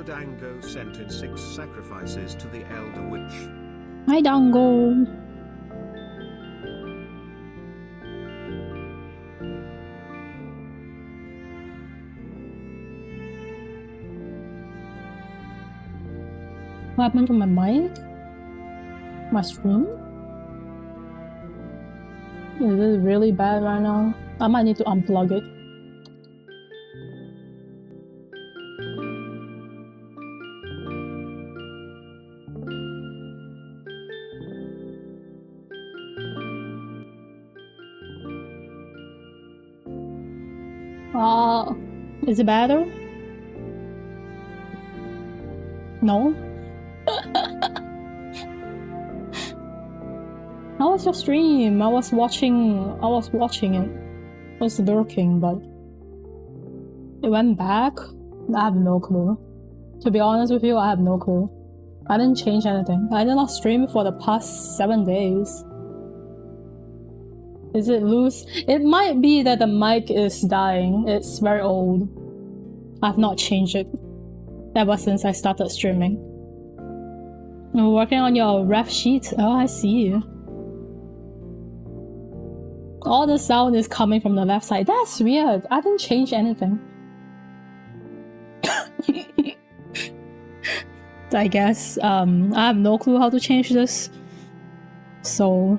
Dango sent in 6 sacrifices to the elder witch. Hi, Dango. What happened to my mic? My stream? Is it really bad right now? I might need to unplug it. Is it better? No? How was your stream? I was watching it. I was lurking, but it went back? I have no clue. To be honest with you, I have no clue. I didn't change anything. I did not stream for the past 7 days. Is it loose? It might be that the mic is dying. It's very old. I've not changed it ever since I started streaming. I'm working on your ref sheet. Oh, I see. All the sound is coming from the left side. That's weird. I didn't change anything. I guess I have no clue how to change this. So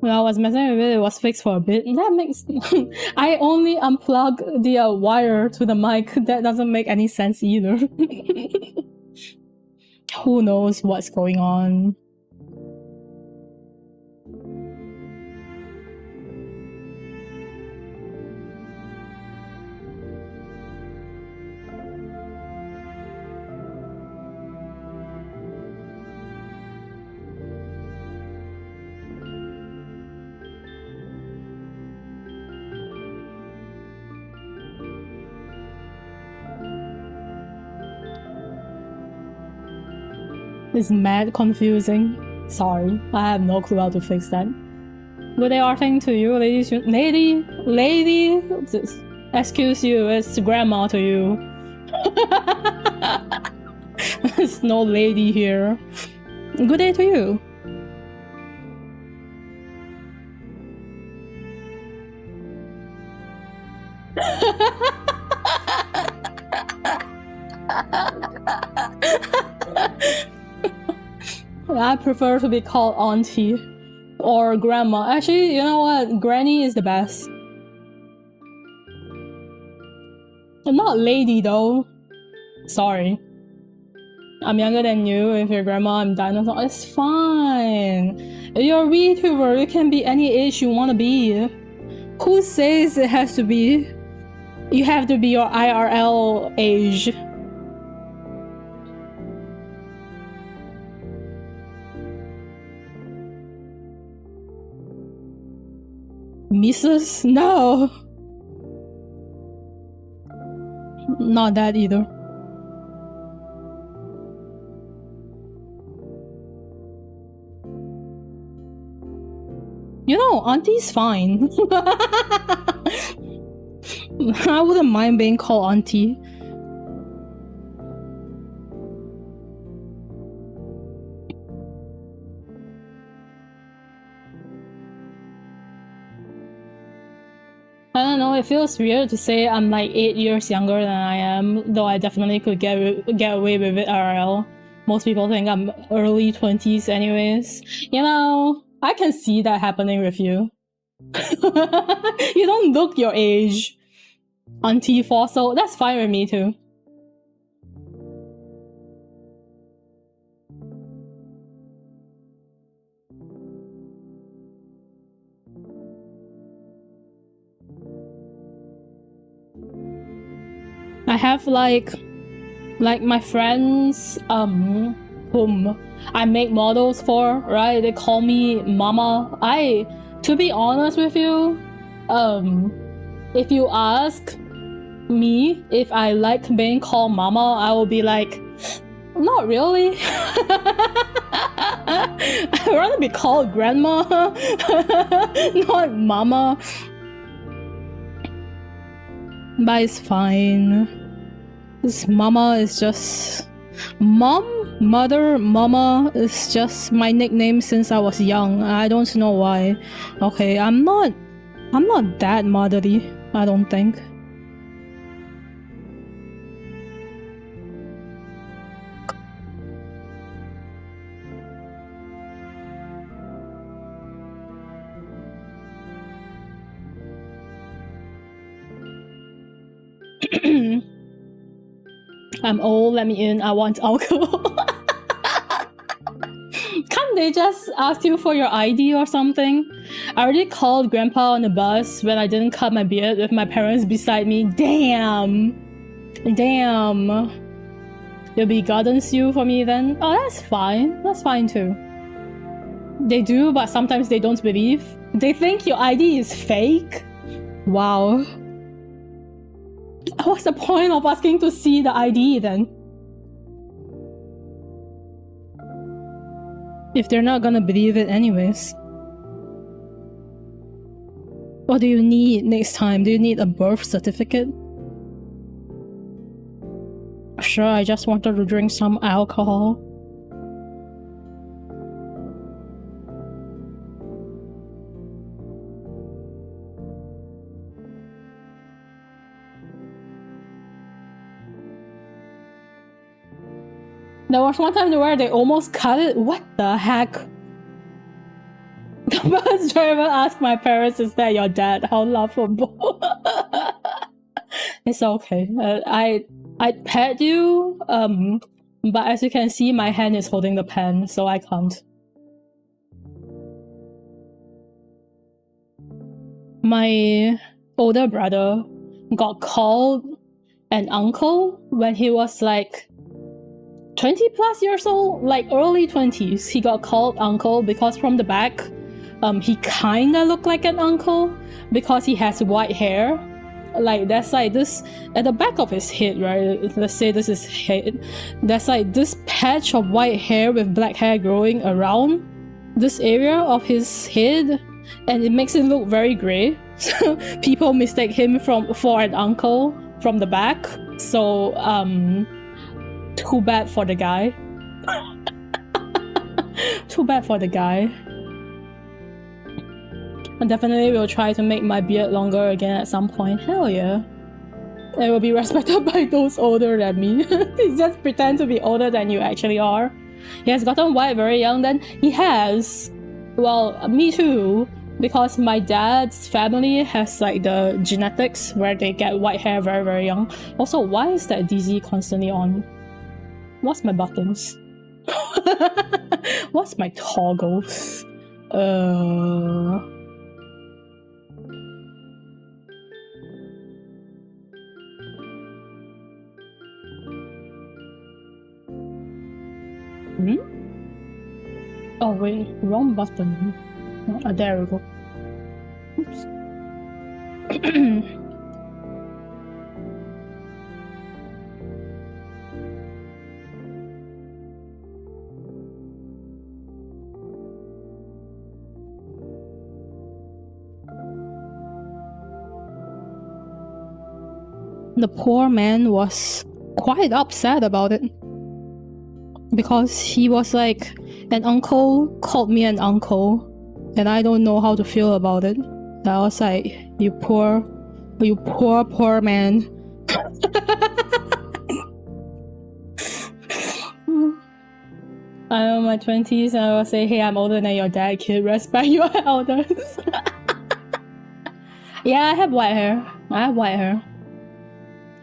When I was messing with it, it was fixed for a bit. That makes... I only unplug the wire to the mic. That doesn't make any sense either. Who knows what's going on? It's mad confusing. Sorry, I have no clue how to fix that. Good day, Arthing, to you, lady, excuse you, it's grandma to you. There's no lady here. Good day to you. I prefer to be called auntie or grandma. Actually, you know what? Granny is the best. I'm not lady though. Sorry. I'm younger than you. If you're grandma, I'm dinosaur. It's fine. You're a VTuber. You can be any age you want to be. Who says it has to be? You have to be your IRL age. Mrs.? No! Not that either. You know, auntie's fine. I wouldn't mind being called auntie. I don't know, it feels weird to say I'm like 8 years younger than I am, though I definitely could get away with it IRL. Most people think I'm early 20s anyways. You know, I can see that happening with you. You don't look your age. Auntie Fossil, that's fine with me too. I have like my friends whom I make models for, right? They call me mama. To be honest with you, if you ask me if I like being called mama, I will be like, not really. I'd rather be called grandma, not mama. But it's fine. This mama is just... Mother, mama is just my nickname since I was young. I don't know why. Okay, I'm not that motherly, I don't think. I'm old, let me in, I want alcohol. Can't they just ask you for your ID or something? I already called grandpa on the bus when I didn't cut my beard with my parents beside me. Damn! Damn! They'll be gardens you for me then? Oh, that's fine. That's fine too. They do, but sometimes they don't believe. They think your ID is fake? Wow. What's the point of asking to see the ID then? If they're not gonna believe it anyways. What do you need next time? Do you need a birth certificate? Sure, I just wanted to drink some alcohol. There was one time where they almost cut it. What the heck? bus driver asked my parents, "Is that your dad?" How laughable. It's okay. I pet you, but as you can see, my hand is holding the pen, so I can't. My older brother got called an uncle when he was like 20 plus years old, like early 20s. He got called uncle because from the back, he kinda looked like an uncle because he has white hair. Like that's like this at the back of his head, right? Let's say this is head. That's like this patch of white hair with black hair growing around this area of his head, and it makes it look very gray. So people mistake him for an uncle from the back. So too bad for the guy. Too bad for the guy. I definitely will try to make my beard longer again at some point. Hell yeah. I will be respected by those older than me. Just pretend to be older than you actually are. He has gotten white very young then. He has. Well, me too. Because my dad's family has like the genetics where they get white hair very, very young. Also, why is that DZ constantly on? What's my buttons? What's my toggles? Oh wait, wrong button. Oh, there we go. Oops. The poor man was quite upset about it because he was like, an uncle called me an uncle and I don't know how to feel about it. I was like, you poor man. I'm in my 20s and I will say, hey, I'm older than your dad, kid. Respect your elders. Yeah, I have white hair.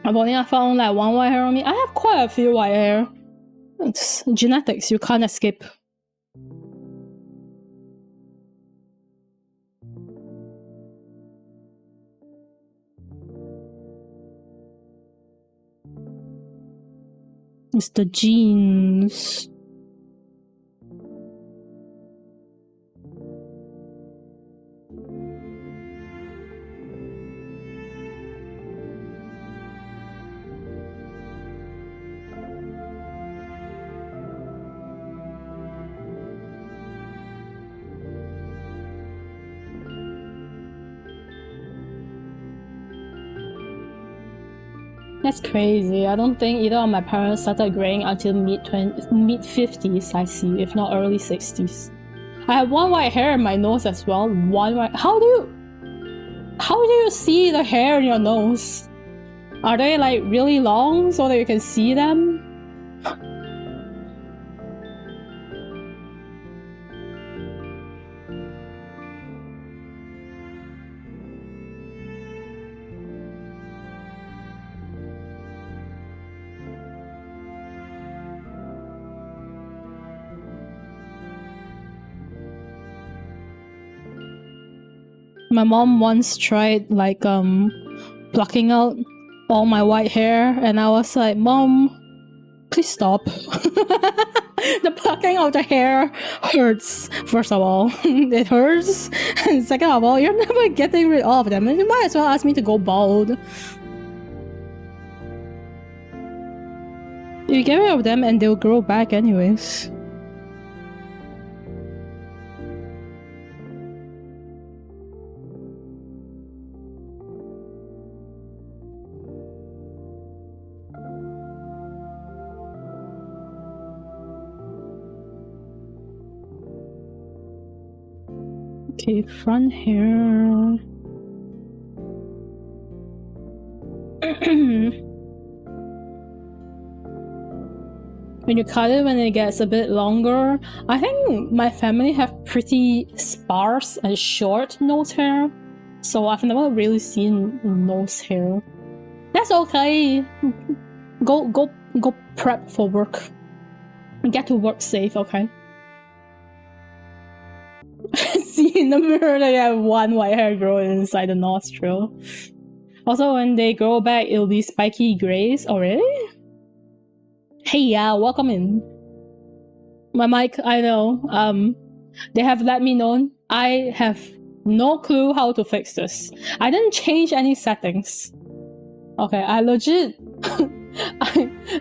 I've only found like one white hair on me. I have quite a few white hair. It's genetics, you can't escape. It's the genes. That's crazy. I don't think either of my parents started graying until mid-50s, I see, if not early 60s. I have one white hair in my nose as well. One white. How do you see the hair in your nose? Are they like really long so that you can see them? My mom once tried like plucking out all my white hair and I was like, Mom, please stop. The plucking of the hair hurts, first of all. It hurts. And second of all, you're never getting rid of them. You might as well ask me to go bald. You get rid of them and they'll grow back anyways. Okay, front hair. when you cut it when it gets a bit longer. I think my family have pretty sparse and short nose hair, so I've never really seen nose hair. That's okay. Go prep for work. Get to work safe, okay? See in the mirror they have one white hair growing inside the nostril. Also, when they grow back, it'll be spiky grays. Oh, really? Hey, yeah, welcome in. My mic, I know. They have let me know. I have no clue how to fix this. I didn't change any settings. Okay, I legit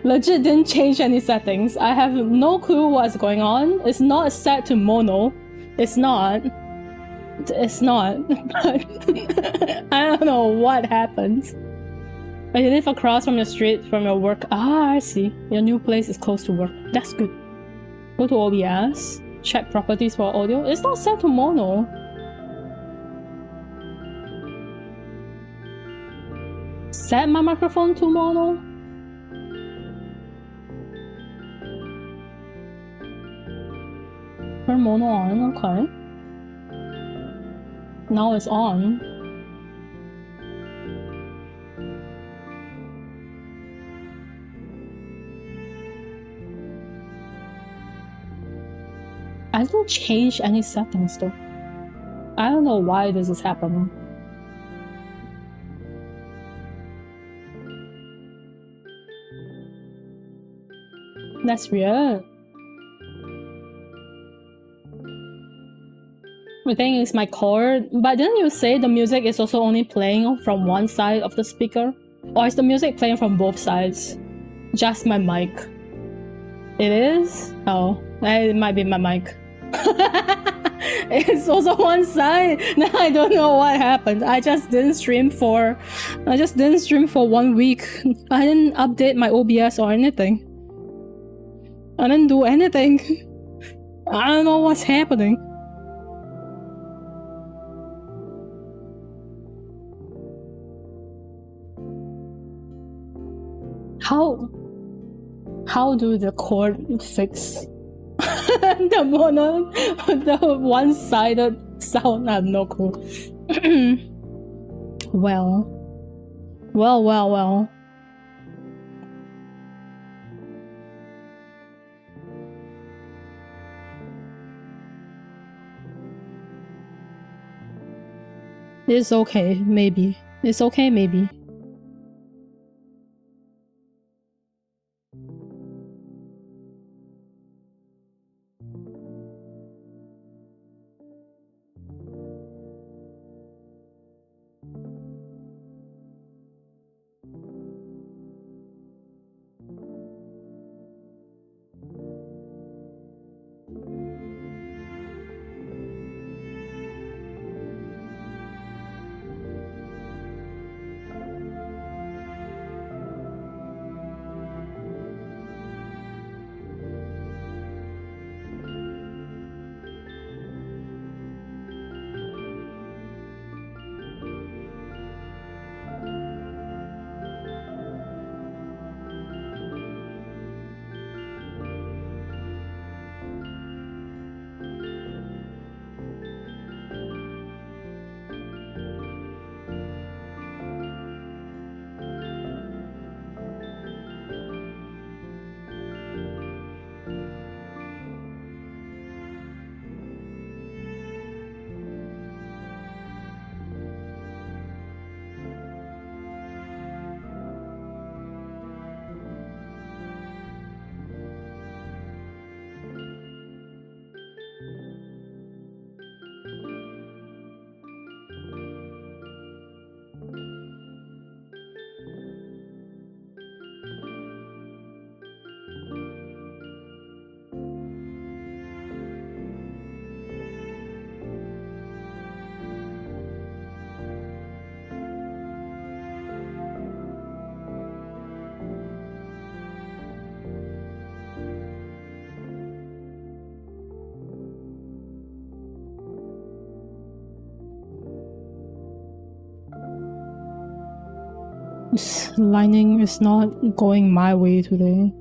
didn't change any settings. I have no clue what's going on. It's not set to mono. It's not. It's not. But I don't know what happened. But you live across from your street from your work. Ah, I see. Your new place is close to work. That's good. Go to OBS. Check properties for audio. It's not set to mono. Set my microphone to mono. Turn mono on, okay. Now it's on. I didn't change any settings though. I don't know why this is happening. That's weird. I think it's my cord. But didn't you say the music is also only playing from one side of the speaker? Or is the music playing from both sides? Just my mic. It is? Oh, it might be my mic. It's also one side. Now I don't know what happened. I just didn't stream for 1 week. I didn't update my OBS or anything. I didn't do anything. I don't know what's happening. How do the cord fix the mono, the one-sided sound? I have no clue. Well. It's okay, maybe. It's okay, maybe. This lining is not going my way today.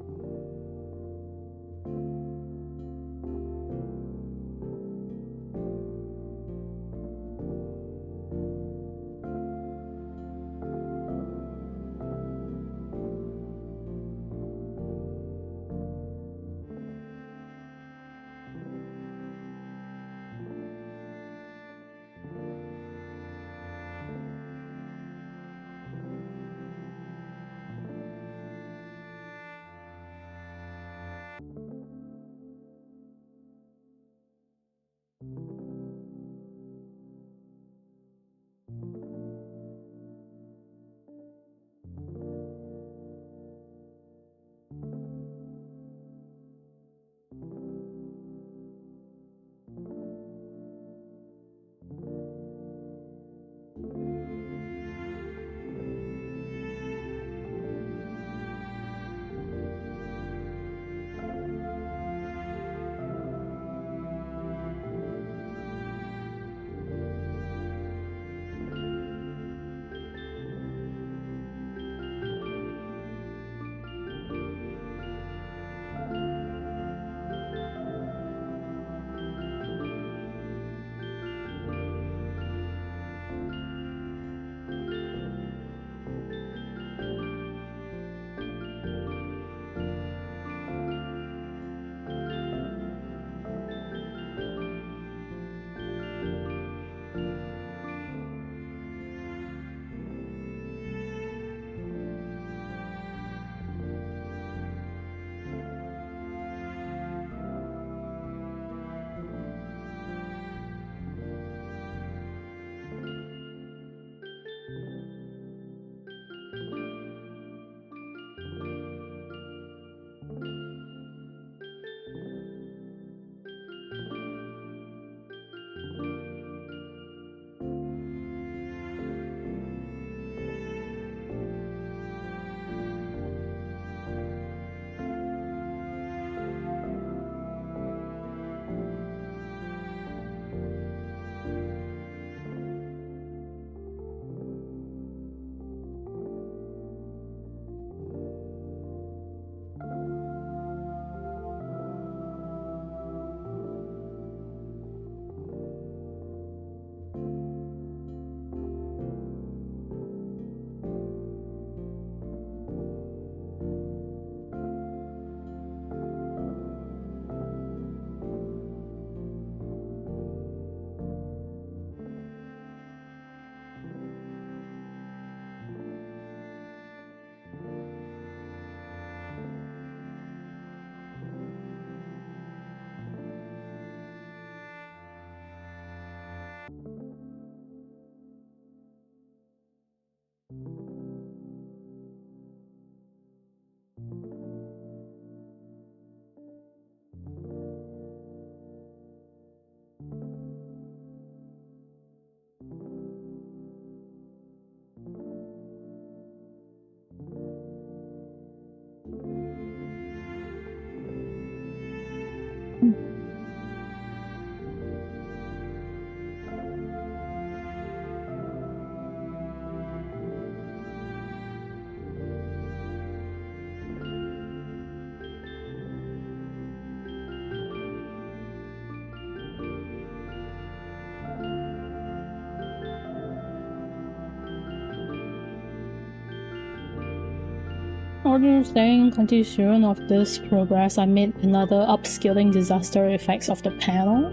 Order saying continuation of this progress, I made another upscaling disaster effects of the panel.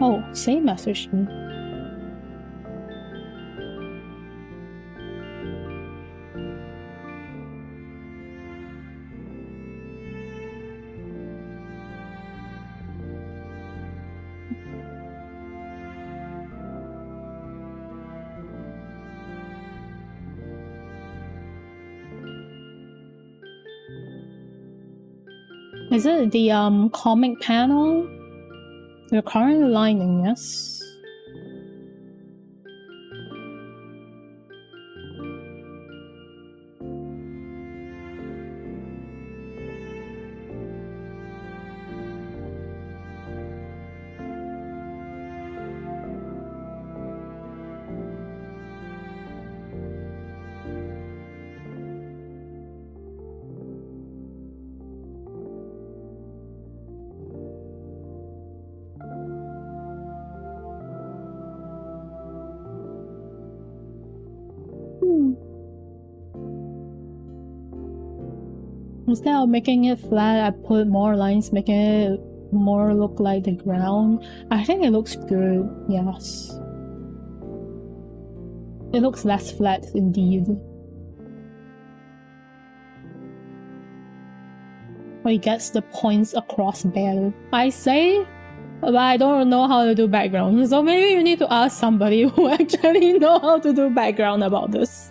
Oh, same message to me. Is it the comic panel? We're currently lining, yes. Instead of making it flat, I put more lines, making it more look like the ground. I think it looks good, yes. It looks less flat indeed. But it gets the points across better. I say, but I don't know how to do background, so maybe you need to ask somebody who actually know how to do background about this.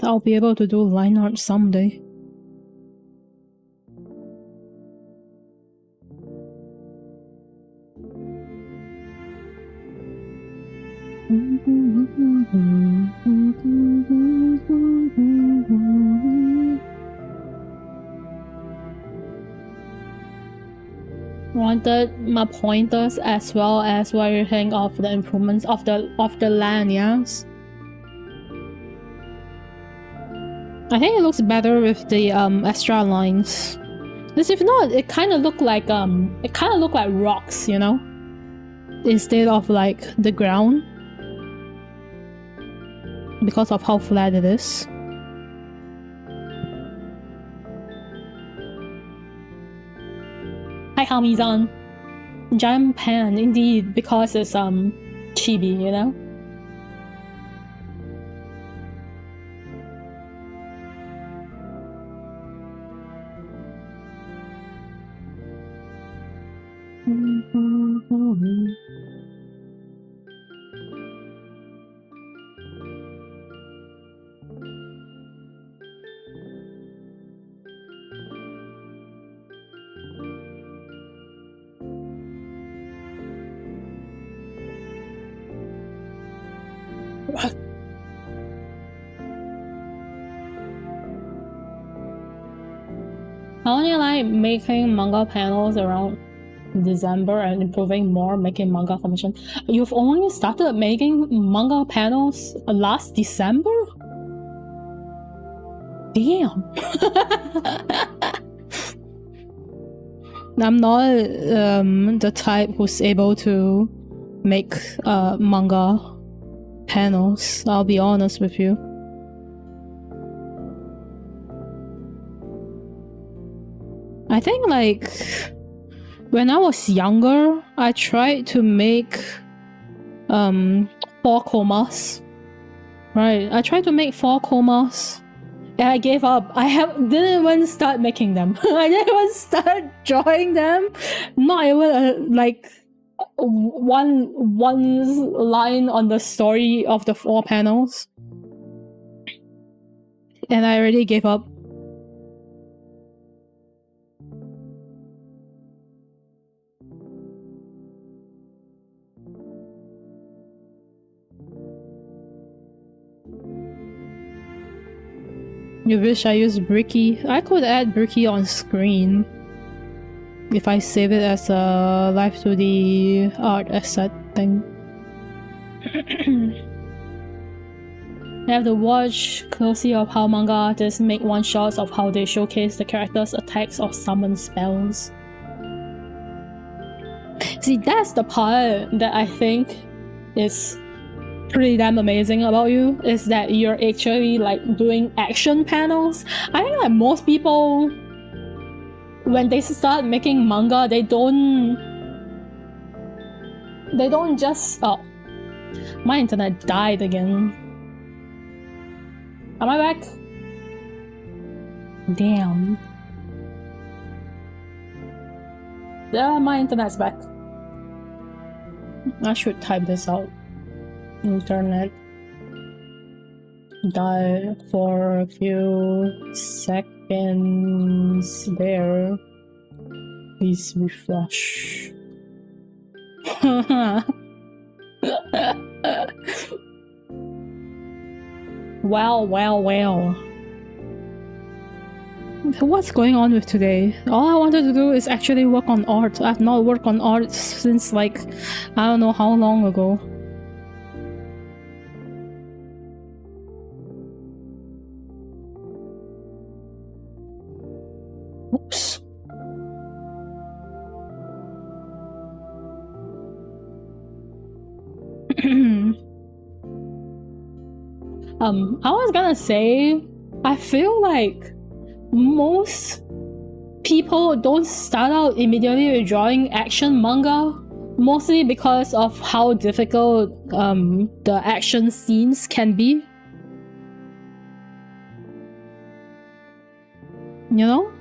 I'll be able to do line art someday. Wanted my pointers as well as what you think of the improvements of the land, yes. I think it looks better with the extra lines. Because if not, it kind of look like rocks, you know, instead of like the ground, because of how flat it is. Hi, Hami-san. Giant pan, indeed, because it's chibi, you know. I only like making manga panels around December and improving more, making manga commission. You've only started making manga panels last December? Damn. I'm not the type who's able to make manga panels, I'll be honest with you. I think like when I was younger, I tried to make 4 komas. Right, I tried to make 4 komas and I gave up. Didn't even start making them. I didn't even start drawing them. Not even like one line on the story of the 4 panels. And I already gave up. You wish I used Bricky? I could add Bricky on screen if I save it as a live 2D art asset thing. I have to watch closely of how manga artists make one-shots of how they showcase the characters' attacks or summon spells. See, that's the part that I think is pretty damn amazing about you, is that you're actually like doing action panels. I think like most people, when they start making manga, they don't just... oh, my internet died again. Am I back? Damn. Yeah, my internet's back. I should type this out. Internet died for a few seconds there. Please refresh. Well. What's going on with today? All I wanted to do is actually work on art. I've not worked on art since like, I don't know how long ago. Oops. I was gonna say, I feel like most people don't start out immediately with drawing action manga, mostly because of how difficult the action scenes can be. You know?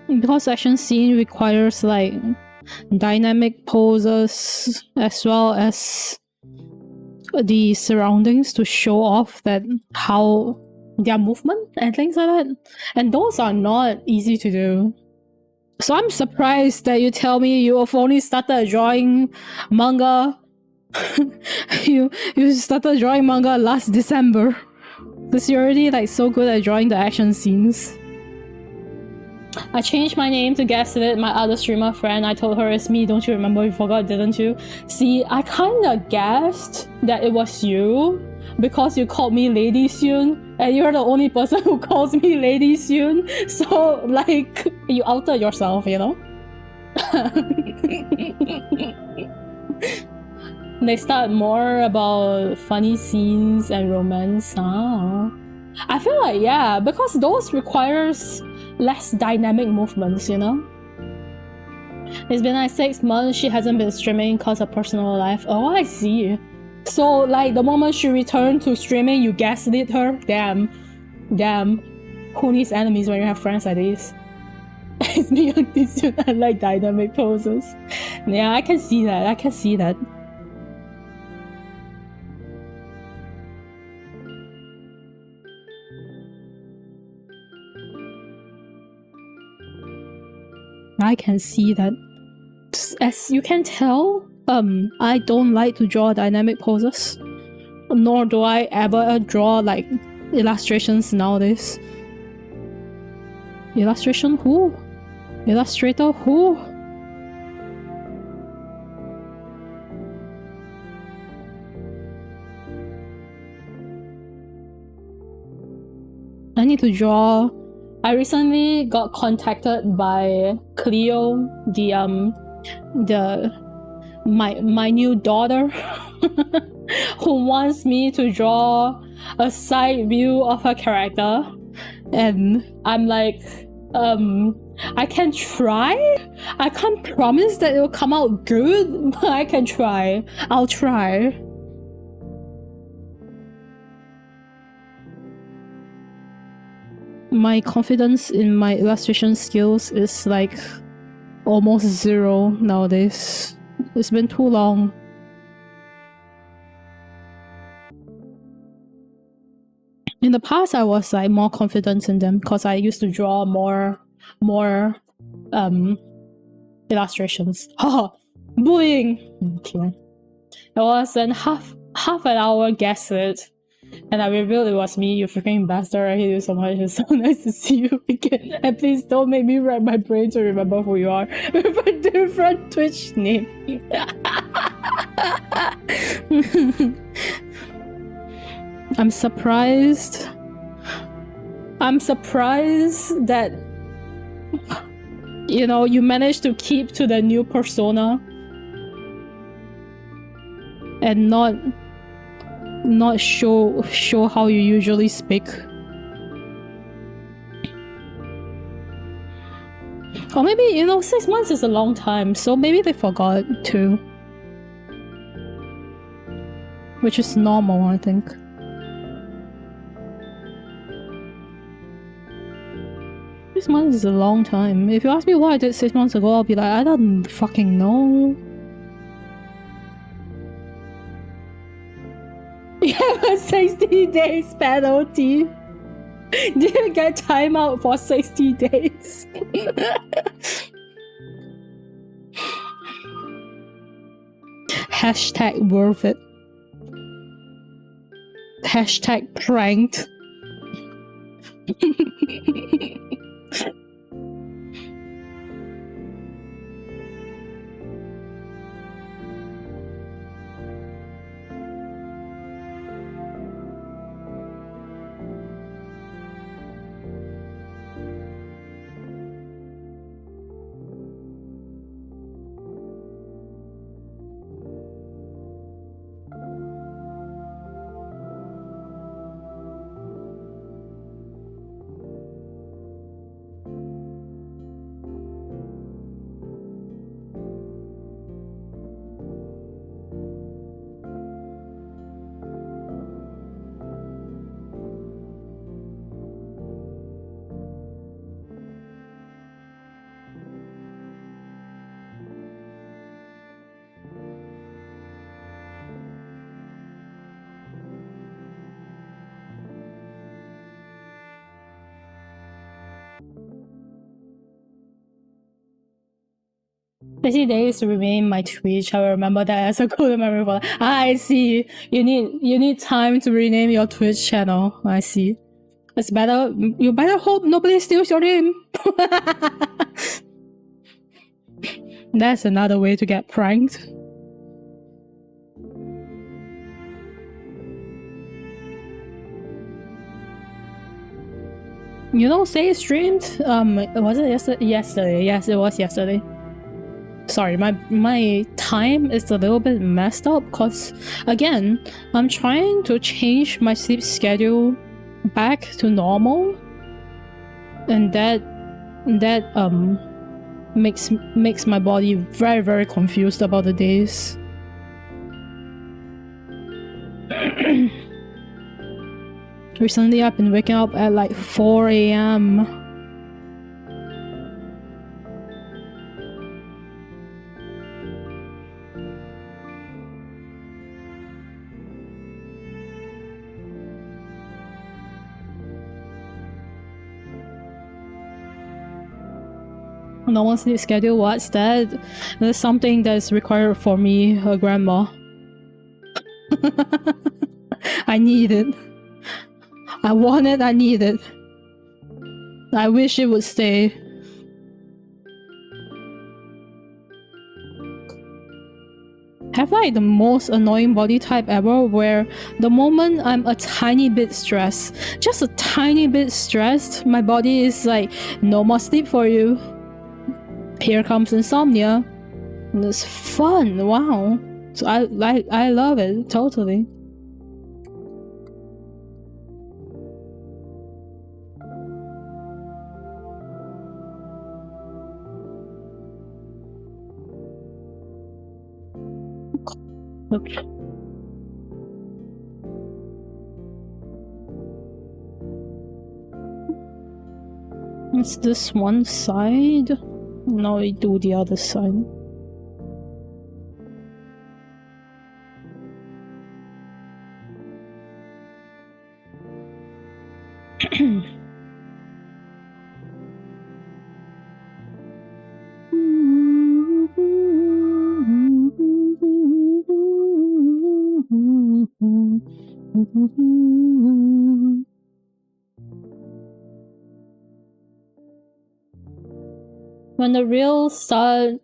Because action scene requires like dynamic poses as well as the surroundings to show off that how their movement and things like that, and those are not easy to do. So I'm surprised that you tell me you have only started drawing manga you started drawing manga last December, because you're already like so good at drawing the action scenes. I changed my name to Gaslit, my other streamer friend. I told her it's me. Don't you remember? You forgot, didn't you? See, I kinda guessed that it was you because you called me Lady Syun, and you're the only person who calls me Lady Syun. So, like, you outed yourself, you know? They start more about funny scenes and romance, huh? I feel like, yeah, because those requires less dynamic movements, you know? It's been like 6 months, she hasn't been streaming because of personal life. Oh, I see. So, like, the moment she returned to streaming, you gaslit her? Damn. Who needs enemies when you have friends like this? It's me like this, I like dynamic poses. Yeah, I can see that, I can see that. As you can tell, I don't like to draw dynamic poses, nor do I ever draw like illustrations nowadays. Illustration who? Illustrator who? I need to draw. I recently got contacted by Cleo, my new daughter, who wants me to draw a side view of her character, and I'm like, I can try. I can't promise that it'll come out good, but I can try. I'll try. My confidence in my illustration skills is like almost zero nowadays. It's been too long. In the past, I was like more confident in them because I used to draw more illustrations. Haha, bullying. Okay. It was an half an hour gaslit, and I revealed it was me, you freaking bastard. I hate you so much. It's so nice to see you again. And please don't make me rack my brain to remember who you are with a different Twitch name. I'm surprised. I'm surprised that, you know, you managed to keep to the new persona and not show how you usually speak. Or maybe, you know, 6 months is a long time, so maybe they forgot too. Which is normal, I think. Six months is a long time. If you ask me what I did 6 months ago, I'll be like, I don't fucking know. You have a 60 days penalty. Didn't get time out for 60 days. Hashtag worth it. Hashtag pranked. Busy days remain my Twitch. I will remember that as a good memory for that. I see. You need time to rename your Twitch channel. I see. It's better. You better hope nobody steals your name. That's another way to get pranked. You know, say it streamed. Was it yesterday? Yesterday. Yes, it was yesterday. Sorry, my time is a little bit messed up because, again, I'm trying to change my sleep schedule back to normal, and that makes my body very, very confused about the days. Recently, I've been waking up at like 4 AM. Normal sleep schedule, what's that? That's something that's required for me, a grandma. I need it. I want it, I need it. I wish it would stay. Have like the most annoying body type ever, where the moment I'm a tiny bit stressed, just a tiny bit stressed, my body is like, no more sleep for you. Here comes insomnia. And it's fun, wow. So I love it, totally. Okay. It's this one side. Now we do the other side. When the reels start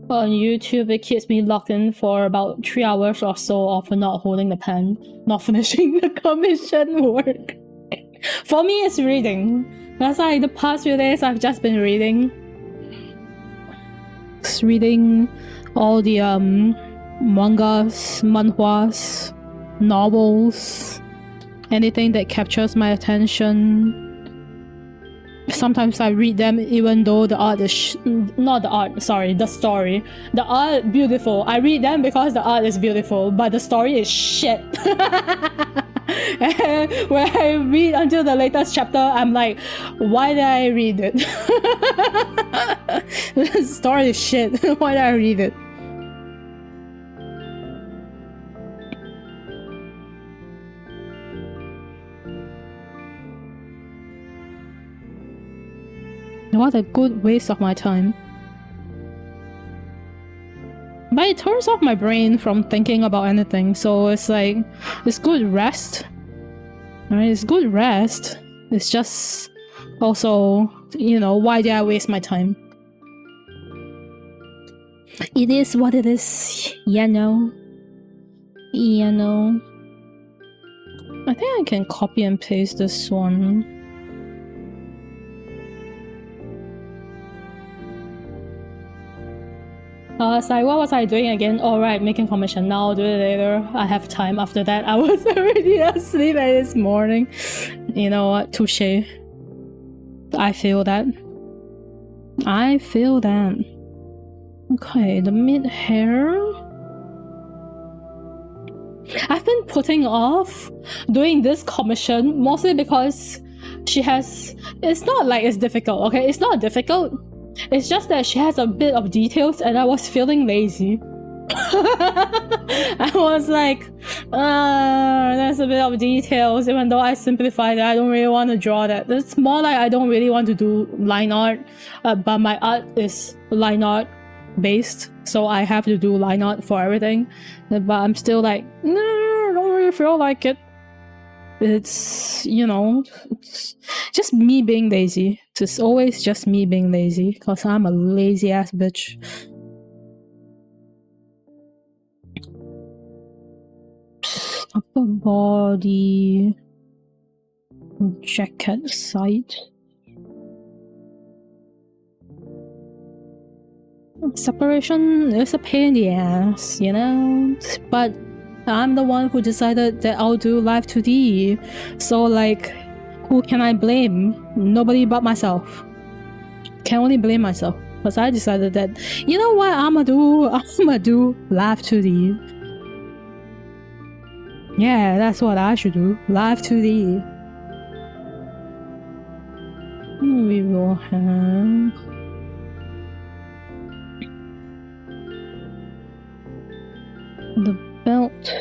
on YouTube, it keeps me locked in for about 3 hours or so of not holding the pen, not finishing the commission work. For me, it's reading. That's like the past few days I've just been reading. Just reading all the mangas, manhwas, novels, anything that captures my attention. Sometimes I read them even though the art is not the art, sorry, the story. The art beautiful. I read them because the art is beautiful, but the story is shit. And when I read until the latest chapter, I'm like, why did I read it? The story is shit. Why did I read it? What a good waste of my time. But it turns off my brain from thinking about anything, so it's like, it's good rest. Alright, it's good rest. It's just also, you know, why did I waste my time? It is what it is, you know. You know. I think I can copy and paste this one. Sorry, what was I doing again? Alright, making commission. Now I'll do it later. I have time after that. I was already asleep this morning. You know what? Touche. I feel that. I feel that. Okay, the mid hair. I've been putting off doing this commission mostly because she has... It's not like it's difficult, okay? It's not difficult. It's just that she has a bit of details and I was feeling lazy. I was like, there's a bit of details, even though I simplified it. I don't really want to draw that. It's more like I don't really want to do line art, but my art is line art based, so I have to do line art for everything. But I'm still like, no, I don't really feel like it. It's, you know, it's just me being lazy. It's always just me being lazy, because I'm a lazy ass bitch. Upper body, jacket side. Separation is a pain in the ass, you know, but I'm the one who decided that I'll do live 2D. So like, who can I blame? Nobody but myself. Can only blame myself, because I decided that, you know what, I'ma do live 2D. Yeah, that's what I should do. Live 2D. We will have... the belt.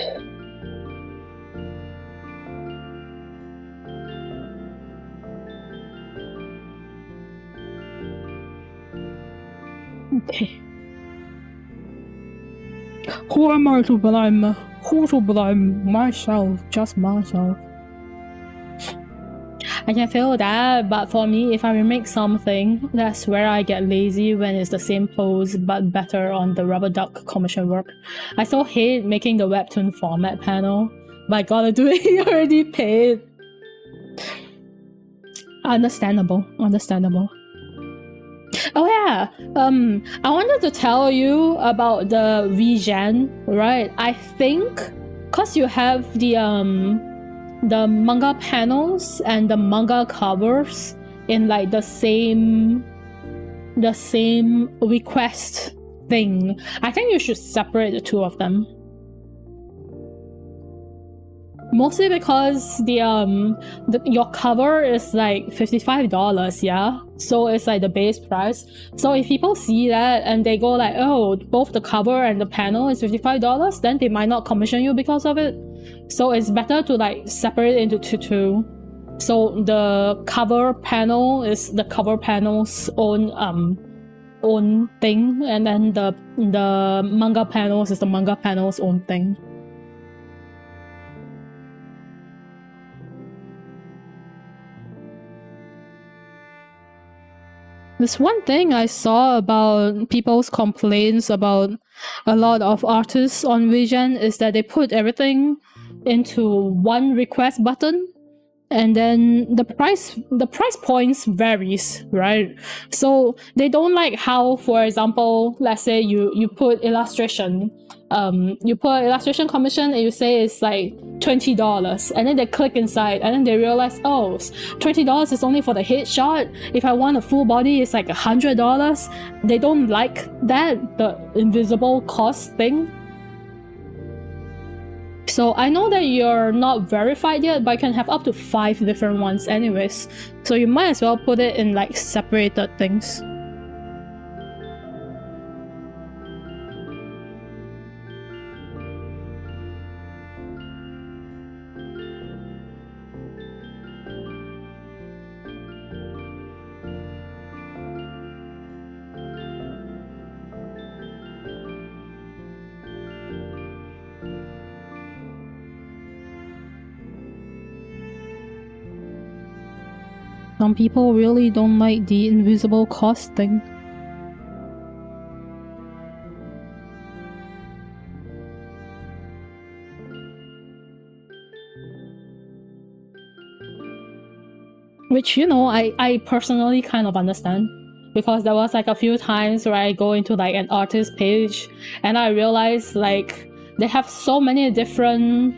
Okay. Who am I to blame? Who to blame? Myself. Just myself. I can feel that, but for me, if I remake something, that's where I get lazy, when it's the same pose but better on the rubber duck commission work. I so hate making the webtoon format panel, but I gotta do it. You already paid. Understandable. Understandable. Oh yeah, I wanted to tell you about the VGen, right? I think, cause you have the manga panels and the manga covers in like the same request thing. I think you should separate the two of them. Mostly because your cover is like $55, yeah? So it's like the base price. So if people see that and they go like, oh, both the cover and the panel is $55, then they might not commission you because of it. So it's better to like separate into two. So the cover panel is the cover panel's own thing, and then the manga panels is the manga panel's own thing. This one thing I saw about people's complaints about a lot of artists on VGen is that they put everything into one request button, and then the price points varies, right? So they don't like how, for example, let's say you put illustration, commission, and you say it's like $20, and then they click inside and then they realize, oh, $20 is only for the headshot. If I want a full body, it's like $100. They don't like that, the invisible cost thing. So I know that you're not verified yet, but I can have up to 5 different ones anyways. So you might as well put it in like separated things. Some people really don't like the invisible cost thing. Which, you know, I personally kind of understand. Because there was like a few times where I go into like an artist page and I realize like they have so many different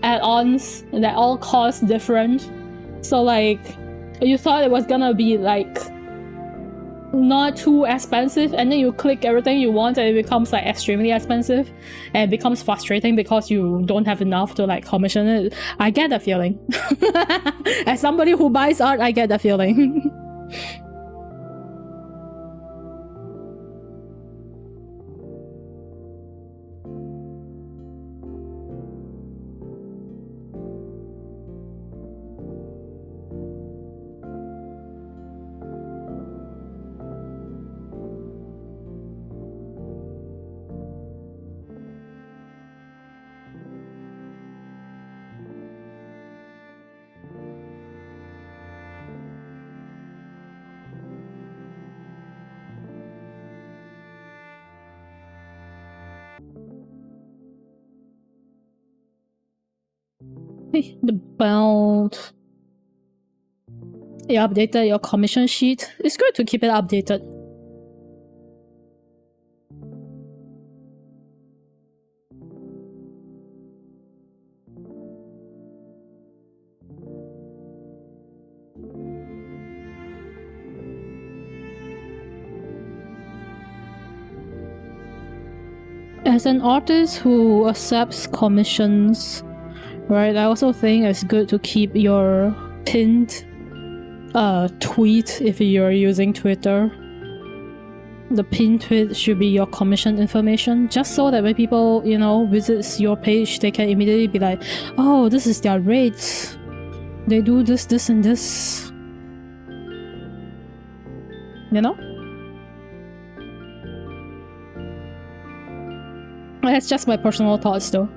add-ons that all cost different. So like you thought it was gonna be like not too expensive, and then you click everything you want and it becomes like extremely expensive, and it becomes frustrating because you don't have enough to like commission it. I get that feeling. As somebody who buys art, I get that feeling. About you updated your commission sheet. It's good to keep it updated. As an artist who accepts commissions, right, I also think it's good to keep your pinned tweet if you're using Twitter. The pinned tweet should be your commission information, just so that when people, you know, visits your page, they can immediately be like, oh, this is their rates. They do this, this, and this. You know? That's just my personal thoughts though.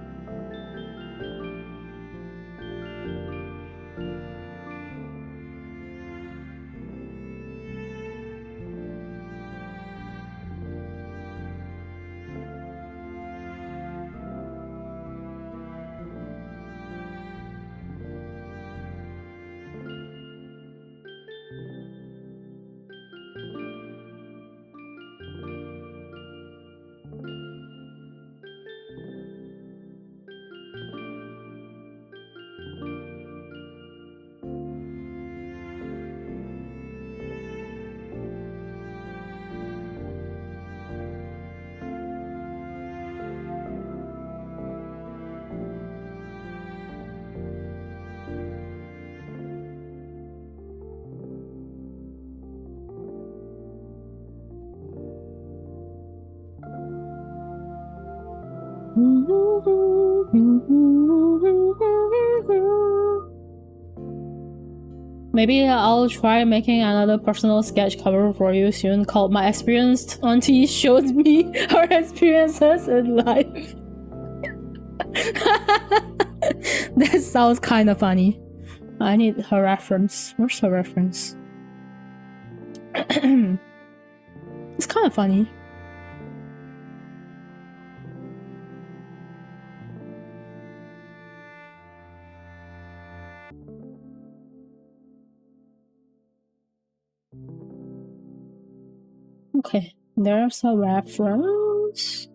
Maybe I'll try making another personal sketch cover for you soon called My Experienced Auntie Showed Me Her Experiences in Life. That sounds kind of funny. I need her reference. Where's her reference? It's kind of funny. Okay, there's a reference.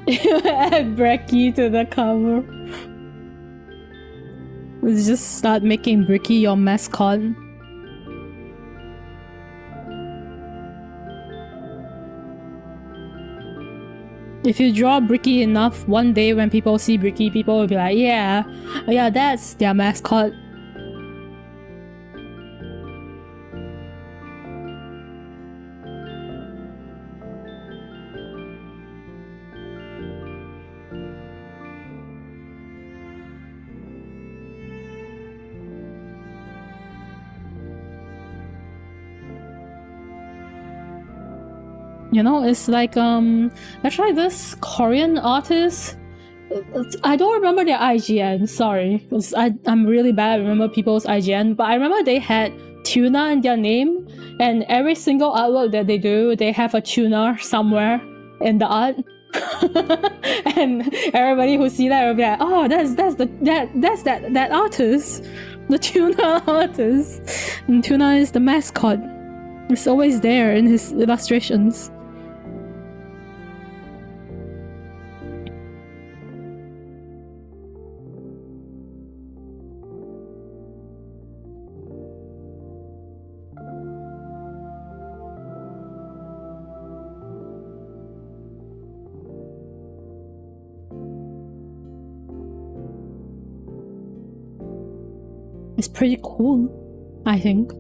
Add Brecky to the cover. Let's just start making Bricky your mascot. If you draw Bricky enough, one day when people see Bricky, people will be like, yeah, that's their mascot. You know, it's like actually this Korean artist, I don't remember their IGN, sorry, because I'm really bad at remember people's IGN, but I remember they had tuna in their name, and every single artwork that they do, they have a tuna somewhere in the art. And everybody who see that will be like, oh, that's that artist, the tuna artist. And tuna is the mascot. It's always there in his illustrations. It's pretty cool, I think.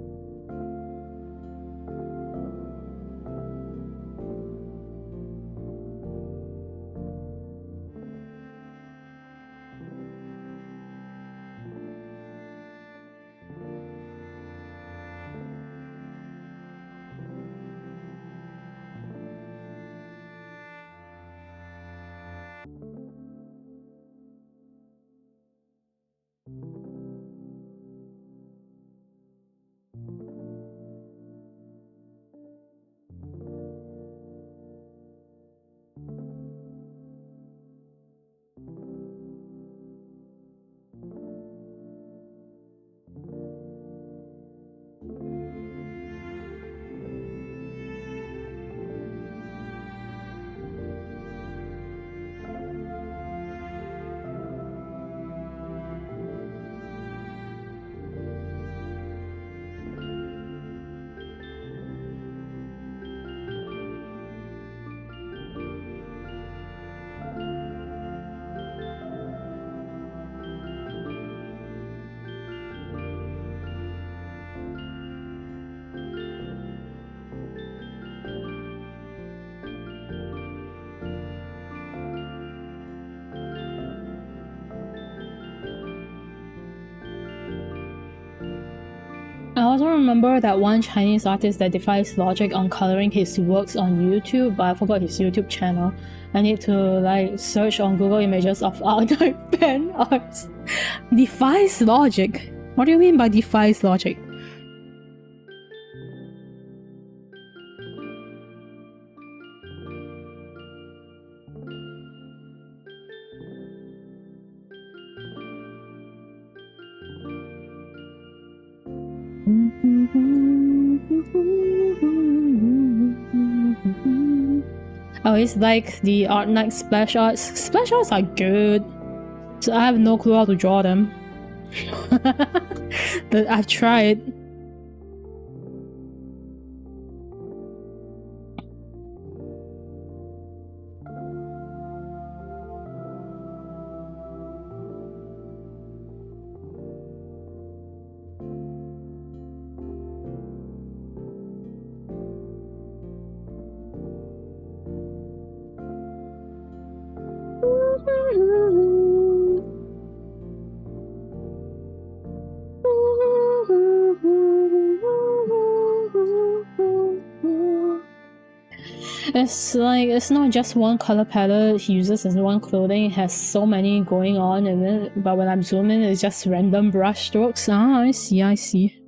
I also remember that one Chinese artist that defies logic on coloring his works on YouTube, but I forgot his YouTube channel. I need to like search on Google images of art like pen art. Defies logic? What do you mean by defies logic? Oh, it's like the Art Night splash arts. Splash arts are good. So I have no clue how to draw them. But I've tried. It's like, it's not just one color palette he uses in one clothing, it has so many going on in it, but when I'm zooming it's just random brush strokes. Ah, I see, I see.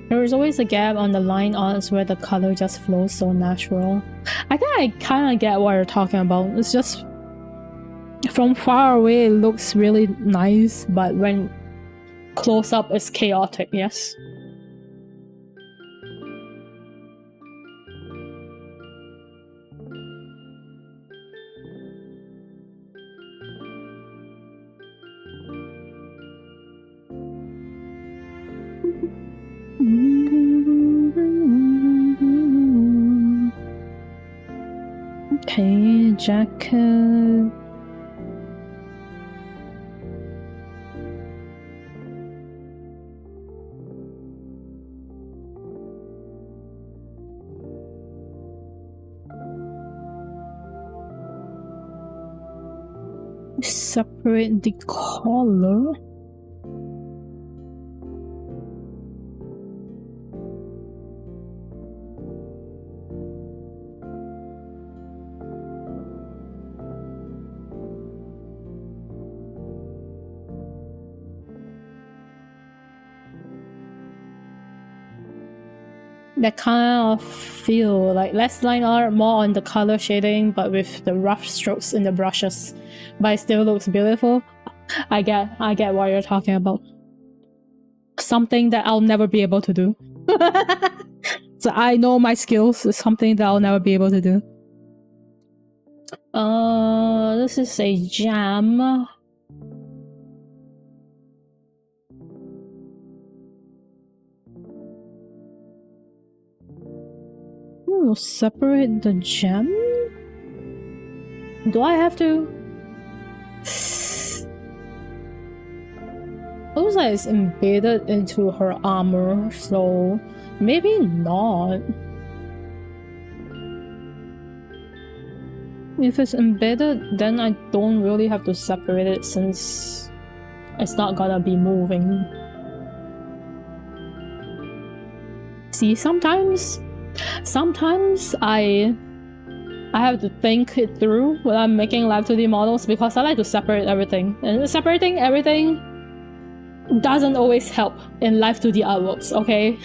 There's always a gap on the line arts where the color just flows so natural. I think I kind of get what you're talking about. It's just from far away it looks really nice, but when close up it's chaotic, yes. Okay, jacket. Separate the color. That kind of feel like less line art, more on the color shading, but with the rough strokes in the brushes, but it still looks beautiful. I get what you're talking about. Something that I'll never be able to do. So I know my skills is something that I'll never be able to do. This is a jam. Separate the gem? Do I have to? Looks like it's embedded into her armor, so maybe not. If it's embedded, then I don't really have to separate it since it's not gonna be moving. See, sometimes I have to think it through when I'm making live 2D models because I like to separate everything, and separating everything doesn't always help in live 2D artworks, okay?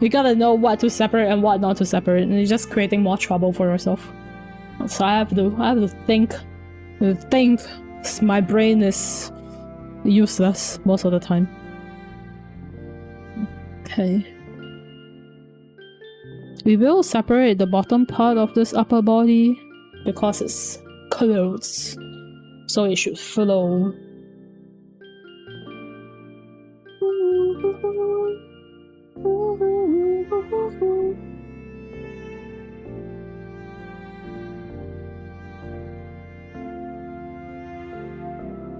you gotta know what to separate and what not to separate, and you're just creating more trouble for yourself. So I have to think. My brain is useless most of the time. Okay. We will separate the bottom part of this upper body because it's clothes, so it should flow.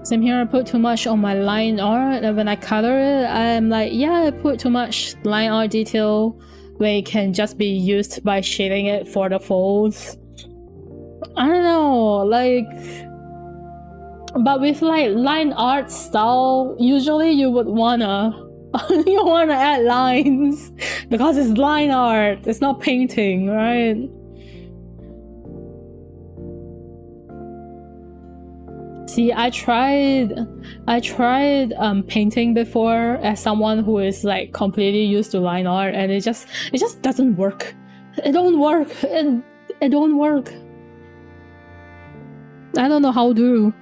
Same here, I put too much on my line art, and when I color it, I'm like, yeah, I put too much line art detail where it can just be used by shading it for the folds. I don't know, like... But with like line art style, usually you would wanna... you wanna add lines because it's line art, it's not painting, right? See, I tried painting before as someone who is like completely used to line art, and it just doesn't work. It don't work. It don't work. I don't know how to.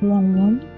Wrong one.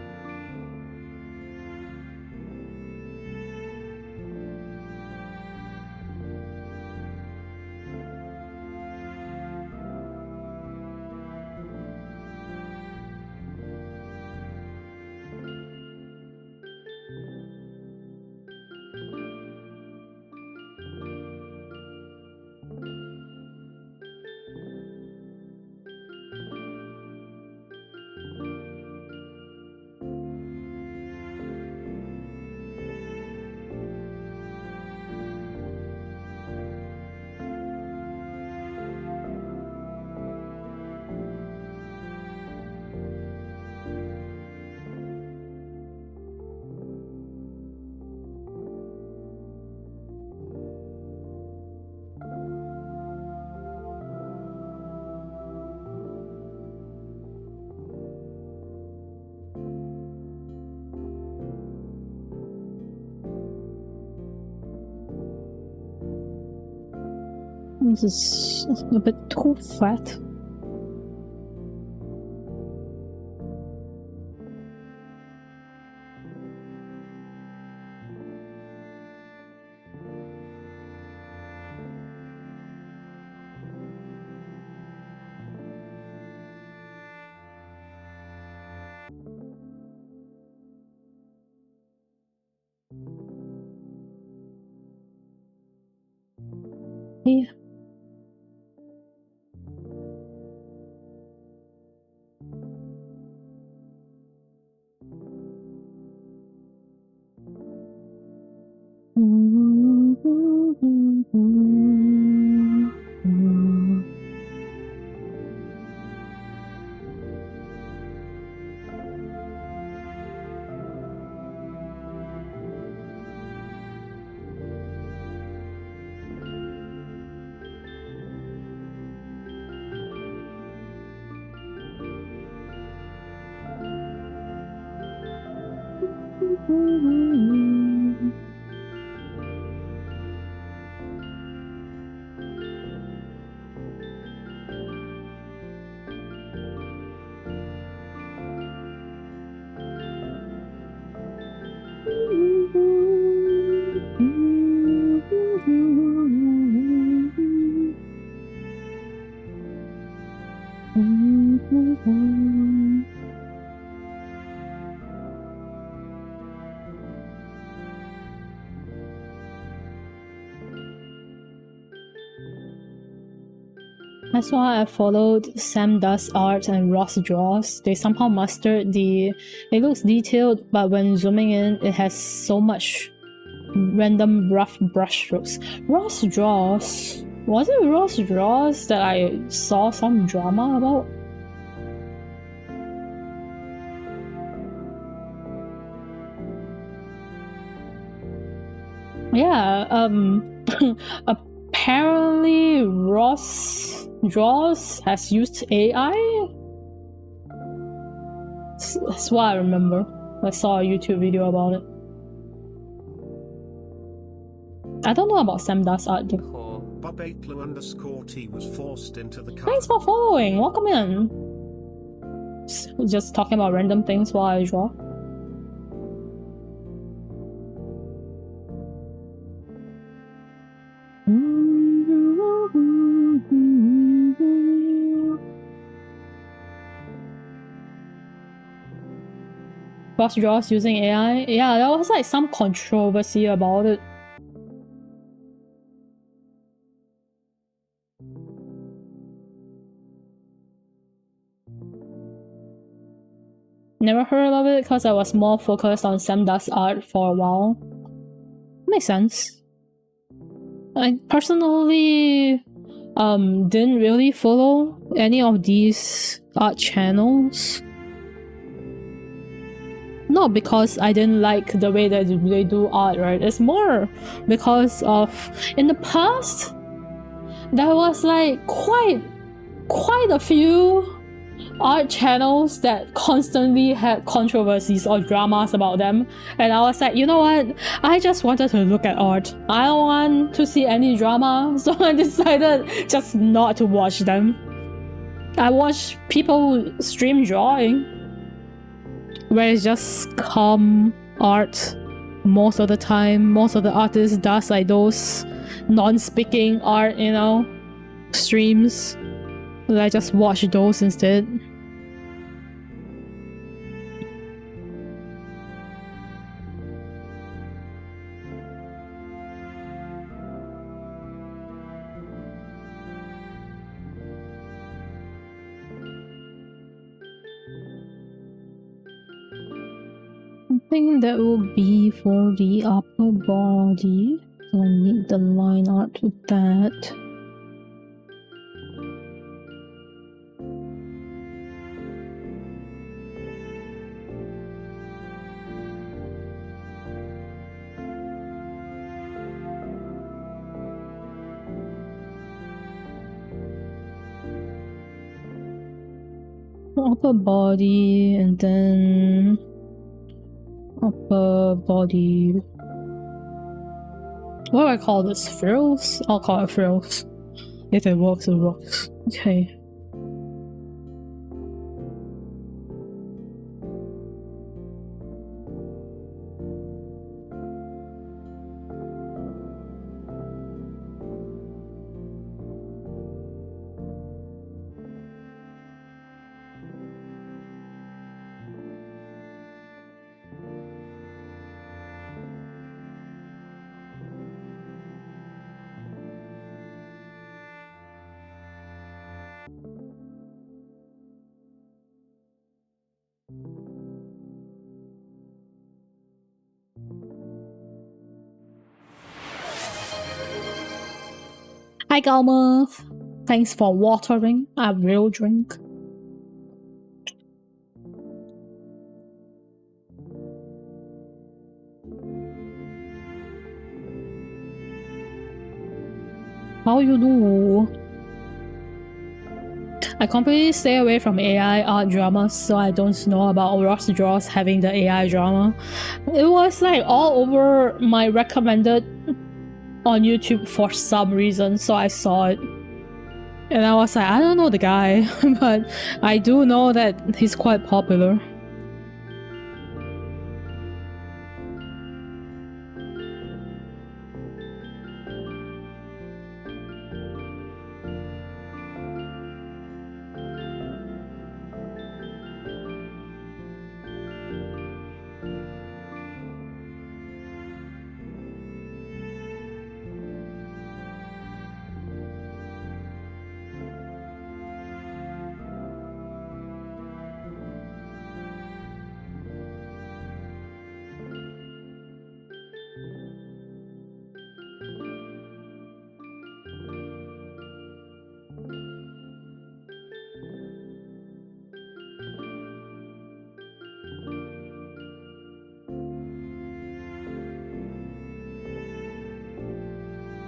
This is a bit too fat. Yeah. That's why I followed Sam Does Art and Ross Draws. They somehow mastered the... It looks detailed, but when zooming in, it has so much random rough brushstrokes. Ross Draws... Was it Ross Draws that I saw some drama about? Yeah, apparently Ross Draws has used AI? That's what I remember. I saw a YouTube video about it. don't know about Semdas art. Bob8Lu_T was forced into the car. Thanks for following. Welcome in. Just talking about random things while I draw. Fast draws using AI? Yeah, there was like some controversy about it. Never heard of it because I was more focused on Semdas art for a while. Makes sense. I personally didn't really follow any of these art channels. Not because I didn't like the way that they do art, right? It's more because of in the past there was like quite a few art channels that constantly had controversies or dramas about them, and I was like, you know what, I just wanted to look at art. I don't want to see any drama, so I decided just not to watch them. I watch people stream drawing where it's just calm art most of the time. Most of the artists does like those non-speaking art, you know, streams. I just watch those instead. I think that will be for the upper body. So I need the line art with that. Upper body and then upper body. What do I call this? Frills? I'll call it frills. If it works, it works. Okay. Hi Galmuth! Thanks for watering. I will drink. How you do? I completely stay away from AI art dramas, so I don't know about Ross Draws having the AI drama. It was like all over my recommended on YouTube for some reason, so I saw it. And I was like, I don't know the guy, but I do know that he's quite popular.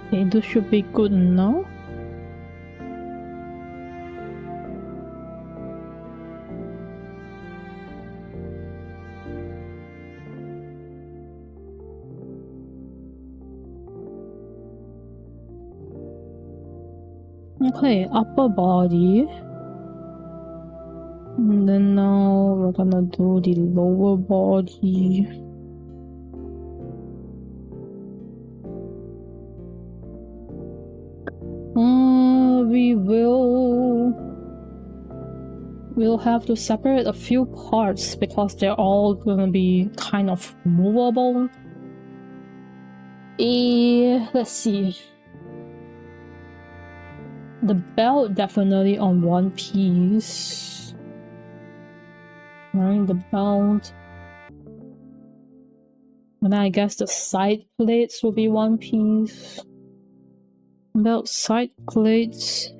Okay, this should be good now. Okay, upper body. And then now we're gonna do the lower body. We'll have to separate a few parts because they're all gonna be kind of movable. Let's see. The belt definitely on one piece. Right, the belt. And I guess the side plates will be one piece. Belt, side plates.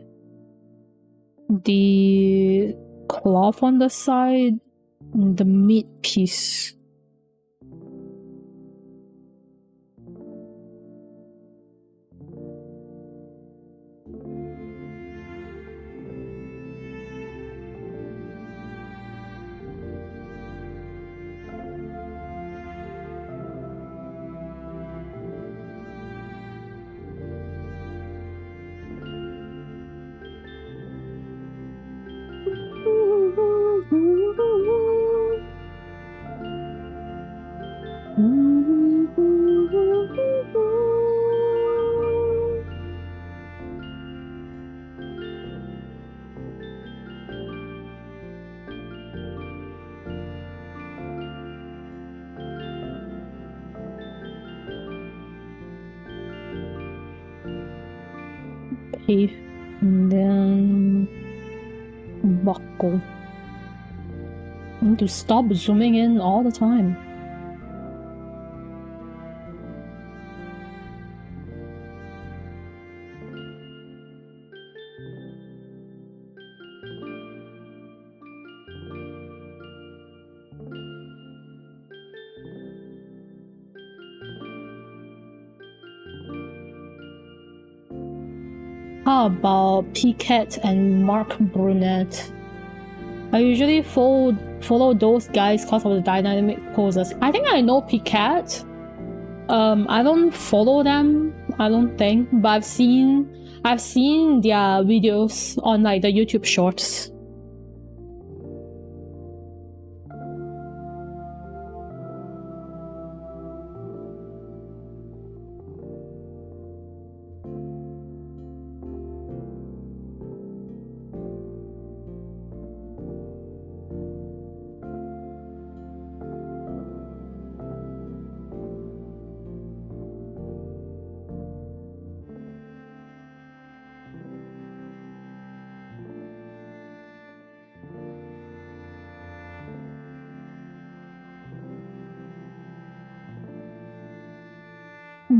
The cloth on the side. The meat piece. And then buckle. I need to stop zooming in all the time. How about Piquet and Mark Brunette? I usually follow those guys because of the dynamic poses. I think I know Piquet. I don't follow them, I don't think, but I've seen their videos on like the YouTube shorts.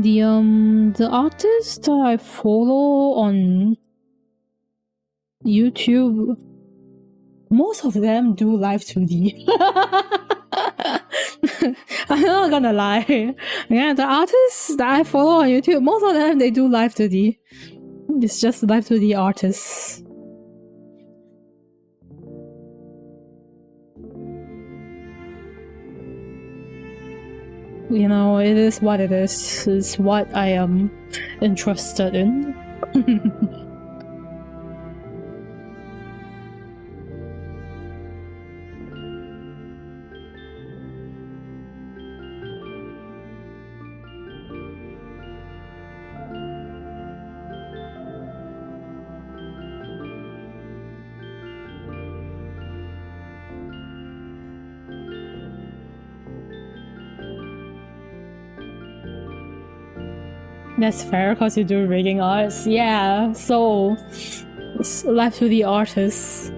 The artists that I follow on YouTube, most of them do live 2D. I'm not gonna lie. Yeah, the artists that I follow on YouTube, most of them, they do live 2D. It's just live 2D artists. You know, it is what it is. It's what I am interested in. That's fair because you do rigging arts. Yeah, so it's left to the artists.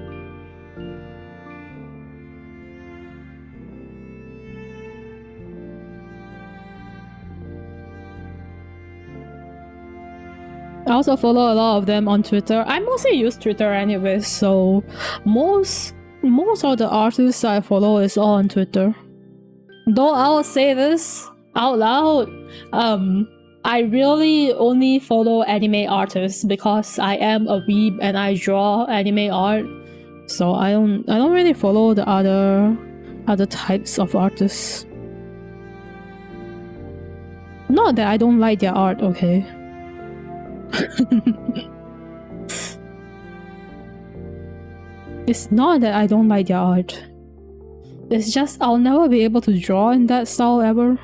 I also follow a lot of them on Twitter. I mostly use Twitter anyway, so most of the artists I follow is all on Twitter. Though I'll say this out loud, I really only follow anime artists because I am a weeb and I draw anime art. So I don't really follow the other types of artists. Not that I don't like their art, okay? It's not that I don't like their art. It's just I'll never be able to draw in that style ever.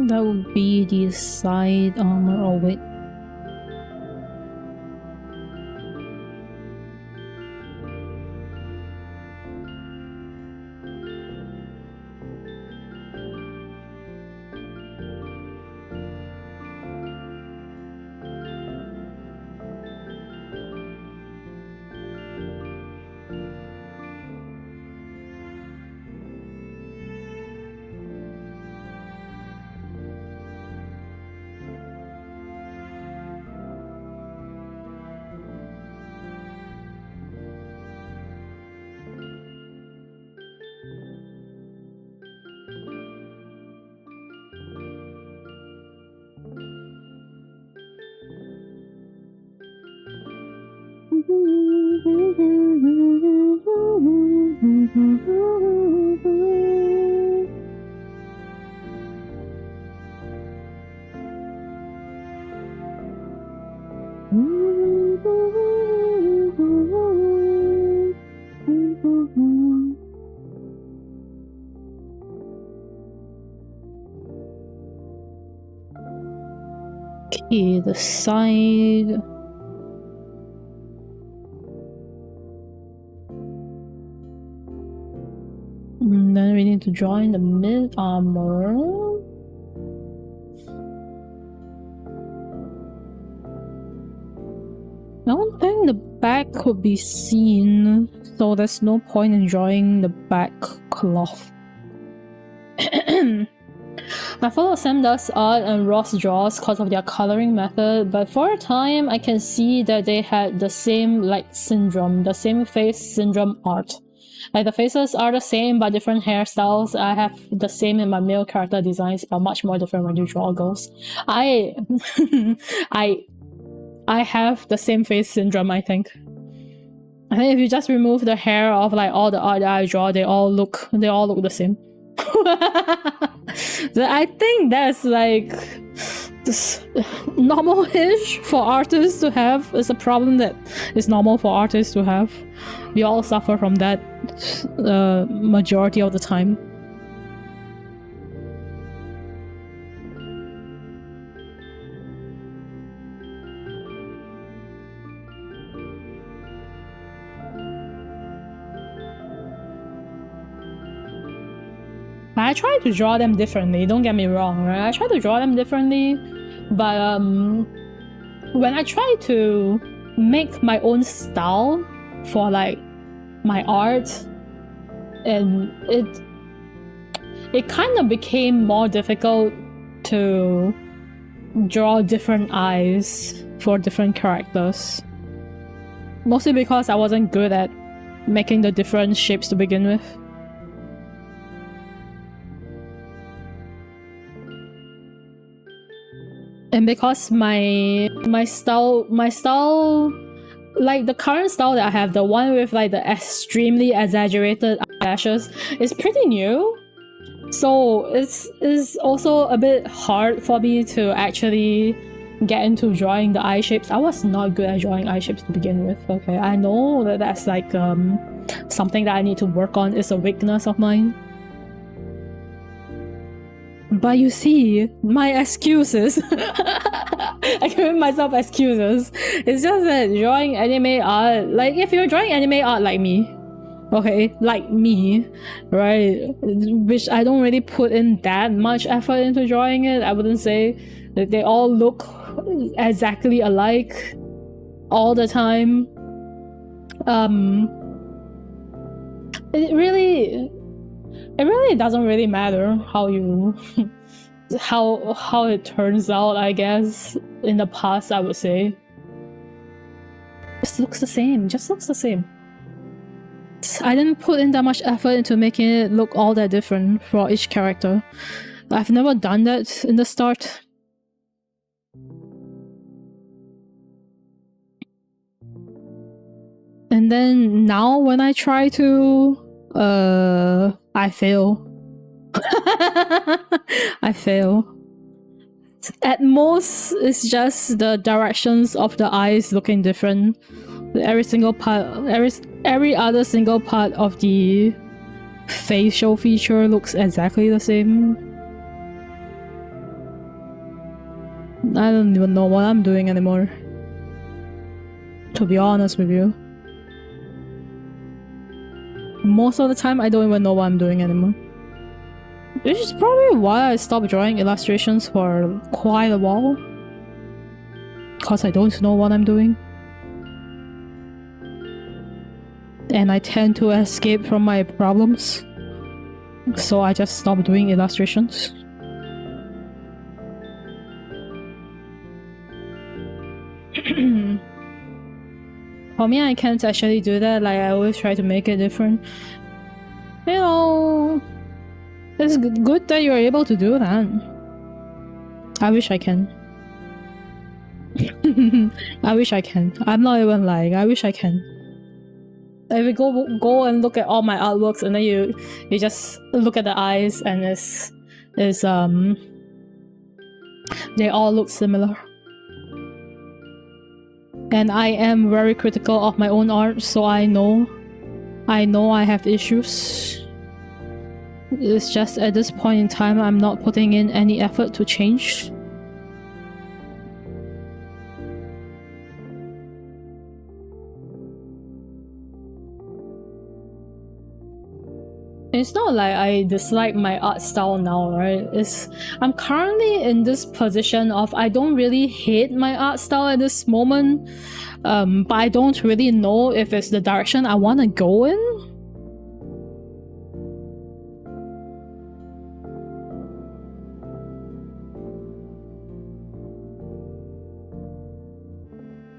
That would be the side armor. Oh wait. Okay, the side. And then we need to draw in the mid armor. I don't think the back could be seen, so there's no point in drawing the back cloth. My fellow Sam does art and Ross draws because of their coloring method, but for a time I can see that they had the same syndrome, the same face syndrome art. Like the faces are the same but different hairstyles. I have the same in my male character designs but much more different when you draw girls. I have the same face syndrome, I think. I think if you just remove the hair of all the art that I draw, they all look the same. So I think that's this normal-ish for artists to have. It's a problem that is normal for artists to have. We all suffer from that majority of the time. I try to draw them differently, don't get me wrong, right? I try to draw them differently, but when I try to make my own style for my art, and it kind of became more difficult to draw different eyes for different characters. Mostly because I wasn't good at making the different shapes to begin with. And because my style, the current style that I have, the one with the extremely exaggerated eyelashes, is pretty new. So it's also a bit hard for me to actually get into drawing the eye shapes. I was not good at drawing eye shapes to begin with. Okay, I know that that's like something that I need to work on. It's a weakness of mine. But you see, my excuses. I give myself excuses. It's just that drawing anime art, like if you're drawing anime art like me, okay, like me, right, which I don't really put in that much effort into drawing it. I wouldn't say that they all look exactly alike all the time. It really doesn't really matter how you how it turns out, I guess. In the past, I would say just looks the same, just looks the same. I didn't put in that much effort into making it look all that different for each character. I've never done that in the start. And then now when I try to I fail. I fail. At most, it's just the directions of the eyes looking different. Every single part, every other single part of the facial feature looks exactly the same. I don't even know what I'm doing anymore, to be honest with you. Most of the time, I don't even know what I'm doing anymore. Which is probably why I stopped drawing illustrations for quite a while. Because I don't know what I'm doing. And I tend to escape from my problems. So I just stopped doing illustrations. For me, I can't actually do that. Like, I always try to make it different. You know, it's good that you're able to do that. I wish I can. I wish I can. I'm not even lying. I wish I can. If you go and look at all my artworks, and then you just look at the eyes, and they all look similar. And I am very critical of my own art, so I know I have issues. It's just at this point in time, I'm not putting in any effort to change. It's not like I dislike my art style now, right? I'm currently in this position of I don't really hate my art style at this moment, but I don't really know if it's the direction I want to go in.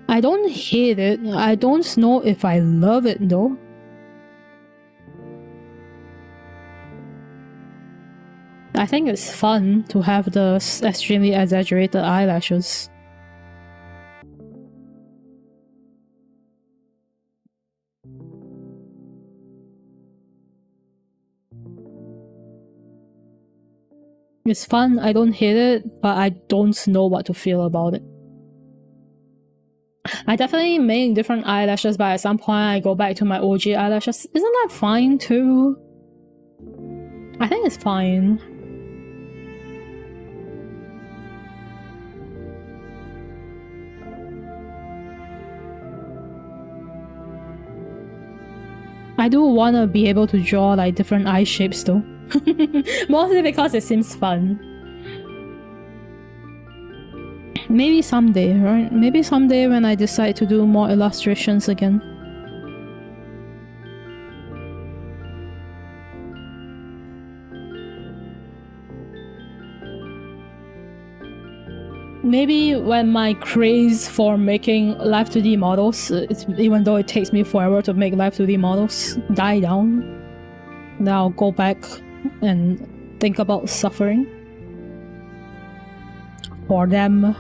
I don't hate it. I don't know if I love it though. I think it's fun to have the extremely exaggerated eyelashes. It's fun, I don't hate it, but I don't know what to feel about it. I definitely make different eyelashes, but at some point I go back to my OG eyelashes. Isn't that fine too? I think it's fine. I do want to be able to draw like different eye shapes though. Mostly because it seems fun. Maybe someday, right? Maybe someday when I decide to do more illustrations again. Maybe when my craze for making live 2D models, even though it takes me forever to make live 2D models, die down, then I'll go back and think about suffering for them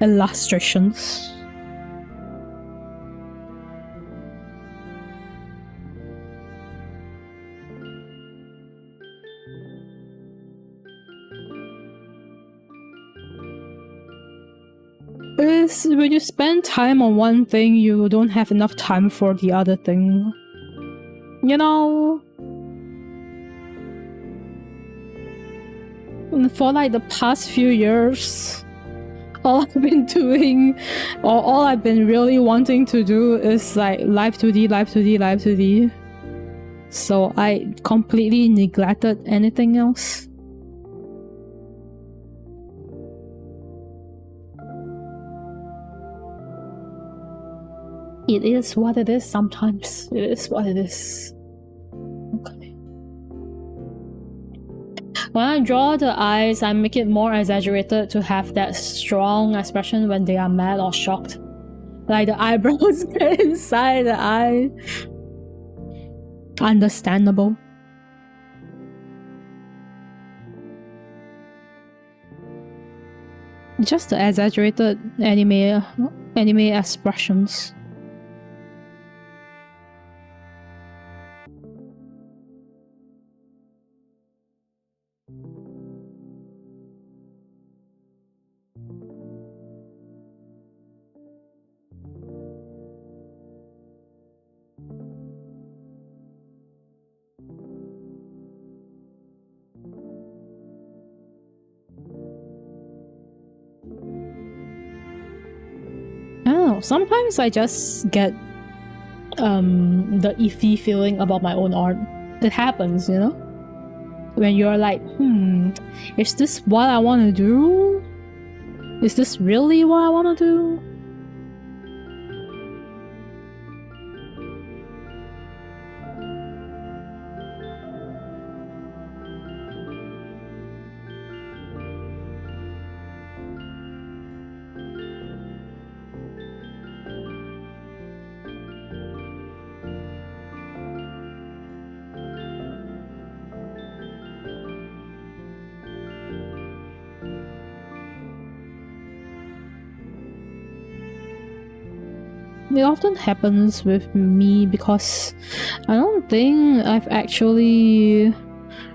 illustrations. Because when you spend time on one thing, you don't have enough time for the other thing. You know? And for like the past few years, all I've been doing, or all I've been really wanting to do is like live 2D, live 2D, live 2D. So I completely neglected anything else. It is what it is sometimes. It is what it is. Okay. When I draw the eyes, I make it more exaggerated to have that strong expression when they are mad or shocked. Like the eyebrows get inside the eye. Understandable. Just the exaggerated anime expressions. Oh, sometimes I just get the iffy feeling about my own art. It happens, you know? When you're like, is this what I want to do? Is this really what I want to do? It often happens with me because I don't think I've actually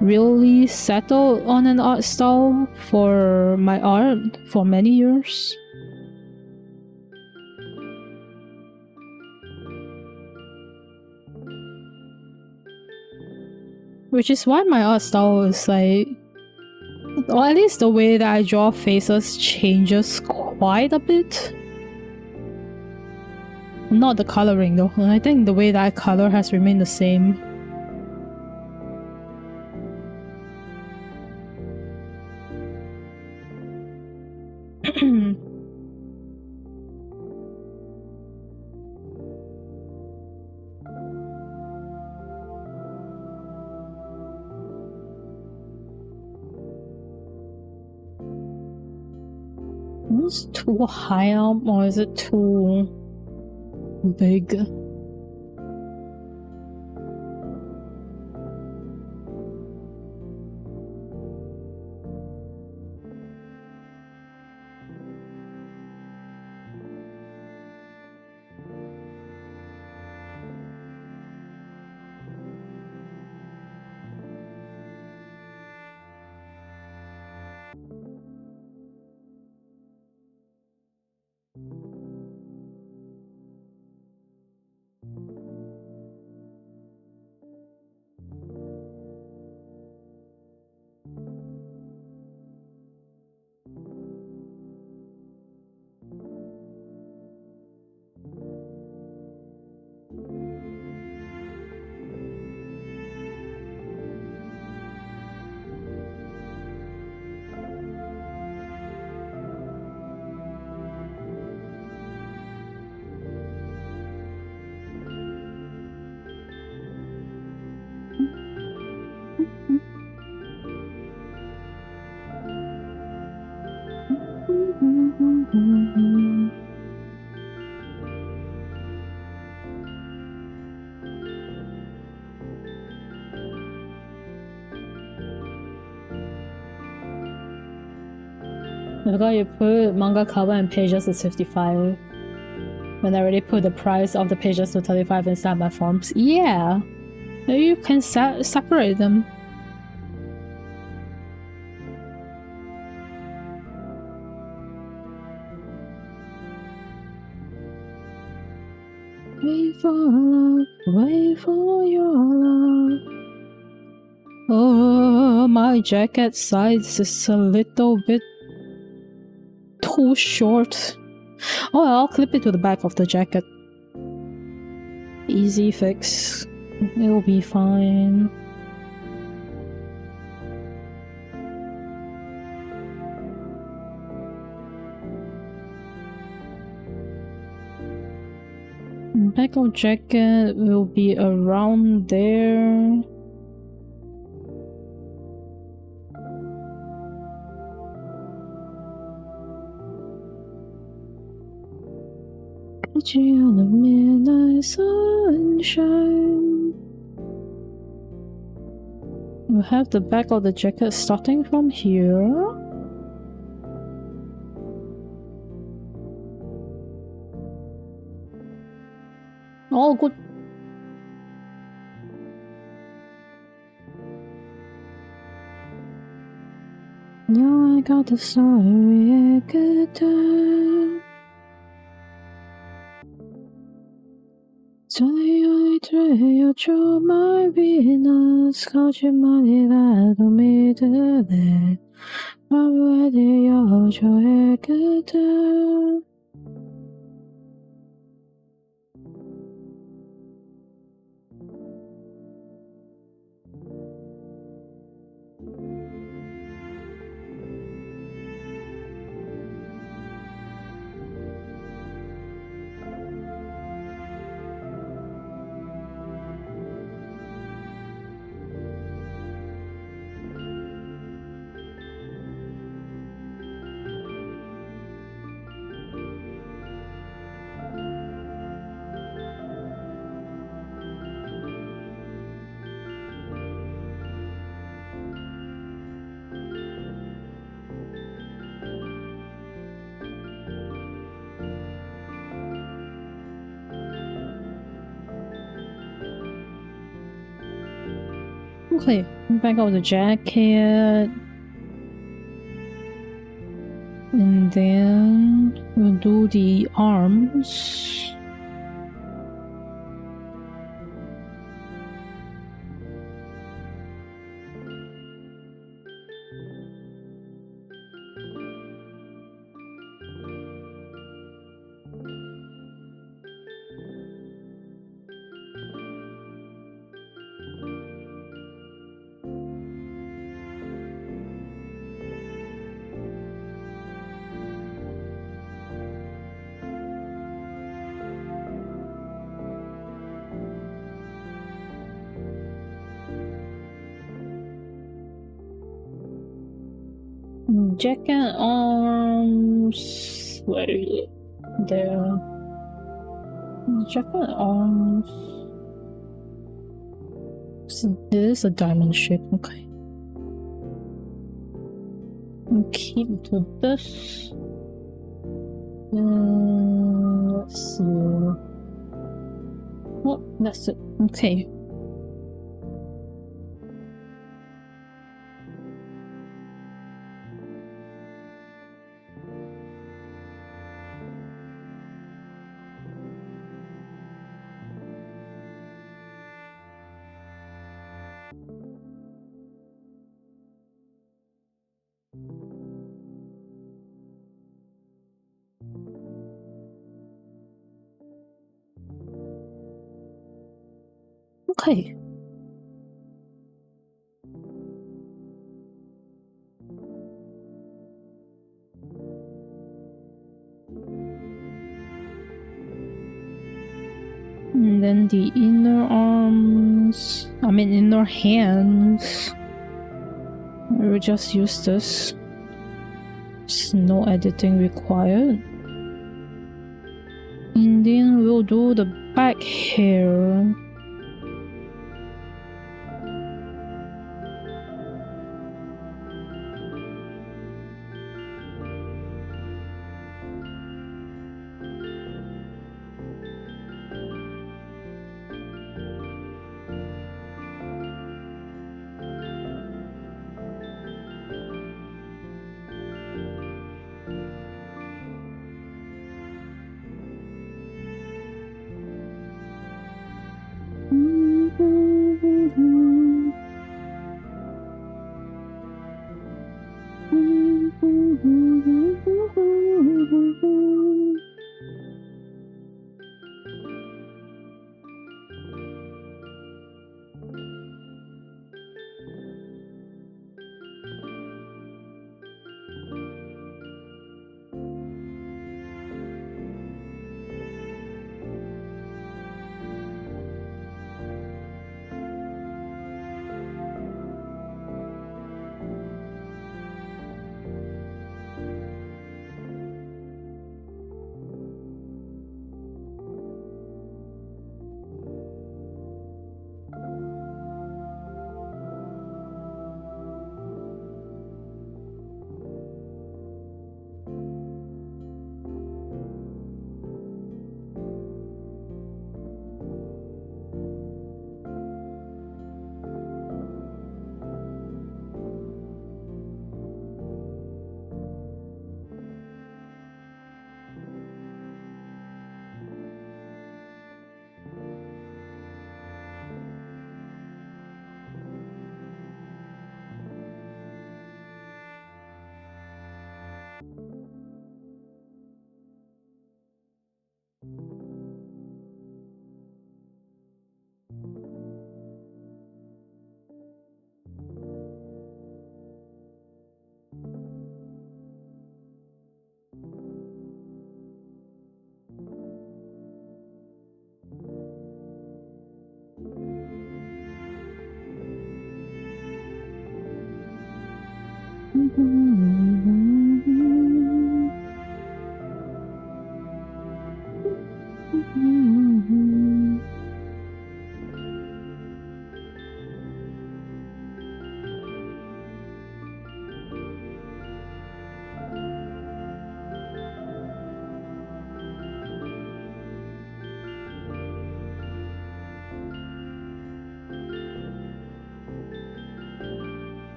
really settled on an art style for my art for many years. Which is why my art style is like, or at least the way that I draw faces changes quite a bit. Not the coloring though, I think the way that I color has remained the same. Is it too high up or is it too big? I forgot you put manga cover and pages as 55. When I already put the price of the pages to 35 inside my forms. Yeah! You can separate them. for love, wait for your love. Oh, my jacket size is a little bit too short. Oh, I'll clip it to the back of the jacket. Easy fix. It'll be fine. Back of jacket will be around there. Catching on the midnight sunshine. You have the back of the jacket starting from here. All good. Yeah, I got the story good time. 저여줘 말 비너스 거짓말이라도 믿으래 바보에 되어줘 했거든. Okay, back of the jacket. And then we'll do the arms. Jacket arms. Where is it? There. Jacket arms. So this is a diamond shape. Okay. I'll keep it to this. Let's see. Oh, that's it. Okay. Okay. And then the inner arms, inner hands. We'll just use this. There's no editing required. And then we'll do the back hair.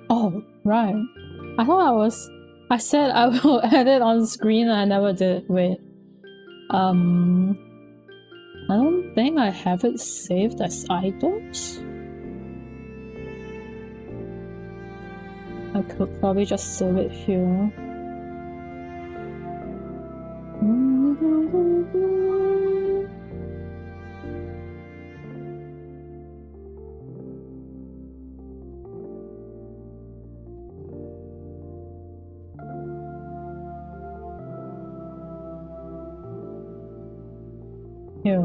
Oh, right. I said I will edit on screen and I never did. Wait. I don't think I have it saved as items. I could probably just save it here. Here.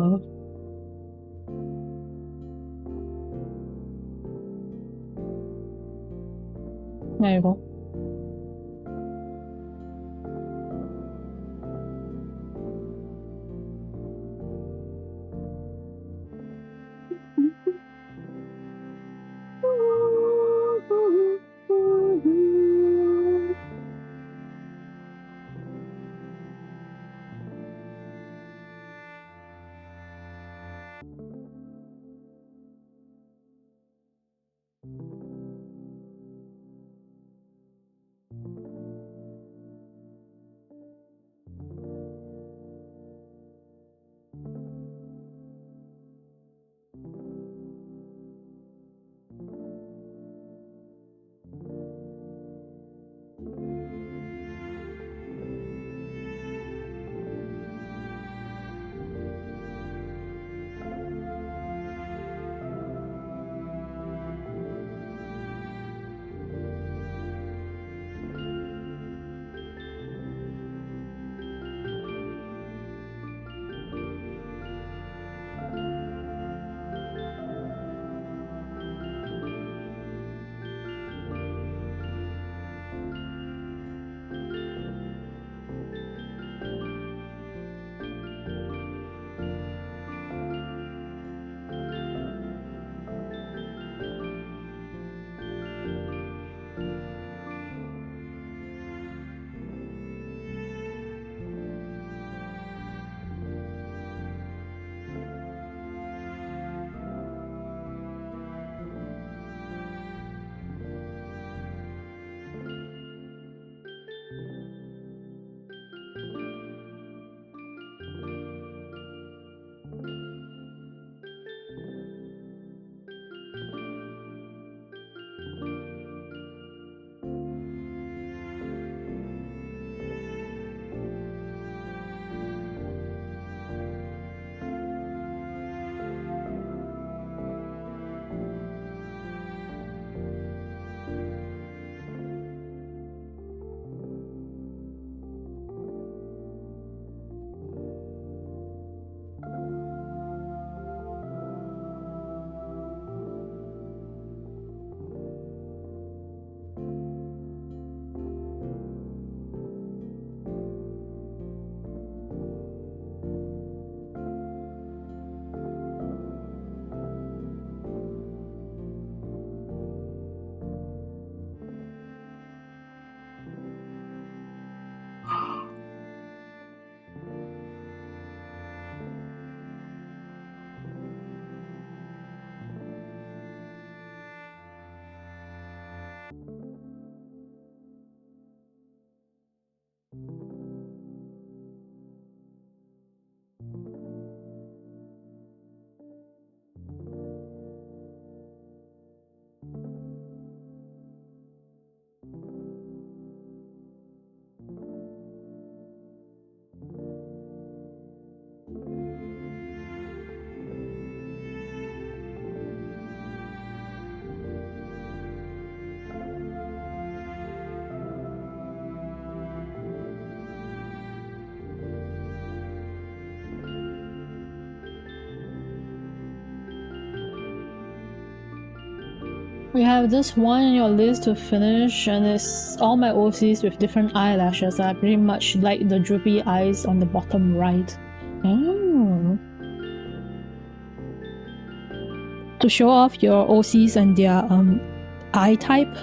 There you go. We have this one in your list to finish, and it's all my OCs with different eyelashes. I pretty much like the droopy eyes on the bottom right. Oh. To show off your OCs and their eye type.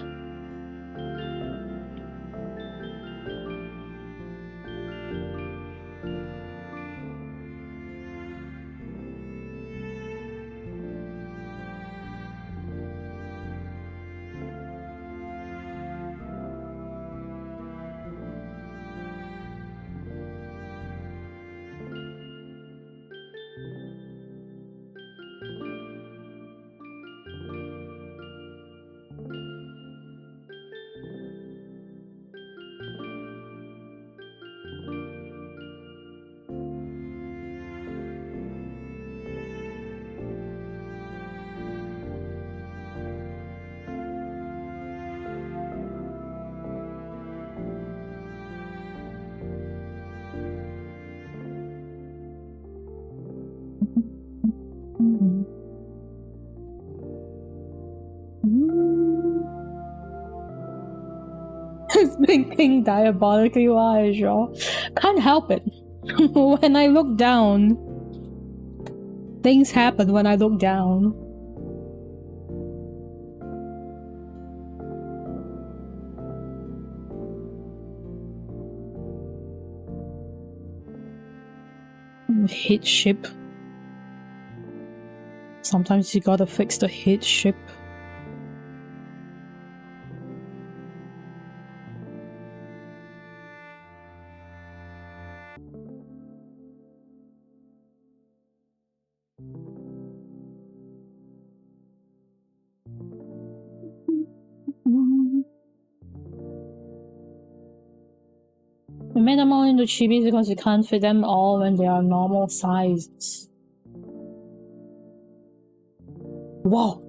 It's blinking diabolically while I draw. Can't help it. When I look down, things happen when I look down. Hit ship. Sometimes you gotta fix the hit ship. We made them all into chibis because you can't fit them all when they are normal sizes. Whoa!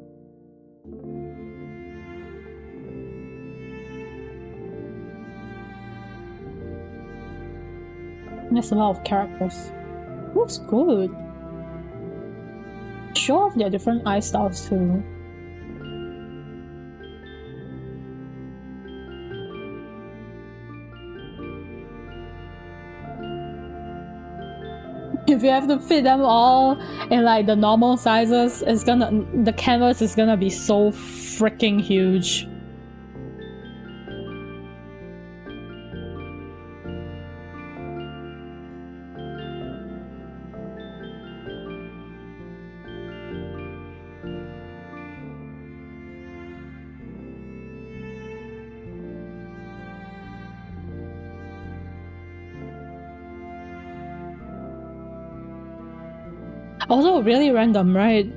There's a lot of characters. Looks good. Show off their different eye styles too. If you have to fit them all in like the normal sizes, the canvas is gonna be so freaking huge. Also really random, right?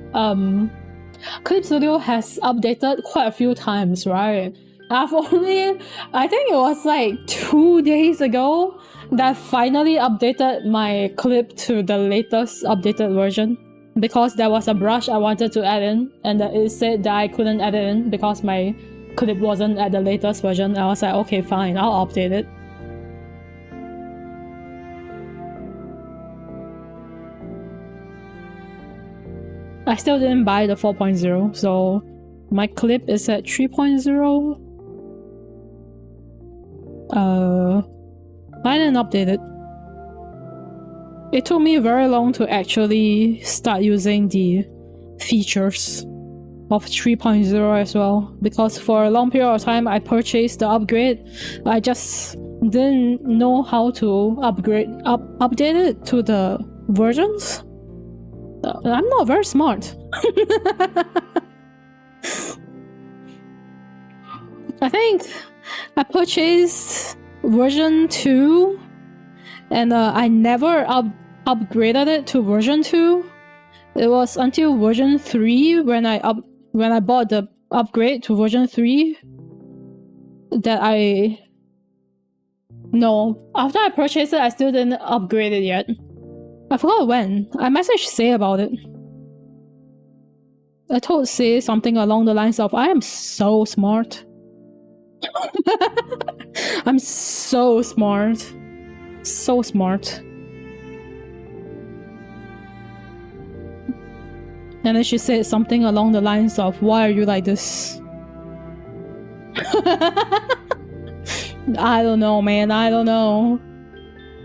Clip Studio has updated quite a few times, right? I think it was like 2 days ago that I finally updated my clip to the latest updated version. Because there was a brush I wanted to add in, and it said that I couldn't add it in because my clip wasn't at the latest version. I was like, okay, fine, I'll update it. I still didn't buy the 4.0, so my clip is at 3.0. I didn't update it. It took me very long to actually start using the features of 3.0 as well, because for a long period of time I purchased the upgrade. I just didn't know how to update it to the versions. I'm not very smart. I think I purchased version 2 and I never upgraded it to version 2. It was until version 3 when I bought the upgrade to version 3 that No, after I purchased it, I still didn't upgrade it yet. I forgot when. I messaged Say about it. I told Say something along the lines of, I am so smart. I'm so smart. So smart. And then she said something along the lines of, why are you like this? I don't know, man. I don't know.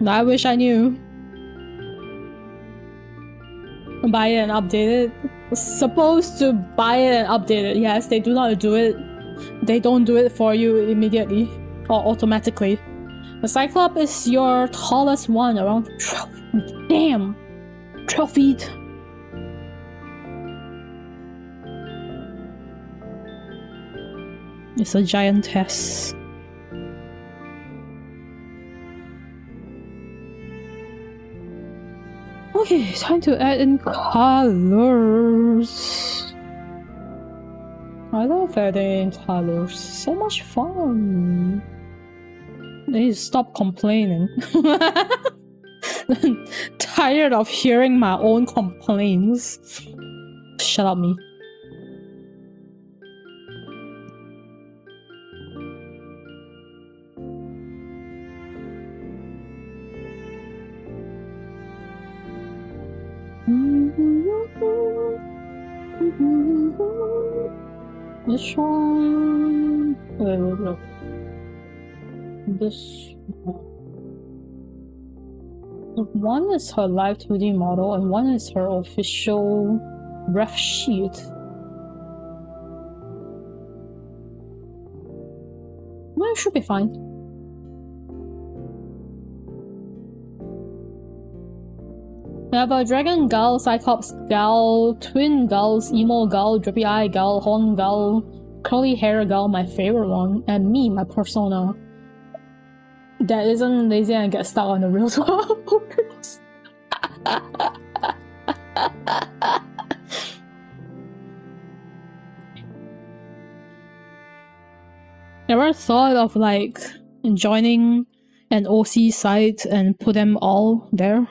I wish I knew. Buy it and update it. Supposed to buy it and update it. Yes, they do not do it. They don't do it for you immediately or automatically. The Cyclops is your tallest one, around 12. Damn! 12 feet. It's a giantess. Okay, time to add in colors. I love adding colors. So much fun. They stop complaining. Tired of hearing my own complaints. Shut up, me. This one. Wait. This one is her live 2D model and one is her official ref sheet. Well, it should be fine. We have a dragon gal, cyclops gal, twin gals, emo gal, drippy eye gal, horn gal, curly hair gal, my favorite one, and me, my persona. That isn't lazy and get stuck on the reels. Ever thought of like joining an OC site and put them all there?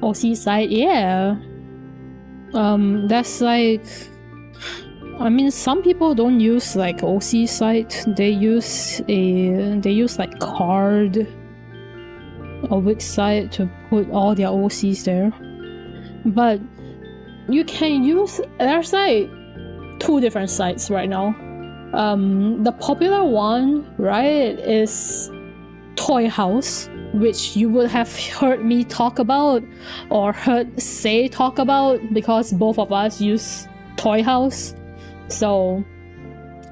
OC site, yeah. That's like, I mean, some people don't use like OC site. They use like card or Wix site to put all their OCs there. But you can use, there's like 2 different sites right now. The popular one, right, is Toy House, which you would have heard me talk about or heard Say talk about because both of us use Toy House. So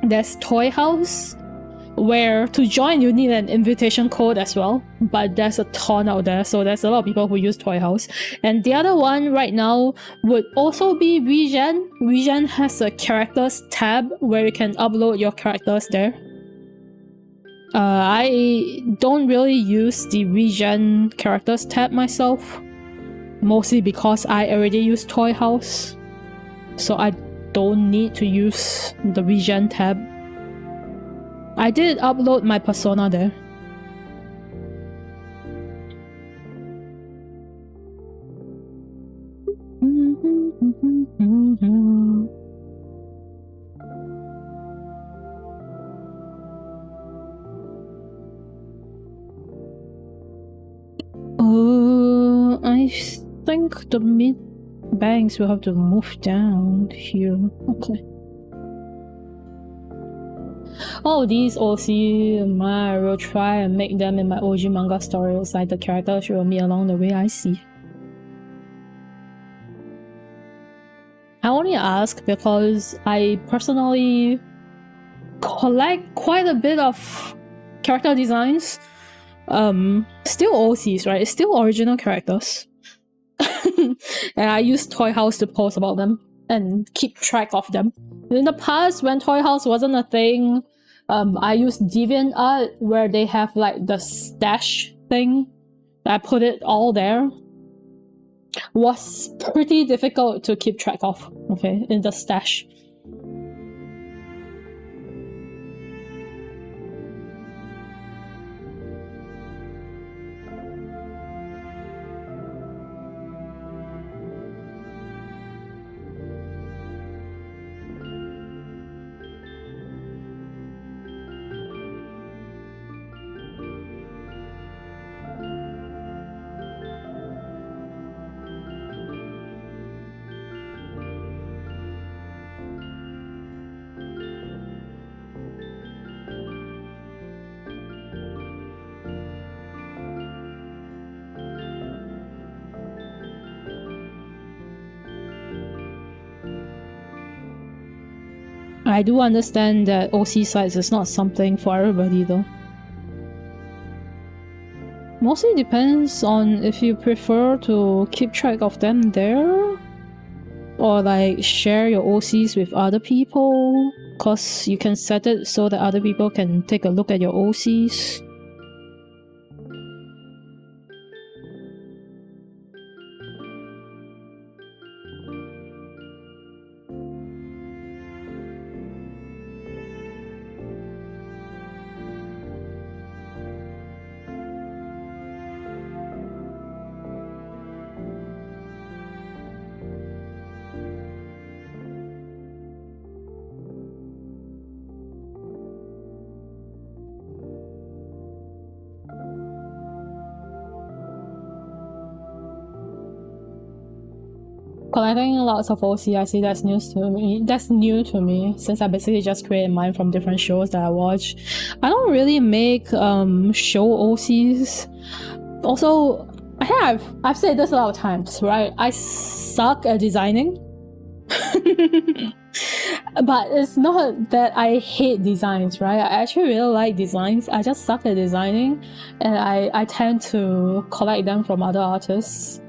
there's Toy House, where to join you need an invitation code as well, but there's a ton out there, so there's a lot of people who use Toy House. And the other one right now would also be VGen. VGen has a characters tab where you can upload your characters there. I don't really use the VGen characters tab myself, mostly because I already use Toy House, so I don't need to use the VGen tab. I did upload my persona there. I think the mid banks will have to move down here. Okay. Oh, these OC, I will try and make them in my OG manga stories, like the characters show me along the way. I see. I only ask because I personally collect quite a bit of character designs. Still OCs, right? It's still original characters. And I use Toy House to post about them and keep track of them. In the past, when Toy House wasn't a thing, I used DeviantArt, where they have like the stash thing. I put it all there. Was pretty difficult to keep track of, okay, in the stash. I do understand that OC sites is not something for everybody though. Mostly depends on if you prefer to keep track of them there or like share your OCs with other people, cause you can set it so that other people can take a look at your OCs. Collecting lots of OC, I see that's news to me. That's new to me since I basically just create mine from different shows that I watch. I don't really make show OCs. Also, I've said this a lot of times, right? I suck at designing. But it's not that I hate designs, right? I actually really like designs. I just suck at designing, and I tend to collect them from other artists.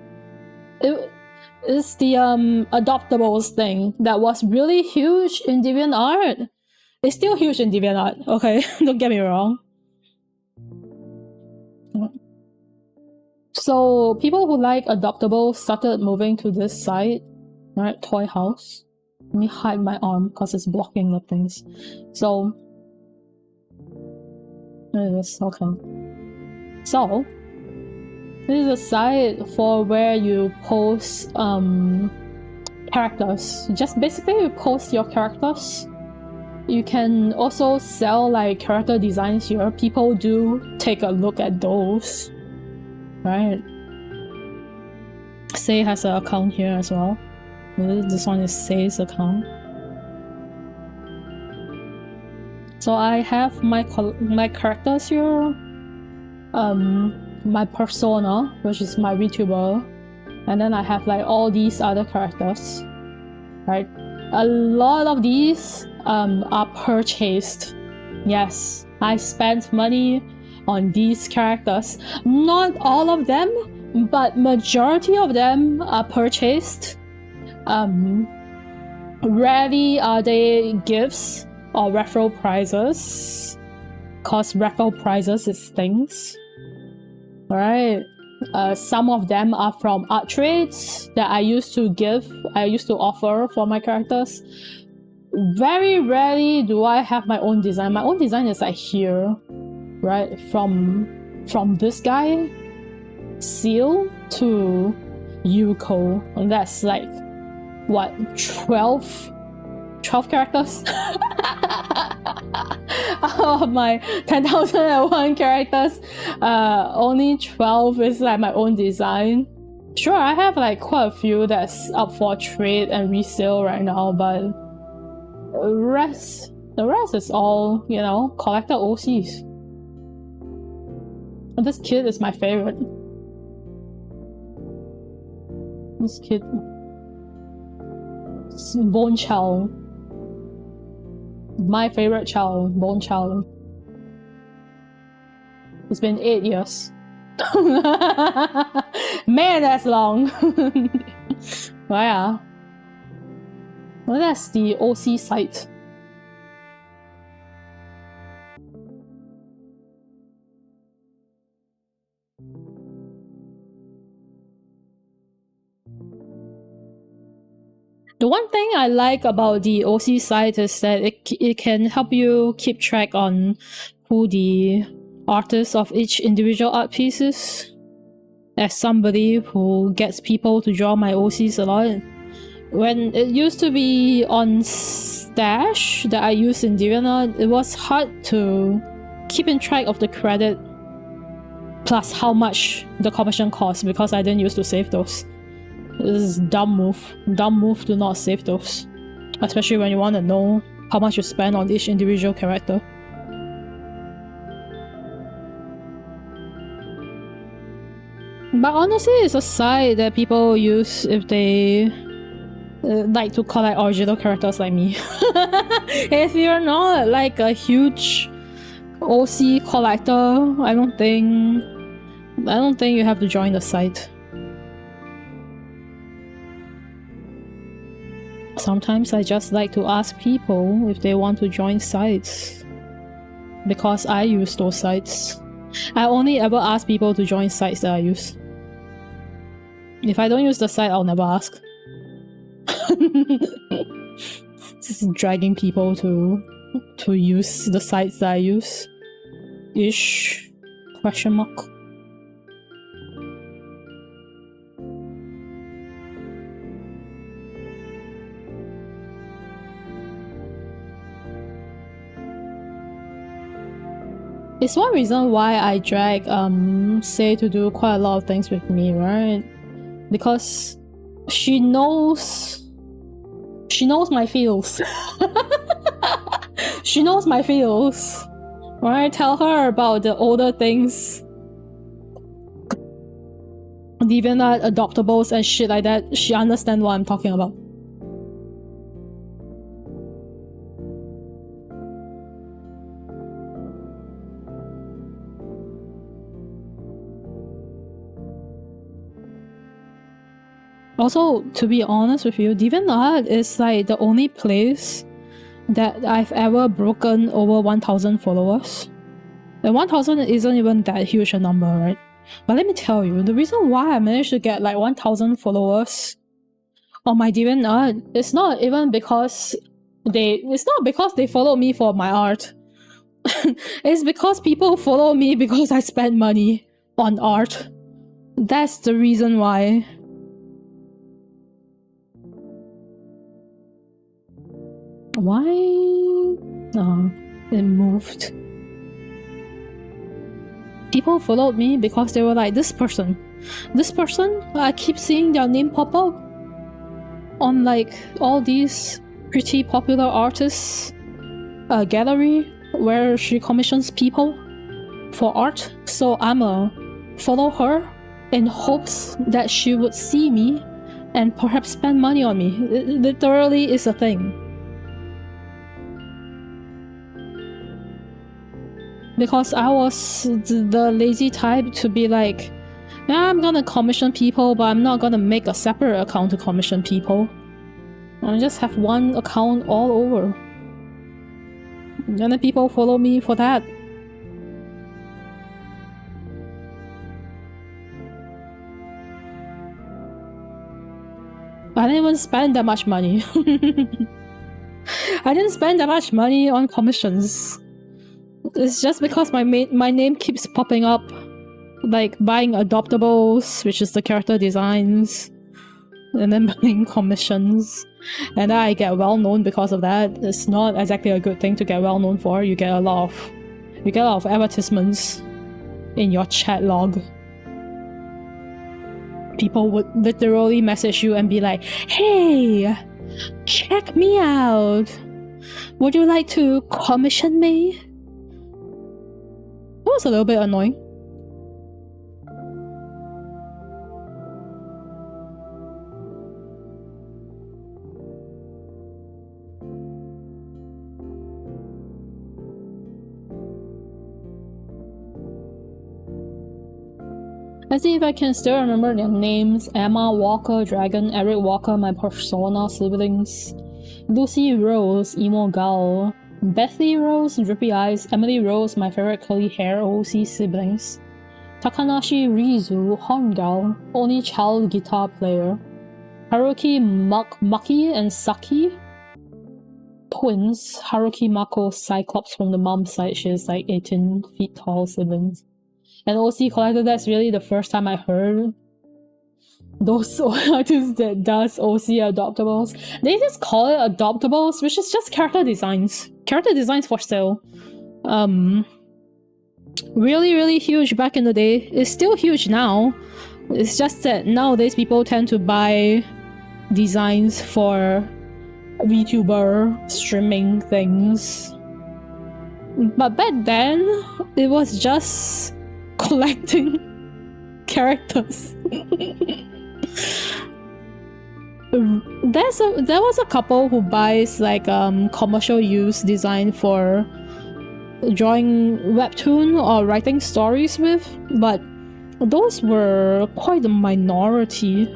It's the adoptables thing that was really huge in DeviantArt. It's still huge in DeviantArt, okay? Don't get me wrong. So people who like adoptables started moving to this site, right? Toy House. Let me hide my arm because it's blocking the things. So there it is, okay. So this is a site for where you post characters. Just basically you post your characters. You can also sell like character designs here. People do take a look at those, right? Say has an account here as well. This one is Say's account. So I have my characters here. My persona, which is my VTuber, and then I have like all these other characters, right? A lot of these are purchased. Yes, I spent money on these characters. Not all of them, but majority of them are purchased. Rarely are they gifts or referral prizes, cause referral prizes is things. Alright, some of them are from art trades that I used to offer for my characters. Very rarely do I have my own design. My own design is like here, right? From this guy, Seal, to Yuko. And that's like, what, 12 characters? Out of my 10,001 characters, only 12 is like my own design. Sure, I have like quite a few that's up for trade and resale right now, but the rest is all, you know, collector OCs. And this kid is my favorite. This kid, Bone Chow. My favorite child, Bone Chow. It's been 8 years. Man, that's long. Wow. Well, that's the OC site. The one thing I like about the OC site is that it can help you keep track on who the artist of each individual art piece is. As somebody who gets people to draw my OCs a lot, when it used to be on Stash that I used in DeviantArt, it was hard to keep in track of the credit plus how much the commission cost because I didn't used to save those. This is dumb move. Dumb move to not save those. Especially when you want to know how much you spend on each individual character. But honestly, it's a site that people use if they like to collect original characters like me. If you're not like a huge OC collector, I don't think you have to join the site. Sometimes I just like to ask people if they want to join sites, because I use those sites. I only ever ask people to join sites that I use. If I don't use the site, I'll never ask. Just dragging people to use the sites that I use. Ish? Question mark. It's one reason why I drag Say to do quite a lot of things with me, right? Because she knows my feels. She knows my feels. When I tell her about the older things, DeviantArt adoptables and shit like that, she understands what I'm talking about. Also, to be honest with you, DeviantArt is like the only place that I've ever broken over 1,000 followers. And 1,000 isn't even that huge a number, right? But let me tell you, the reason why I managed to get like 1,000 followers on my DeviantArt is not even because they follow me for my art. It's because people follow me because I spend money on art. That's the reason why. Why? Oh, it moved. People followed me because they were like, this person, I keep seeing their name pop up on like all these pretty popular artists gallery where she commissions people for art. So I'ma follow her in hopes that she would see me and perhaps spend money on me. It literally is a thing. Because I was the lazy type to be like, yeah, I'm gonna commission people, but I'm not gonna make a separate account to commission people. I just have one account all over. And then people follow me for that. I didn't even spend that much money. I didn't spend that much money on commissions. It's just because my name keeps popping up, like buying adoptables, which is the character designs, and then buying commissions, and then I get well known because of that. It's not exactly a good thing to get well known for. You get a lot of advertisements in your chat log. People would literally message you and be like, "Hey, check me out. Would you like to commission me?" That was a little bit annoying. Let's see if I can still remember their names. Emma, Walker, Dragon, Eric Walker, my Persona siblings, Lucy Rose, Emo Gal, Bethany Rose, Drippy Eyes, Emily Rose, my favorite curly hair OC siblings, Takanashi Rizu, Horn Gal, only child guitar player, Haruki Maki and Saki, twins, Haruki Mako Cyclops from the mom's side, she's like 18 feet tall siblings. And OC collector, that's really the first time I heard those artists that does OC adoptables. They just call it adoptables, which is just character designs. Character designs for sale. Really, really huge back in the day. It's still huge now. It's just that nowadays people tend to buy designs for VTuber streaming things. But back then, it was just collecting characters. There was a couple who buys like commercial use design for drawing webtoon or writing stories with, but those were quite a minority.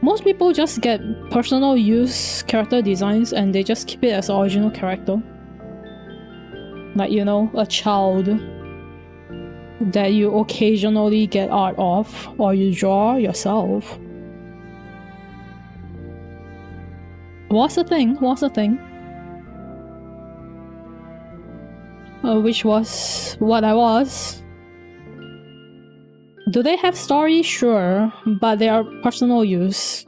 Most people just get personal use character designs and they just keep it as original character. Like, you know, a child that you occasionally get art of or you draw yourself. What's the thing? Which was what I was. Do they have story? Sure, but they are personal use.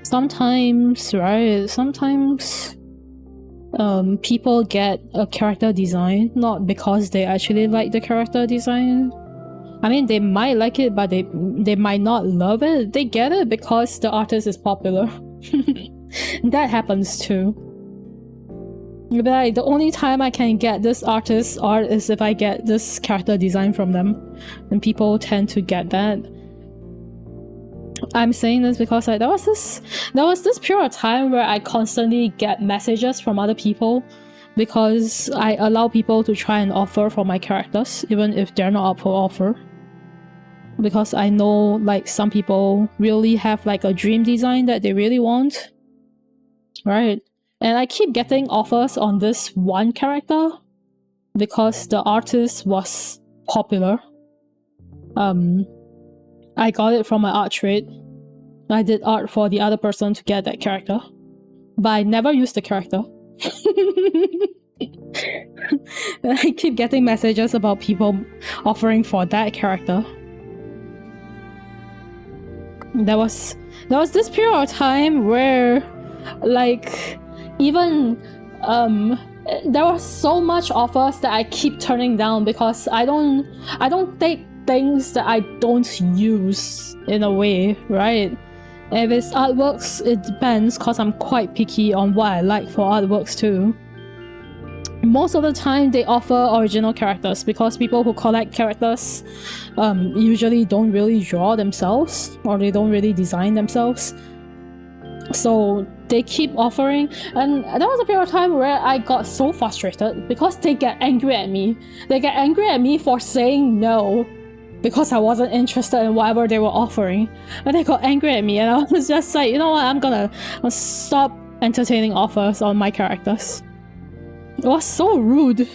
Sometimes, right? Sometimes people get a character design not because they actually like the character design. I mean, they might like it, but they might not love it. They get it because the artist is popular. That happens too. You'll be like, the only time I can get this artist's art is if I get this character design from them. And people tend to get that. I'm saying this because like, there was this period of time where I constantly get messages from other people because I allow people to try and offer for my characters even if they're not up for offer, because I know like some people really have like a dream design that they really want, right? And I keep getting offers on this one character because the artist was popular. I got it from my art trade. I did art for the other person to get that character, but I never used the character. I keep getting messages about people offering for that character. There was this period of time where like even there was so much offers that I keep turning down because I don't take things that I don't use in a way, right? If it's artworks, it depends because I'm quite picky on what I like for artworks too. Most of the time they offer original characters because people who collect characters usually don't really draw themselves or they don't really design themselves. So they keep offering, and there was a period of time where I got so frustrated because they get angry at me. They get angry at me for saying no because I wasn't interested in whatever they were offering. And they got angry at me and I was just like, you know what, I'm gonna stop entertaining offers on my characters. It was so rude.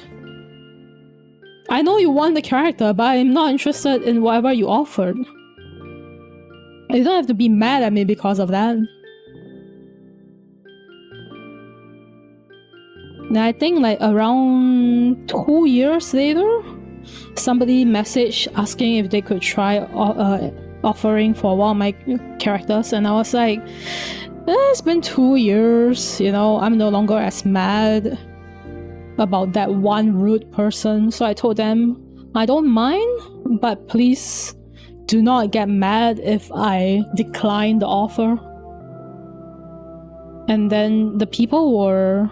I know you want the character, but I'm not interested in whatever you offered. You don't have to be mad at me because of that. And I think like around 2 years later, somebody messaged asking if they could try offering for one of my characters, and I was like, it's been 2 years, you know, I'm no longer as mad about that one rude person. So I told them, I don't mind, but please do not get mad if I decline the offer. And then the people were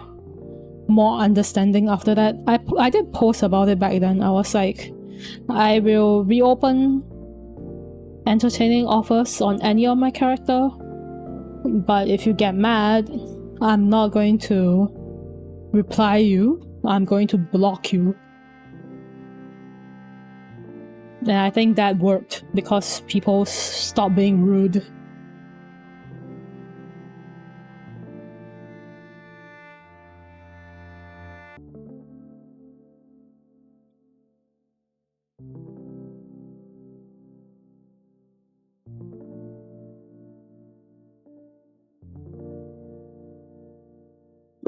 more understanding after that. I did post about it back then. I was like, I will reopen entertaining offers on any of my character, but if you get mad, I'm not going to reply you. I'm going to block you. And I think that worked because people stopped being rude.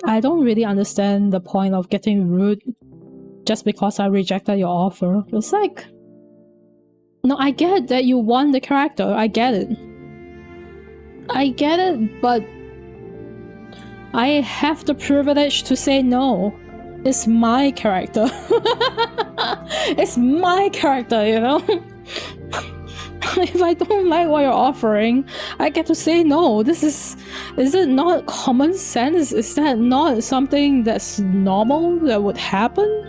I don't really understand the point of getting rude just because I rejected your offer. It's like, no, I get that you want the character. I get it. But I have the privilege to say no. It's my character. It's my character, you know? If I don't like what you're offering, I get to say no. Is it not common sense? Is that not something that's normal that would happen?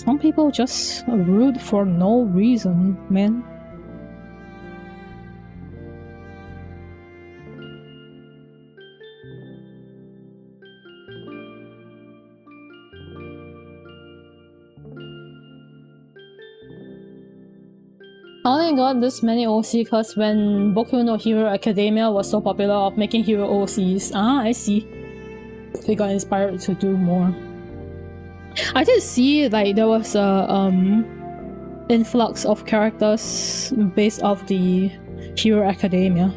Some people just rude for no reason, man. I only got this many OC because when Boku no Hero Academia was so popular of making hero OCs. Ah, I see. They got inspired to do more. I did see like there was a influx of characters based off the Hero Academia.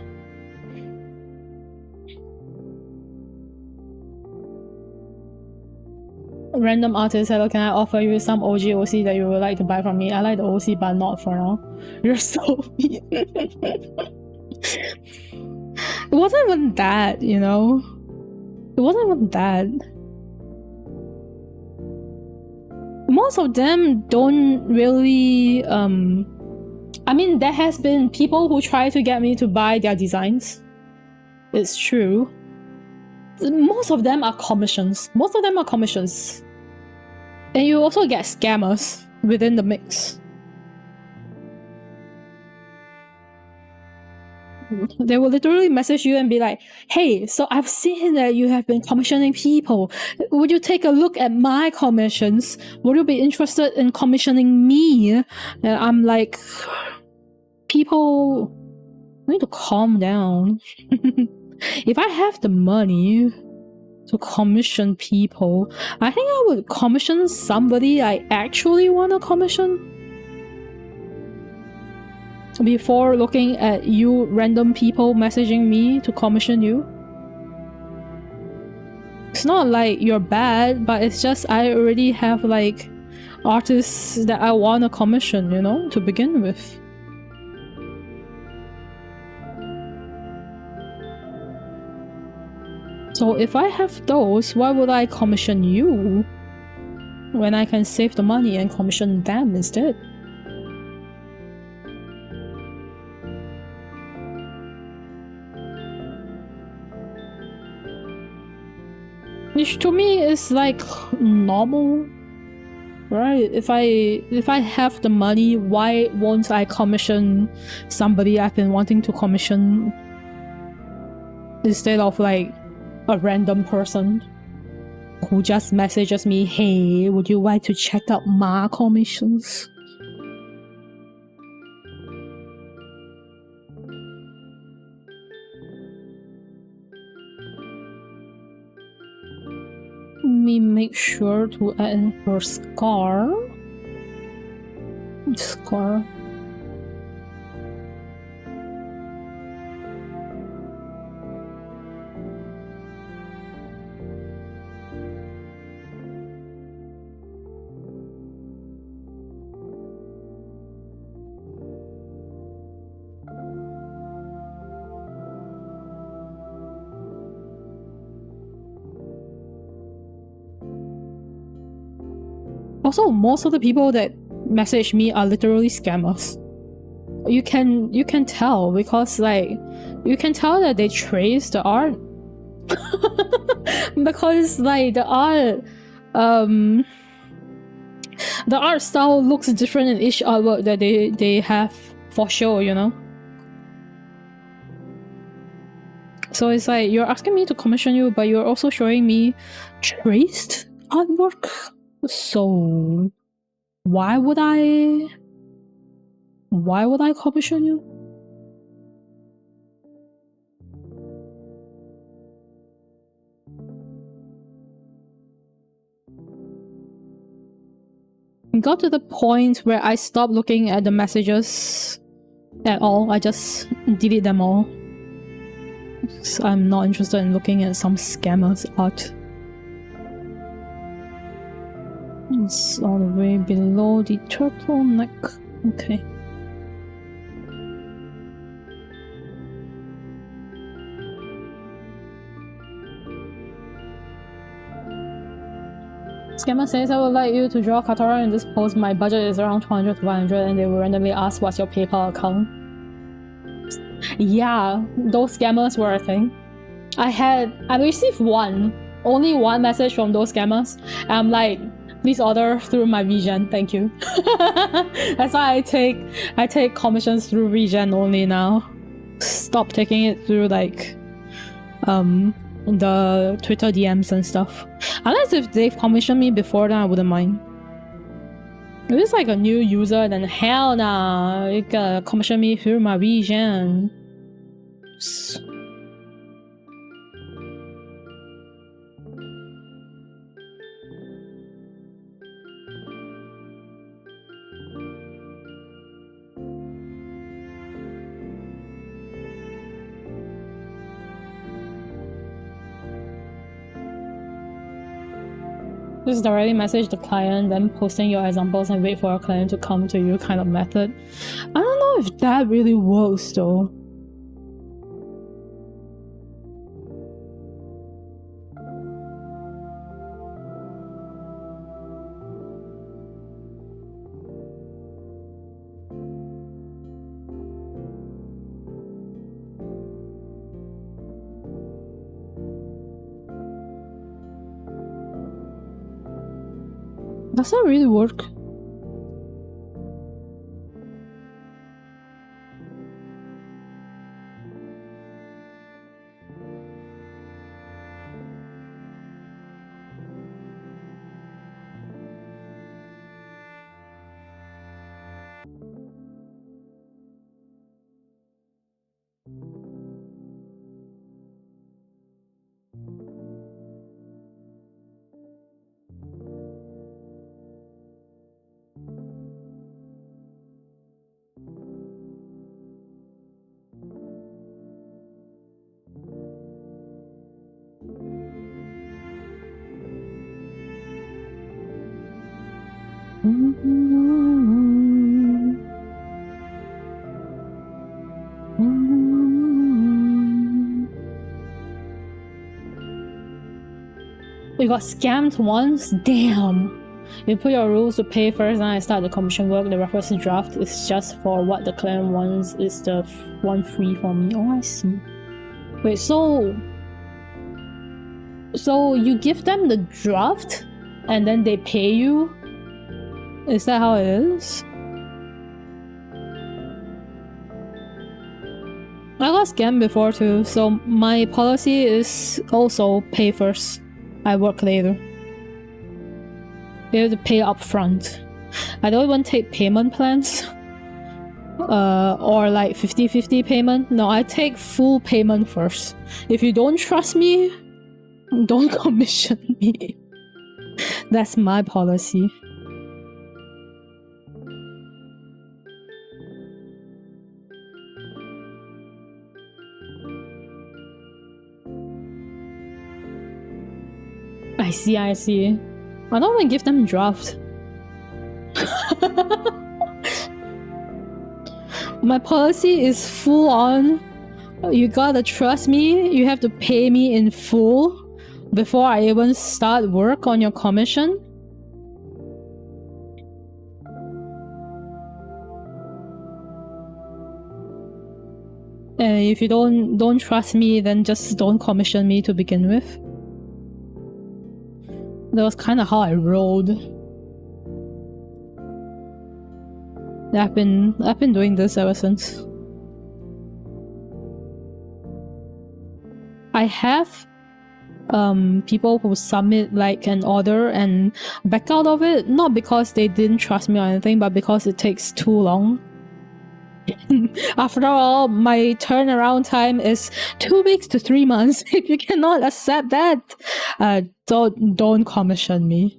Random artist, hello, can I offer you some OG OC that you would like to buy from me? I like the OC, but not for now. You're so mean. It wasn't even that, you know? It wasn't even that. Most of them don't really, I mean, there has been people who try to get me to buy their designs. It's true. Most of them are commissions. Most of them are commissions. And you also get scammers within the mix. They will literally message you and be like, hey, so I've seen that you have been commissioning people. Would you take a look at my commissions? Would you be interested in commissioning me? And I'm like, people need to calm down. If I have the money to commission people, I think I would commission somebody I actually want to commission before looking at you random people messaging me to commission you. It's not like you're bad, but it's just I already have like artists that I want to commission, you know, to begin with. So if I have those, why would I commission you when I can save the money and commission them instead? Which to me is like normal, right? If I have the money, why won't I commission somebody I've been wanting to commission instead of like a random person who just messages me, hey, would you like to check out my commissions? Let me make sure to add in her scar. Scar. Also, most of the people that message me are literally scammers. You can tell because like you can tell that they trace the art because like the art style looks different in each artwork that they have for sure, you know. So it's like you're asking me to commission you, but you're also showing me traced artwork. So why would I commission you? got to the point where I stopped looking at the messages at all. I just delete them all. So I'm not interested in looking at some scammers' art. It's all the way below the turtleneck. Okay. Scammer says, I would like you to draw Katara in this post. My budget is around 200 to 500 and they will randomly ask what's your PayPal account. Yeah, those scammers were a thing. I received only one message from those scammers. And I'm like, please order through my VGen, thank you. That's why I take commissions through VGen only now. Stop taking it through like the Twitter DMs and stuff. Unless if they've commissioned me before, then I wouldn't mind. If it's like a new user, then hell nah, you gotta commission me through my VGen. This is directly message the client, then posting your examples and wait for a client to come to you kind of method. I don't know if that really works though. Does that really work? We got scammed once? Damn! You put your rules to pay first and I start the commission work. The reference draft is just for what the client wants, is the one free for me. Oh, I see. Wait, so you give them the draft and then they pay you? Is that how it is? I got scammed before too, so my policy is also pay first. I work later. You have to pay up front. I don't even take payment plans. Or like 50-50 payment. No, I take full payment first. If you don't trust me, don't commission me. That's my policy. I see. I don't even give them draft. My policy is full on. You gotta trust me. You have to pay me in full before I even start work on your commission. And if you don't trust me, then just don't commission me to begin with. That was kind of how I rolled. I've been doing this ever since. I have people who submit like an order and back out of it, not because they didn't trust me or anything, but because it takes too long. After all, my turnaround time is 2 weeks to 3 months. If you cannot accept that, don't commission me.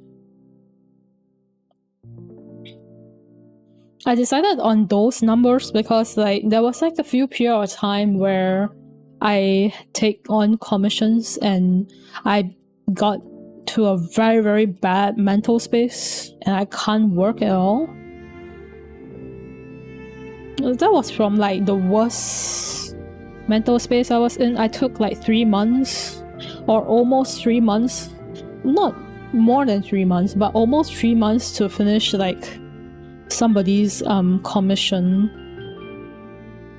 I decided on those numbers because like there was like a few period of time where I take on commissions and I got to a very, very bad mental space and I can't work at all. That was from like the worst mental space I was in. I took like 3 months or almost 3 months, not more than 3 months, but almost 3 months to finish like somebody's commission.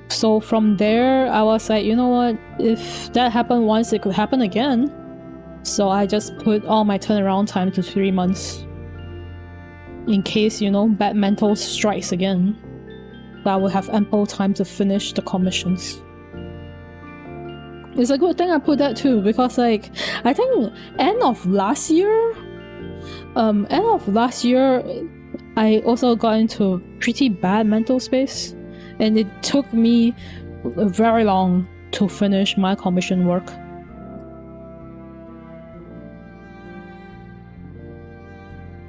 So from there I was like, you know what, if that happened once, it could happen again. So I just put all my turnaround time to 3 months in case, you know, bad mental strikes again. But I will have ample time to finish the commissions. It's a good thing I put that too, because like I think end of last year I also got into pretty bad mental space and it took me very long to finish my commission work.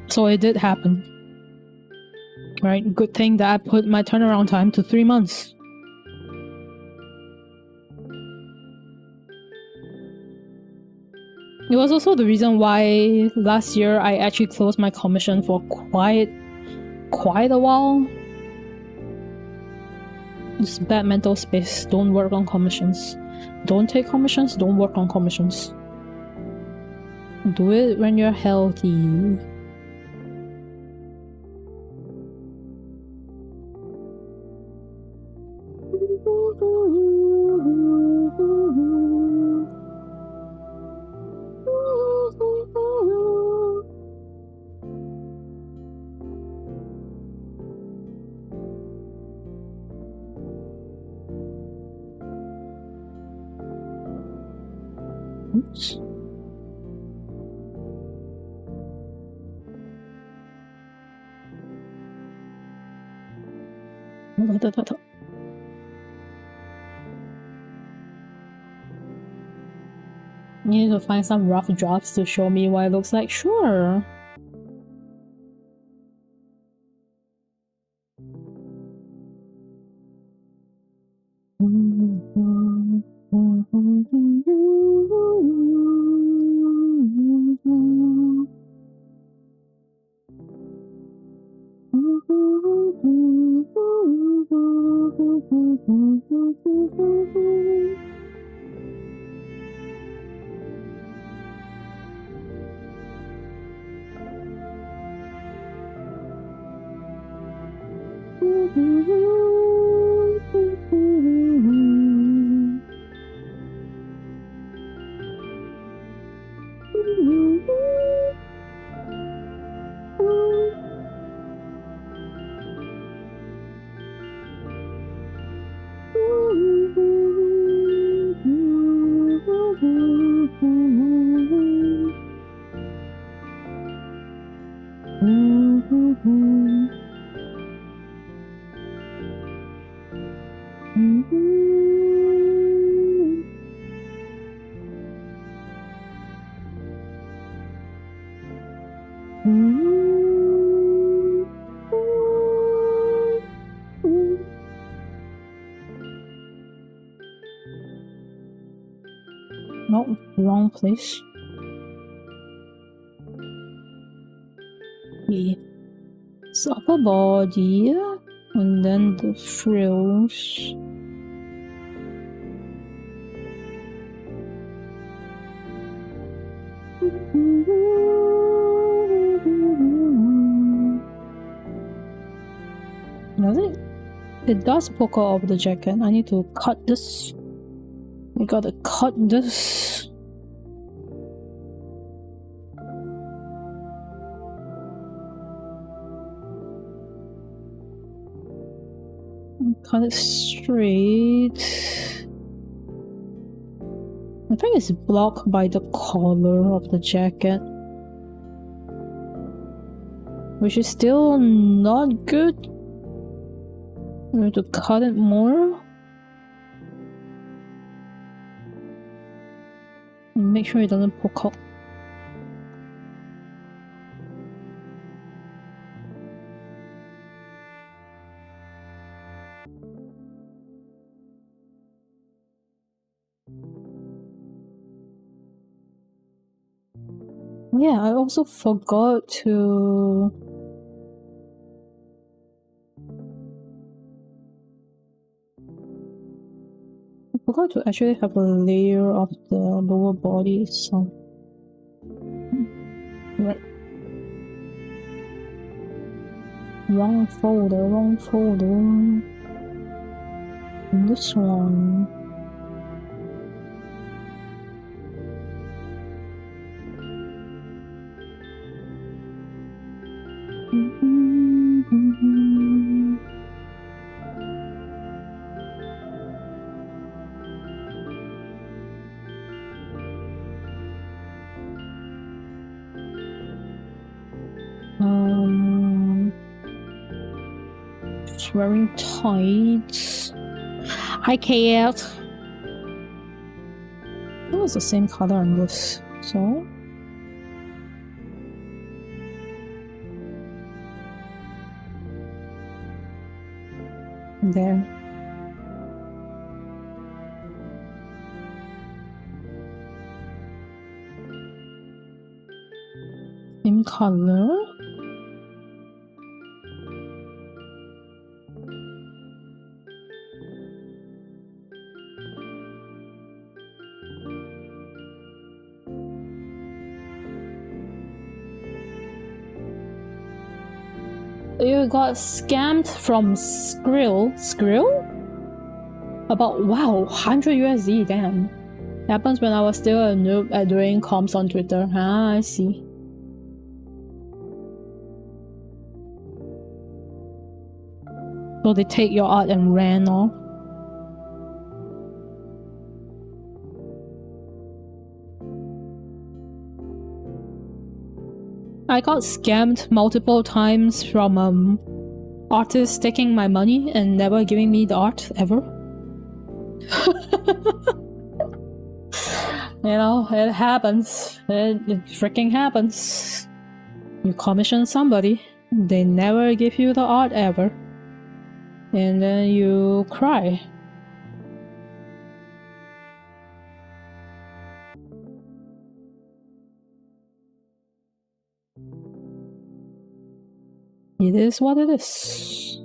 So it did happen. Right? Good thing that I put my turnaround time to 3 months. It was also the reason why last year I actually closed my commission for quite a while. It's bad mental space. Don't work on commissions. Don't take commissions, don't work on commissions. Do it when you're healthy. Oops. You need to find some rough drafts to show me what it looks like. Sure. No, wrong place. The upper body and then the frills. Does it? It does poke out of the jacket. I need to cut this. We gotta cut this. Cut it straight. I think it's blocked by the collar of the jacket, which is still not good. We have to cut it more. And make sure it doesn't poke out. yeah, I also forgot to... I forgot to actually have a layer of the lower body, so... Right. Wrong folder. This one. Just wearing tights. I can't. It was the same color on this, so. There. Same color. You got scammed from Skrill? About, wow, 100 USD, damn. Happens when I was still a noob at doing comms on Twitter. Ah, I see. So they take your art and ran off. I got scammed multiple times from artists taking my money and never giving me the art ever. You know, it happens. It freaking happens. You commission somebody, they never give you the art ever. And then you cry. It is what it is.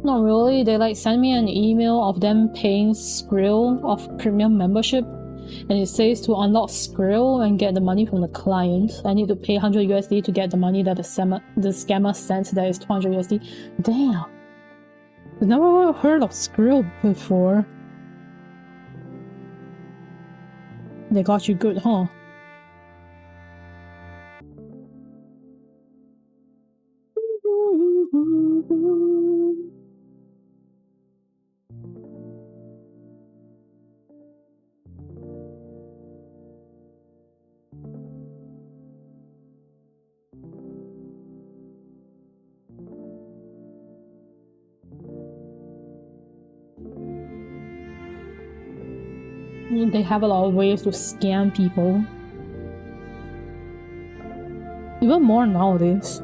Not really, they like send me an email of them paying Skrill of premium membership, and it says to unlock Skrill and get the money from the client, I need to pay 100 USD to get the money that the scammer sent, that is 200 USD. Damn! I've never heard of Skrill before. They got you good, huh? They have a lot of ways to scam people. Even more nowadays.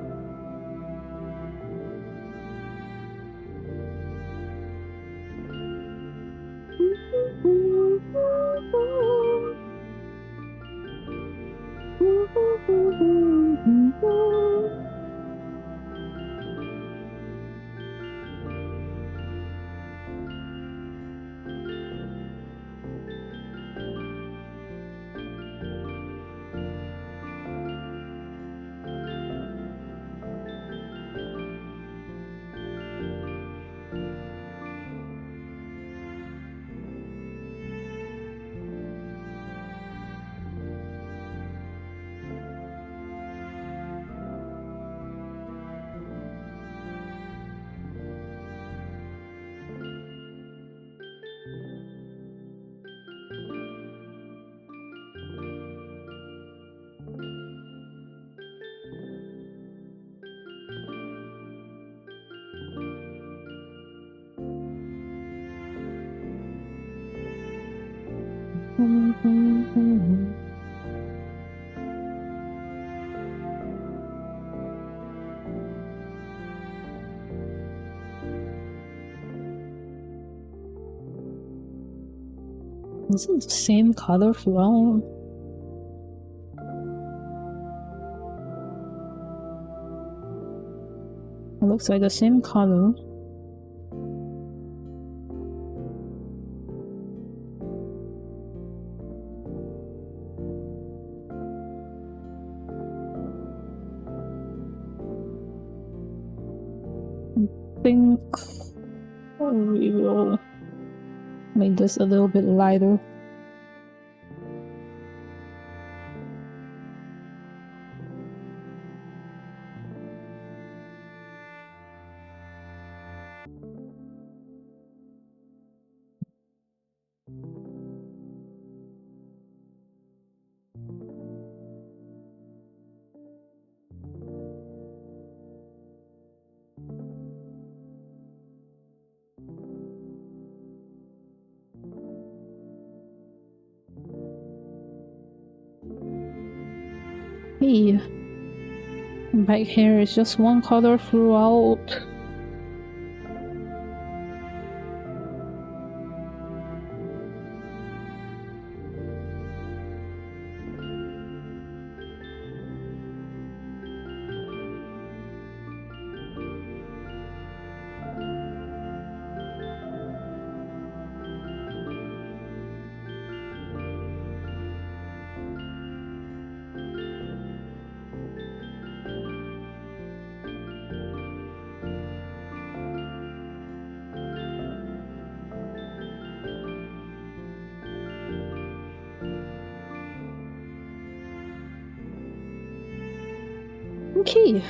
Is it the same color throughout? It looks like the same color. I think we will make this a little bit lighter. Hey, back hair is just one color throughout. Okay.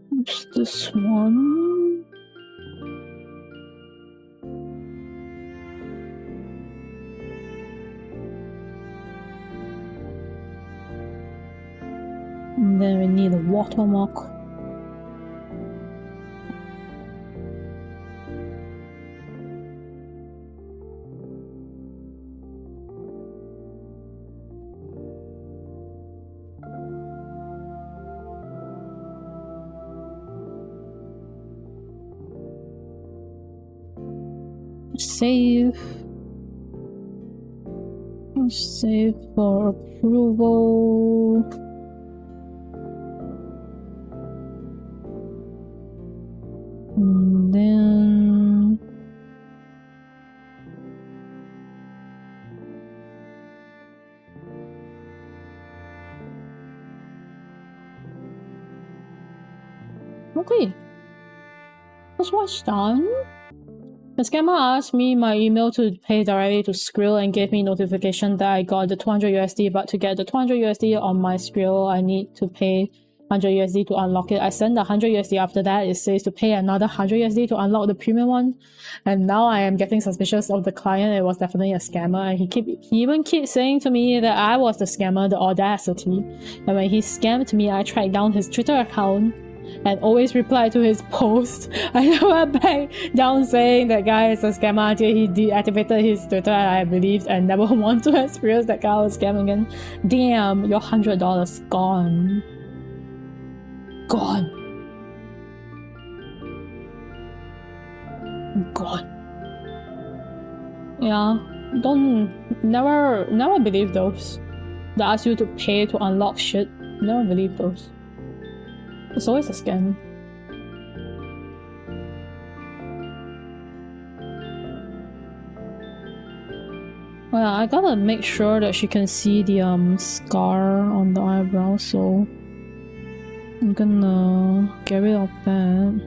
What's this one? And then we need a watermark. Save. Save for approval. And then Okay. That's what's done. The scammer asked me my email to pay directly to Skrill and gave me notification that I got the 200 USD, but to get the 200 USD on my Skrill, I need to pay 100 USD to unlock it. I sent the 100 USD after that. It says to pay another 100 USD to unlock the premium one. And now I am getting suspicious of the client. It was definitely a scammer. And he even keeps saying to me that I was the scammer, the audacity. And when he scammed me, I tracked down his Twitter account and always replied to his post. I went back down saying that guy is a scammer until he deactivated his Twitter, and I believed and never want to experience that guy was scamming again. Damn, your $100 gone. Gone. Gone. Yeah, never believe those. They ask you to pay to unlock shit. Never believe those. It's always a scam. Well, I gotta make sure that she can see the scar on the eyebrow, so I'm gonna get rid of that.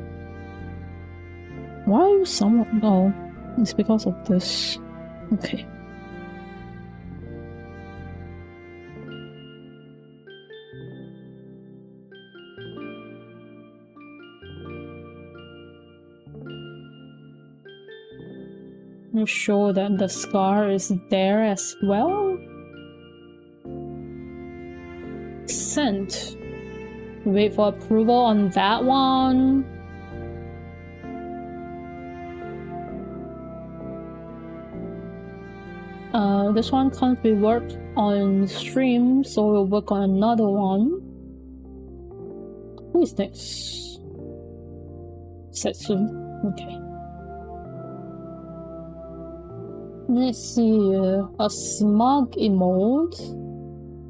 Why are you somewhat? Oh, it's because of this. Okay. I'm sure that the scar is there as well. Sent. Wait for approval on that one. This one can't be worked on stream, so we'll work on another one. Who is next? Setsu. Okay. Let's see. A smug emote.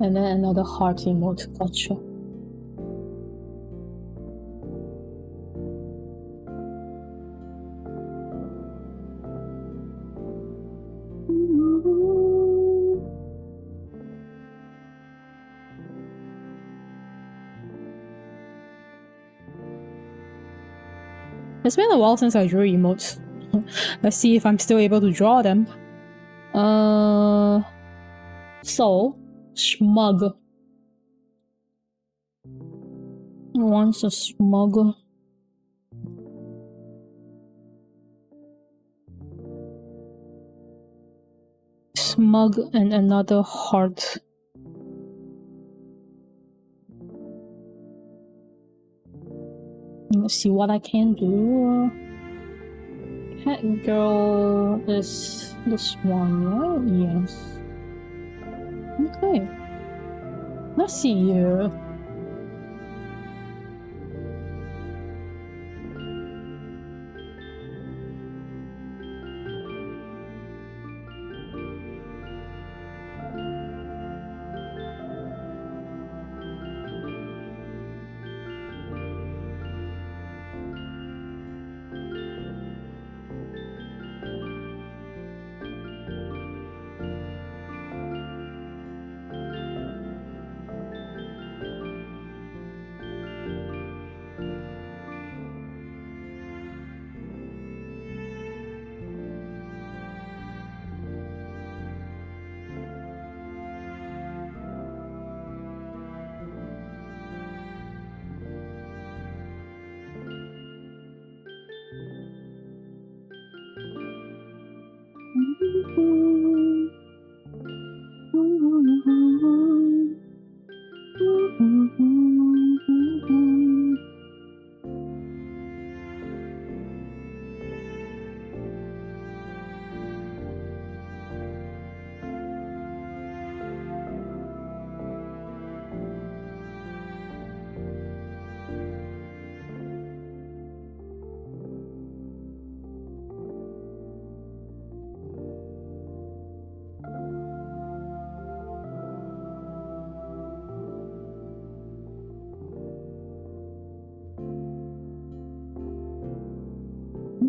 And then another heart emote. Gotcha. It's been a while since I drew emotes. Let's see if I'm still able to draw them. So, smug. Who wants a smug? Smug and another heart. Let's see what I can do. Cat girl is this one, right? Yes. Okay. Let's see.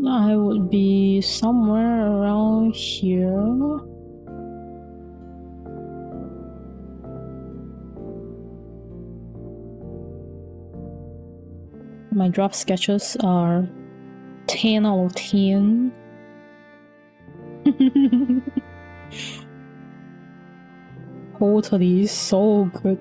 I would be somewhere around here. My draft sketches are 10 out of 10. Totally so good.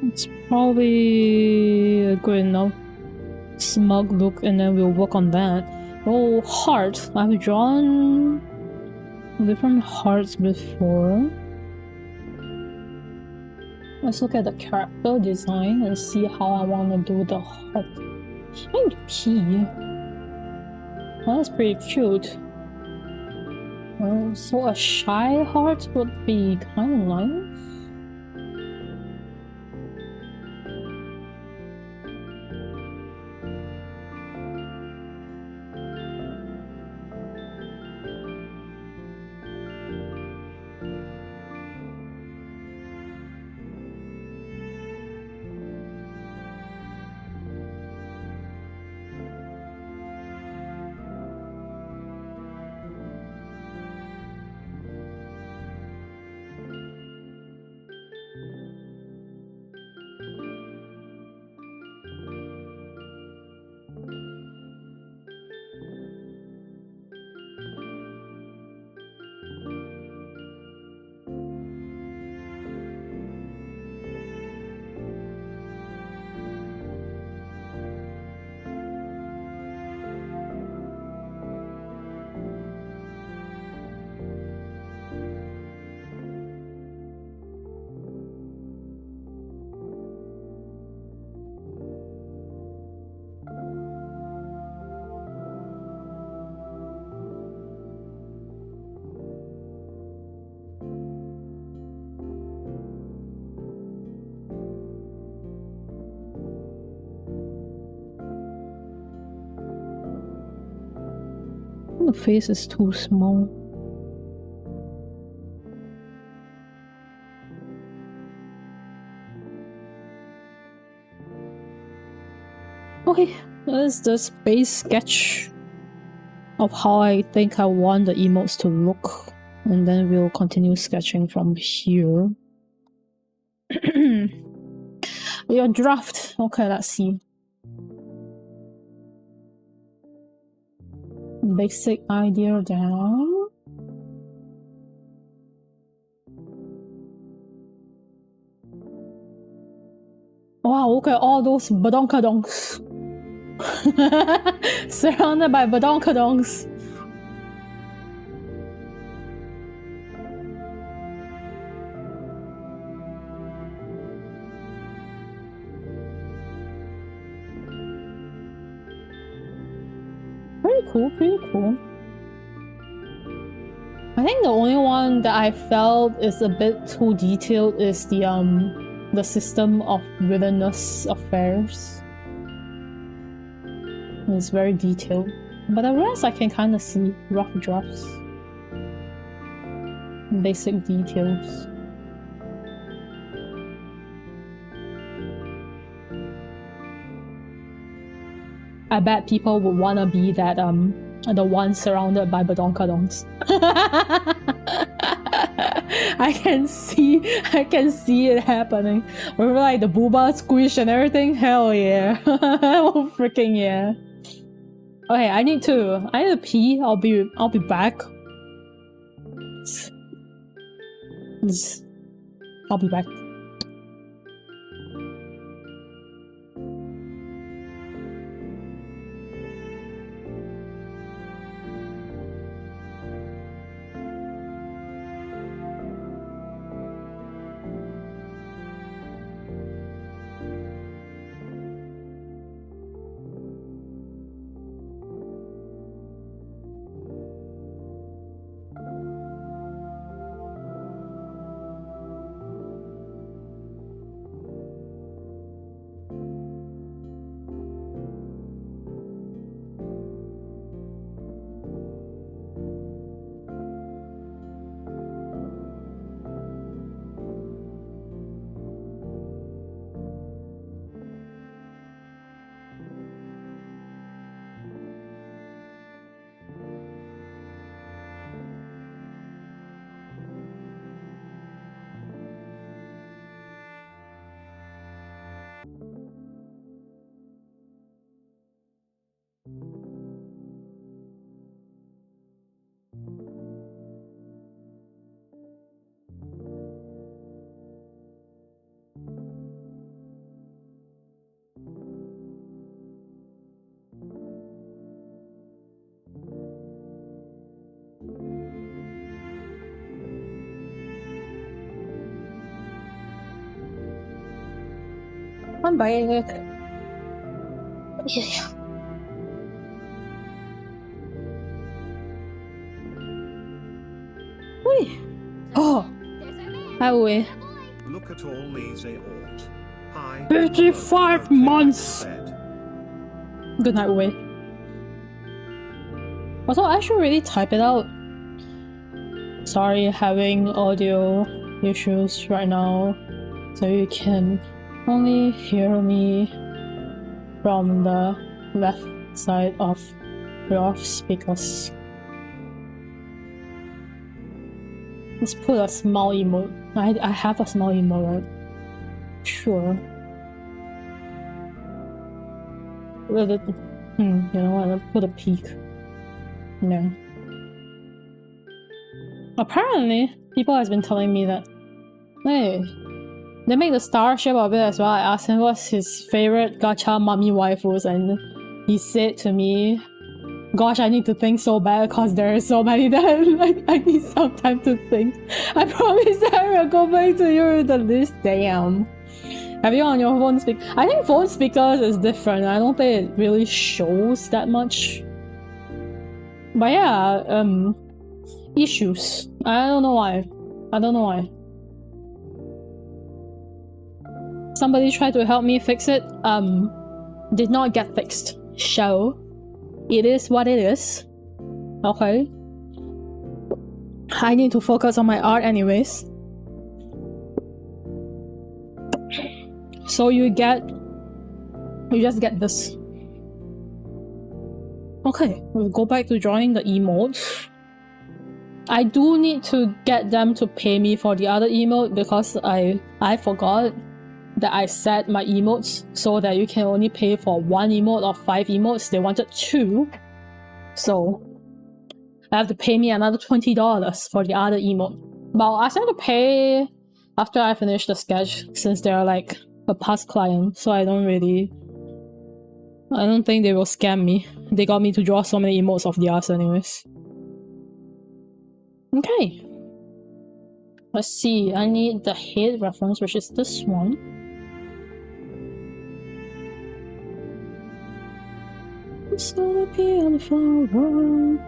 It's probably a good enough smug look, and then we'll work on that. Oh, heart. I've drawn different hearts before. Let's look at the character design and see how I want to do the heart. I think P. That's pretty cute. So a shy heart would be kind of nice. The face is too small. Okay, that's the base sketch of how I think I want the emotes to look, and then we'll continue sketching from here. Your draft. Okay, let's see. Basic idea down. Wow, look at all those badonkadonks. Surrounded by badonkadonks. Pretty cool, pretty cool. I think the only one that I felt is a bit too detailed is the system of wilderness affairs. It's very detailed, but the rest I can kind of see rough drafts, basic details. I bet people would wanna be that the one surrounded by badonkadonks. I can see it happening. Remember like the booba squish and everything? Hell yeah. Oh freaking yeah. Okay, I need to pee. I'll be back. I'll be back. I'm buying it. Yeah. Wait. Oh. Highway. Look at all these aort. Hi. 55 okay, months. Good night, Wei. Also, I should really type it out. Sorry, having audio issues right now, so you can only hear me from the left side of your speakers. Let's put a small emote. I have a small emote, right? Sure. You know what? Let's put a peak. No. Apparently, people has been telling me that, hey, they make the starship of it as well. I asked him what's his favorite gacha mummy waifus, and he said to me, gosh, I need to think so bad because there are so many that like, I need some time to think. I promise I will go back to you with the list. Damn. Have you on your phone speak? I think phone speakers is different. I don't think it really shows that much. But yeah, issues. I don't know why. I don't know why. Somebody tried to help me fix it. Did not get fixed. So, it is what it is. Okay. I need to focus on my art anyways. So you just get this. Okay, we'll go back to drawing the emotes. I do need to get them to pay me for the other emote because I forgot that I set my emotes so that you can only pay for 1 emote or 5 emotes. They wanted 2. So I have to pay me another $20 for the other emote. But I'll ask them to pay after I finish the sketch since they're like a past client, so I don't think they will scam me. They got me to draw so many emotes of theirs anyways. Okay. Let's see, I need the head reference, which is this one. It's gonna be on the flower.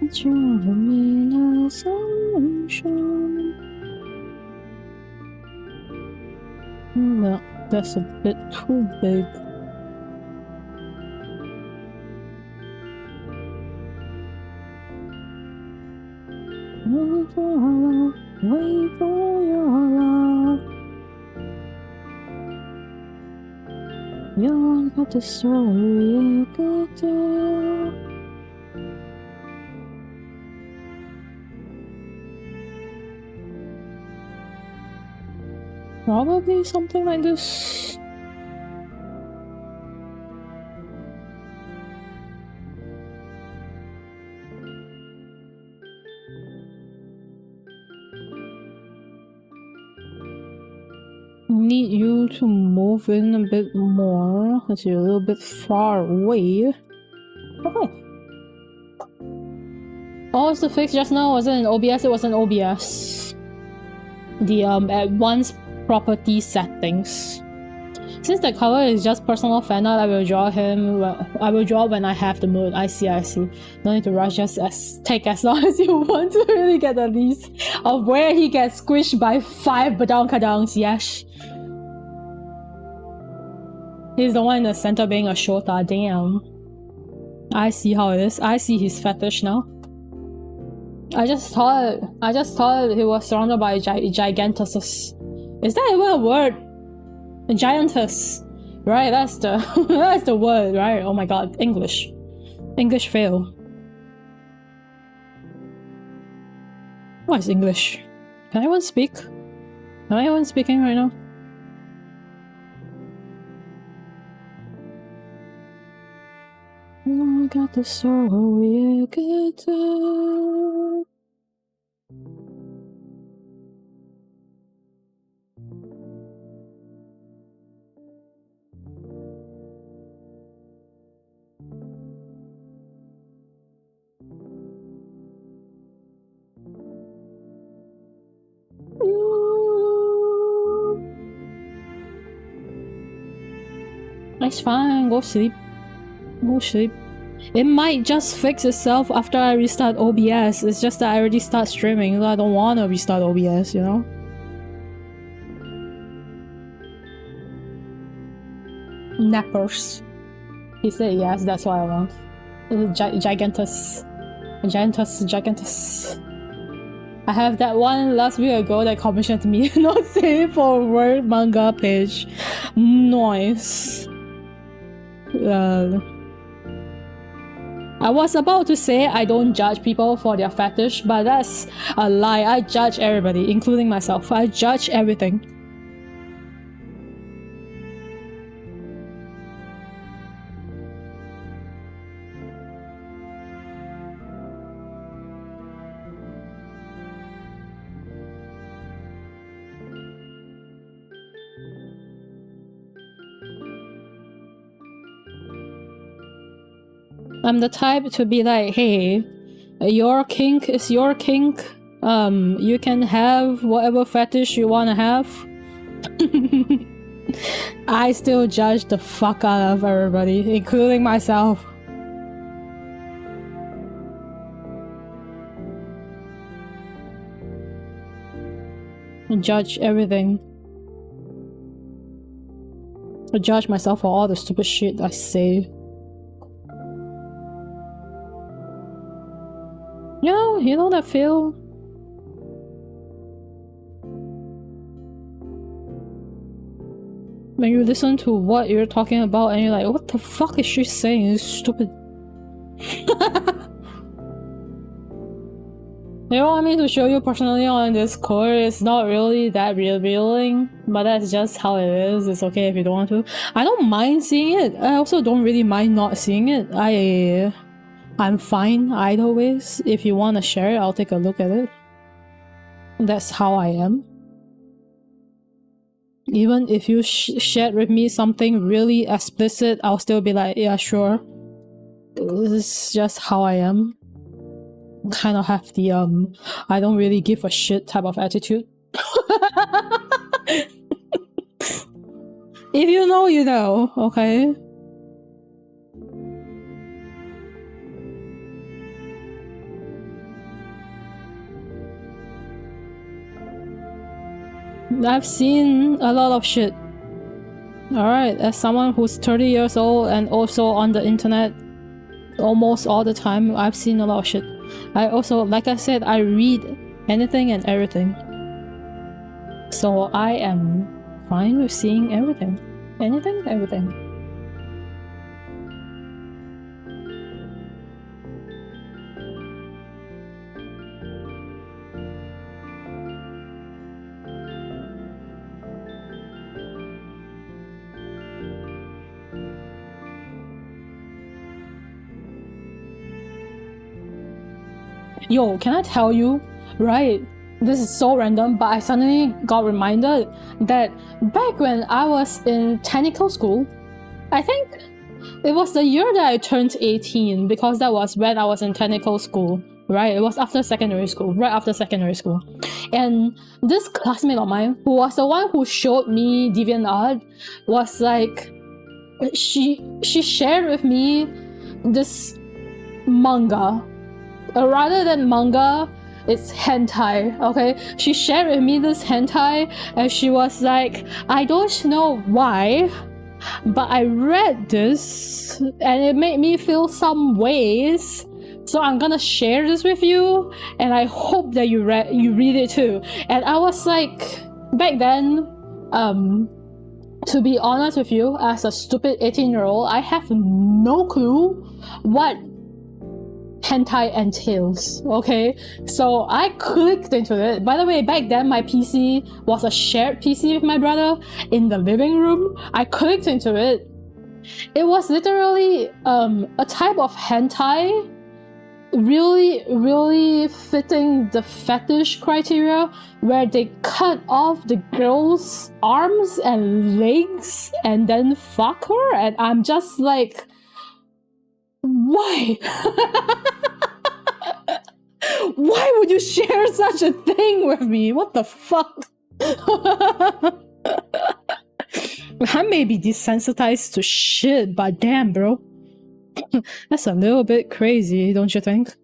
It's driving me now, sunshine. No, that's a bit too big. Wait for your love. You got the story you could tell. Probably something like this. Need you to move in a bit more because you're a little bit far away. Okay. Oh, it's the fix just now wasn't in OBS, it was in OBS. The advanced property settings. Since the cover is just personal fan art, I will draw him. I will draw when I have the mood. I see. No need to rush. Just take as long as you want to really get the list of where he gets squished by 5 badong-kadongs. Yes. He's the one in the center being a shota. Damn. I see how it is. I see his fetish now. I just thought he was surrounded by gigantuses. Is that even a word? A giantess. Right, that's the that's the word, right? Oh my god, English. English fail. What is English? Can anyone speak? Am I even speaking right now? I got the story you could tell. It's fine, go sleep. Go sleep. It might just fix itself after I restart OBS. It's just that I already start streaming, so I don't want to restart OBS, you know? Nappers. He said yes, that's what I want. Gigantus. Gigantus. I have that one last week ago that commissioned me not say for a word manga page. Nice. I was about to say I don't judge people for their fetish, but that's a lie. I judge everybody, including myself. I judge everything. I'm the type to be like, hey, your kink is your kink. You can have whatever fetish you wanna have. I still judge the fuck out of everybody, including myself. I judge everything. I judge myself for all the stupid shit I say. You know that feel? When you listen to what you're talking about and you're like, what the fuck is she saying? It's stupid. You want me to show you personally on Discord? It's not really that revealing, but that's just how it is. It's okay if you don't want to. I don't mind seeing it. I also don't really mind not seeing it. I'm fine either ways. If you want to share it, I'll take a look at it. That's how I am. Even if you shared with me something really explicit, I'll still be like, yeah, sure. This is just how I am. Kind of have the I don't really give a shit type of attitude. If you know, you know, okay? I've seen a lot of shit. Alright, as someone who's 30 years old and also on the internet almost all the time, I've seen a lot of shit. I also, like I said, I read anything and everything. So I am fine with seeing everything. Anything, everything. Yo, can I tell you, right? This is so random, but I suddenly got reminded that back when I was in technical school, I think it was the year that I turned 18, because that was when I was in technical school, right? It was after secondary school, right after secondary school. And this classmate of mine, who was the one who showed me DeviantArt, was like, she shared with me this manga. Rather than manga, it's hentai, okay? She shared with me this hentai and she was like, I don't know why, but I read this and it made me feel some ways. So I'm gonna share this with you and I hope that you read it too. And I was like, back then, to be honest with you, as a stupid 18-year-old, I have no clue what hentai entails, okay? So I clicked into it. By the way, back then my PC was a shared PC with my brother in the living room. I clicked into it. It was literally a type of hentai really fitting the fetish criteria, where they cut off the girl's arms and legs and then fuck her, and I'm just like, why? Why would you share such a thing with me? What the fuck? I may be desensitized to shit, but damn, bro. That's a little bit crazy, don't you think?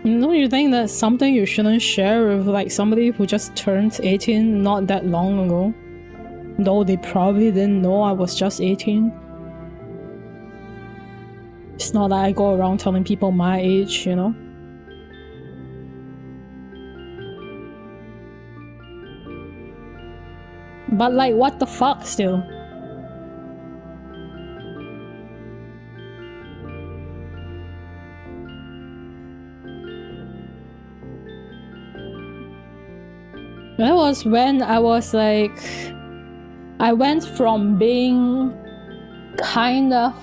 Don't you think that's something you shouldn't share with like somebody who just turned 18 not that long ago? Though they probably didn't know I was just 18. It's not that I go around telling people my age, you know? But like, what the fuck still? That was when I was like... I went from being kind of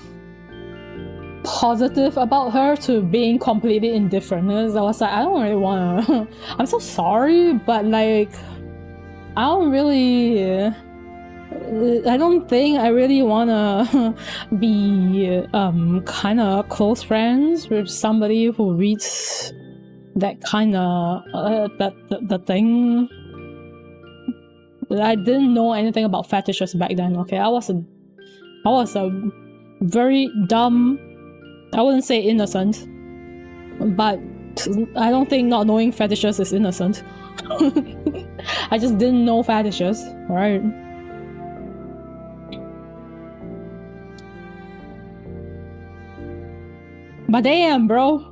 positive about her to being completely indifferent. I was like, I don't really wanna... I'm so sorry, but like... I don't really... I don't think I really wanna be kind of close friends with somebody who reads that kind of... the thing... I didn't know anything about fetishes back then, okay? I was a very dumb... I wouldn't say innocent, but I don't think not knowing fetishes is innocent. I just didn't know fetishes, right? But damn, bro.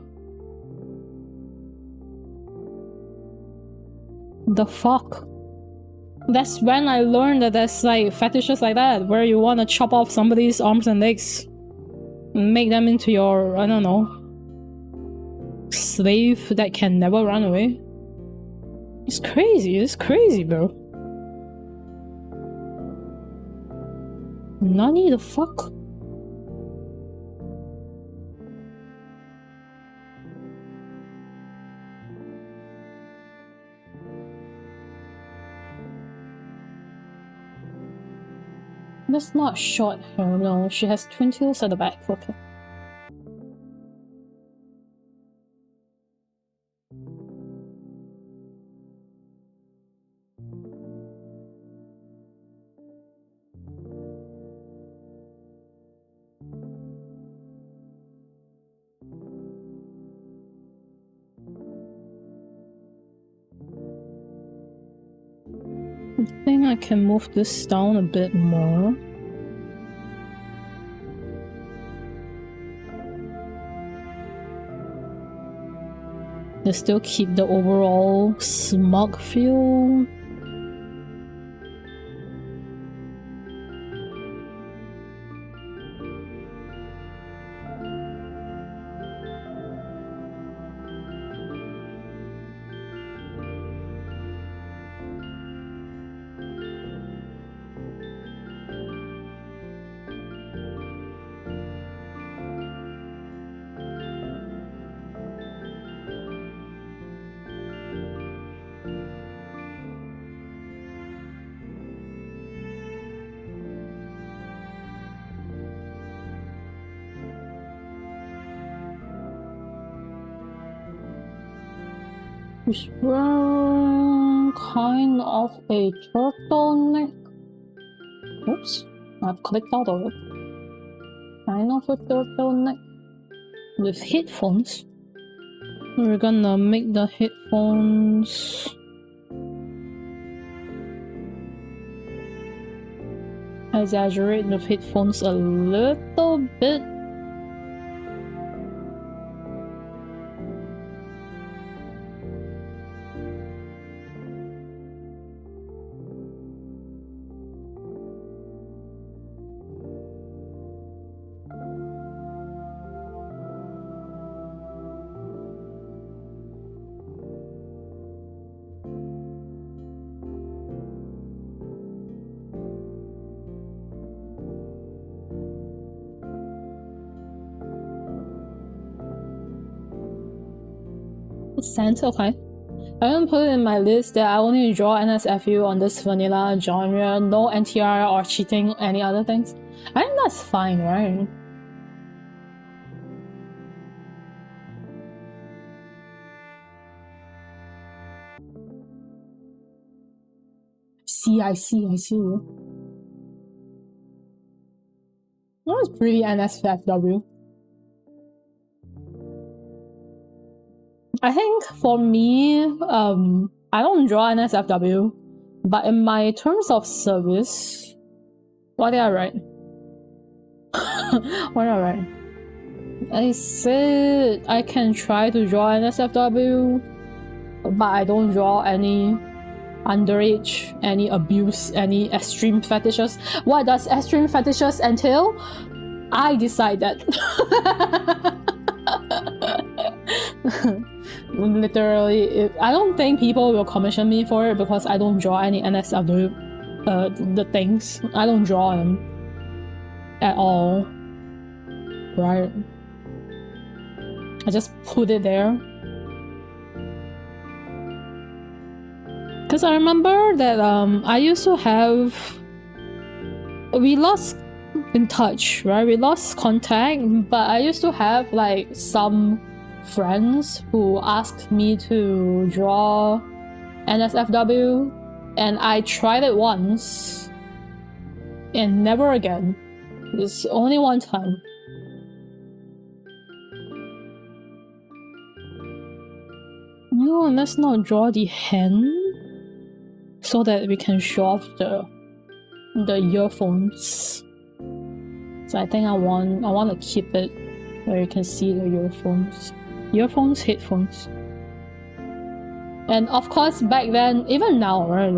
The fuck? That's when I learned that there's like fetishes like that, where you want to chop off somebody's arms and legs, make them into your, I don't know, slave that can never run away. It's crazy, bro. Nani the fuck? That's not short hair, no. She has twin tails at the back, okay. I think I can move this down a bit more. They still keep the overall smug feel. It's wearing kind of a turtleneck. Oops, I've clicked out of it. Kind of a turtleneck with headphones. We're gonna make the headphones exaggerate the headphones a little bit. Sense, okay. I haven't put it in my list that I only draw NSFU on this vanilla genre, no NTR or cheating any other things. I think that's fine, right? see. That was pretty NSFW. I think for me, I don't draw NSFW, but in my terms of service, what did I write? What did I write? I said I can try to draw NSFW, but I don't draw any underage, any abuse, any extreme fetishes. What does extreme fetishes entail? I decide that. Literally, I don't think people will commission me for it because I don't draw any NSFW the things. I don't draw them at all. Right? I just put it there. Because I remember that I used to have... We lost in touch, right? We lost contact, but I used to have like some friends who asked me to draw NSFW, and I tried it once and never again. It's only one time. No, let's not draw the hen so that we can show off the earphones. So I think I want to keep it where you can see the earphones. Earphones, headphones. And of course, back then, even now, right,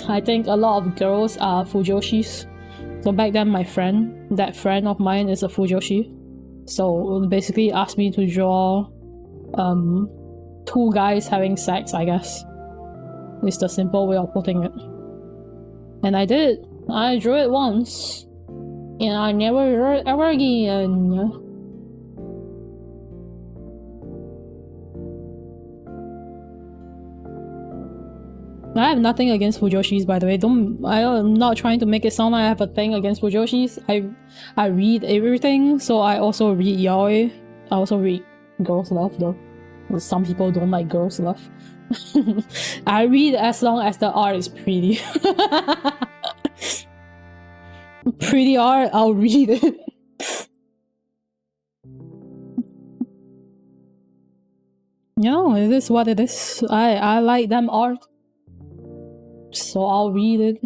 I think a lot of girls are fujoshis. So back then, that friend of mine is a fujoshi. So basically asked me to draw two guys having sex, I guess. It's the simple way of putting it. And I did. I drew it once. And I never drew it ever again. I have nothing against fujoshis, by the way. I'm not trying to make it sound like I have a thing against fujoshis. I read everything, so I also read yaoi. I also read girls' love, though. Some people don't like girls' love. I read as long as the art is pretty. Pretty art, I'll read it. No, it is what it is. I like them art, so I'll read it.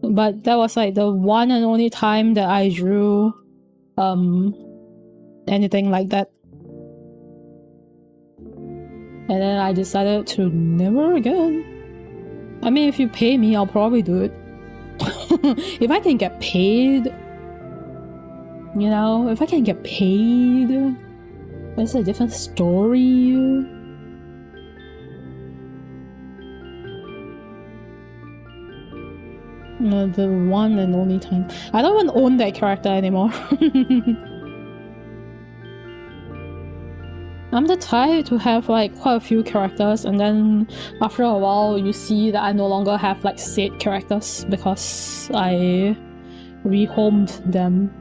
But that was like the one and only time that I drew anything like that. And then I decided to never again. I mean, if you pay me, I'll probably do it. If I can get paid, you know, if I can get paid, that's a different story. No, the one and only time. I don't even own that character anymore. I'm the type to have like quite a few characters, and then after a while you see that I no longer have like said characters because I rehomed them.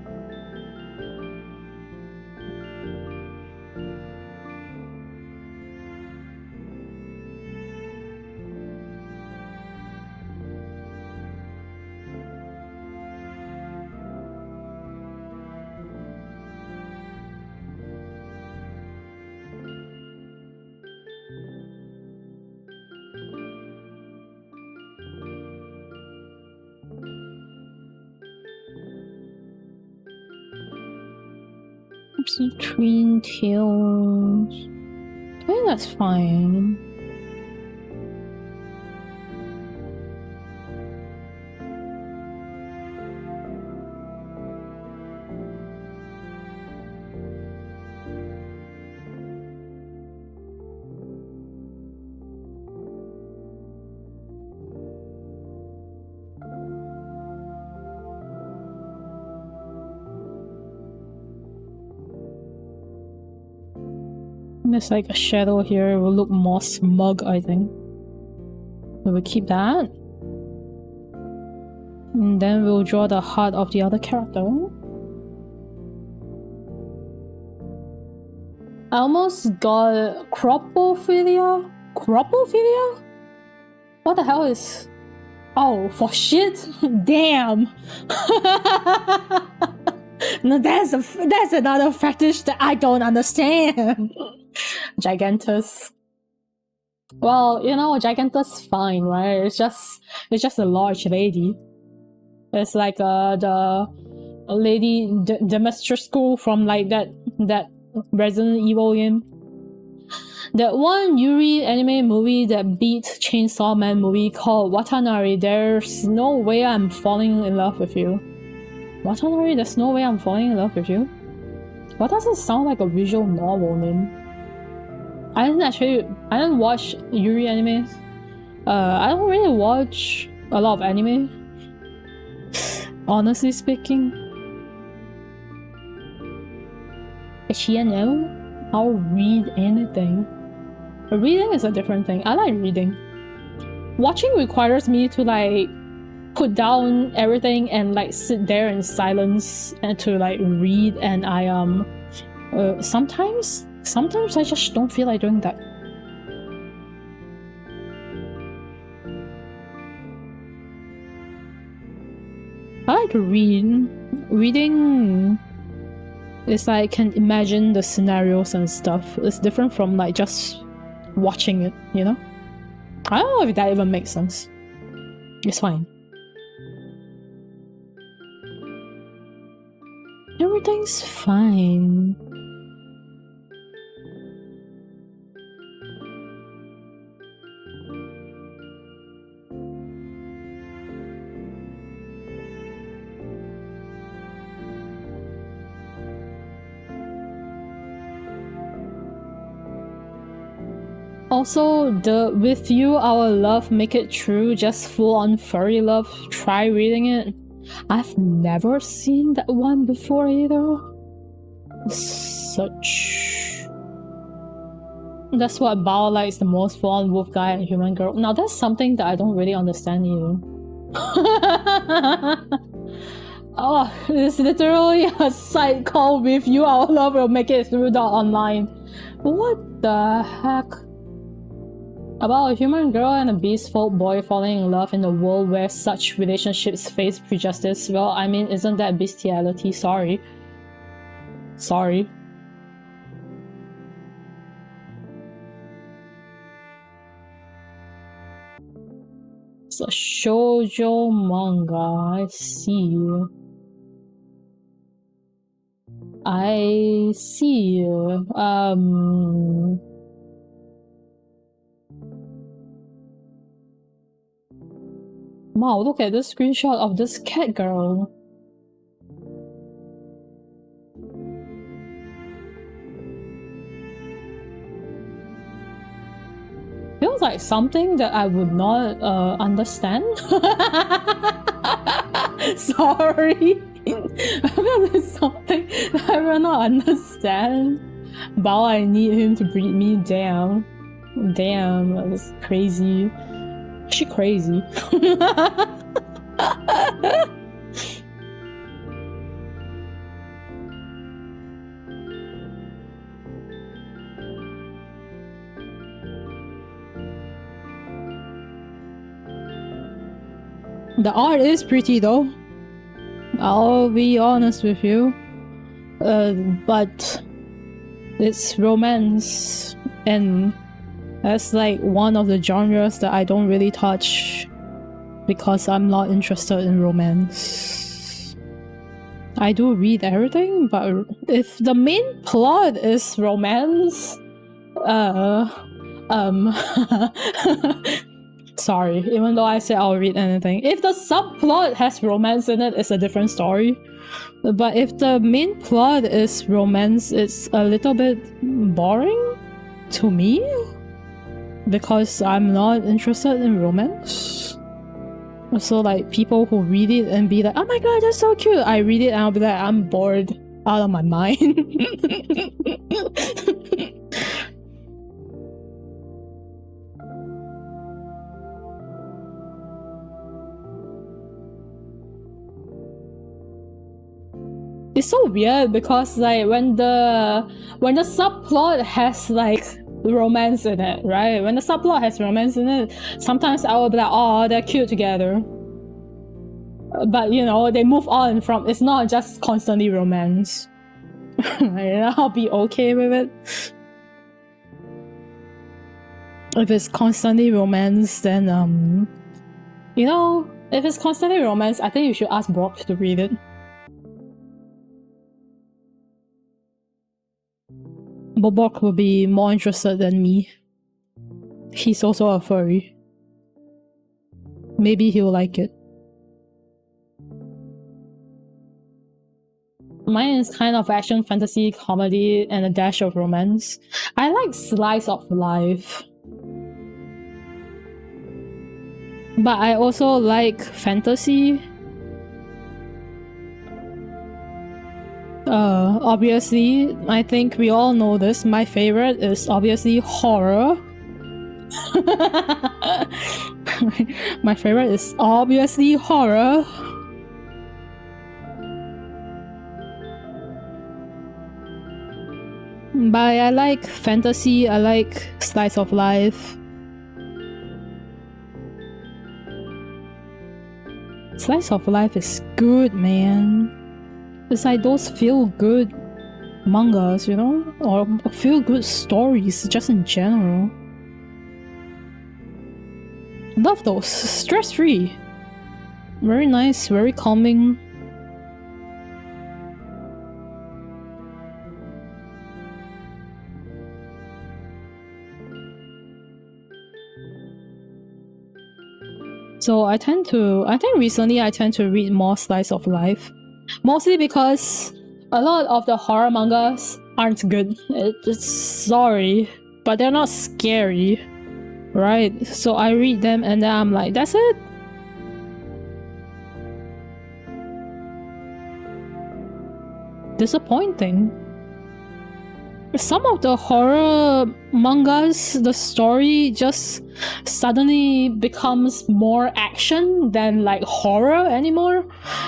Between tails. I think that's fine. There's like a shadow here, it will look more smug, I think. We will keep that. And then we'll draw the heart of the other character. I almost got cropophilia? Cropophilia? What the hell is... Oh, for shit? Damn. No, that's another fetish that I don't understand. Gigantus. Well, you know, Gigantus fine, right? It's just a large lady. It's like the lady Demetrescu from like that Resident Evil game. That one Yuri anime movie that beat Chainsaw Man movie called Watanari. There's no way I'm falling in love with you. Watanari, there's no way I'm falling in love with you. What does it sound like a visual novel name? I didn't watch Yuri anime. I don't really watch a lot of anime. Honestly speaking. HNL? I'll read anything. Reading is a different thing. I like reading. Watching requires me to like put down everything and like sit there in silence and to like read, and I sometimes I just don't feel like doing that. I like to read. Reading is like I can imagine the scenarios and stuff. It's different from like just watching it, you know? I don't know if that even makes sense. It's fine. Everything's fine. Also, the with you, our love, make it true, just full on furry love. Try reading it. I've never seen that one before either. That's what Bao likes the most, full on wolf guy and human girl. Now that's something that I don't really understand you. Oh, it's literally a site called With You, Our Love Will Make It Through .online. What the heck? About a human girl and a beast folk boy falling in love in a world where such relationships face prejudice. Well, I mean, isn't that bestiality? Sorry. Sorry. It's a shoujo manga. I see. I see. Wow, look at this screenshot of this cat girl. Feels like something that I would not understand. Sorry. I feel like something that I will not understand. Bao, I need him to breed me down. Damn, that's crazy. She crazy. The art is pretty though. I'll be honest with you. But it's romance, and that's like one of the genres that I don't really touch because I'm not interested in romance. I do read everything, but if the main plot is romance, sorry, even though I say I'll read anything. If the subplot has romance in it, it's a different story. But if the main plot is romance, it's a little bit boring to me. Because I'm not interested in romance. So like people who read it and be like, oh my god, that's so cute. I read it and I'll be like, I'm bored out of my mind. It's so weird because like when the subplot has like romance in it, right? When the subplot has romance in it, sometimes I will be like, oh, they're cute together. But you know, they move on from, it's not just constantly romance. I'll be okay with it. If it's constantly romance, then you know, if it's constantly romance, I think you should ask Brock to read it. But Brock will be more interested than me. He's also a furry. Maybe he'll like it. Mine is kind of action, fantasy, comedy, and a dash of romance. I like slice of life. But I also like fantasy. Obviously, I think we all know this. My favorite is obviously horror. My favorite is obviously horror. But I like fantasy, I like slice of life. Slice of life is good, man. It's like those feel-good mangas, you know? Or feel-good stories, just in general. Love those. Stress-free. Very nice, very calming. So I think recently I tend to read more slice of life. Mostly because a lot of the horror mangas aren't good. It's sorry, but they're not scary, right? So I read them and then I'm like, that's it? Disappointing. Some of the horror mangas, the story just suddenly becomes more action than like horror anymore.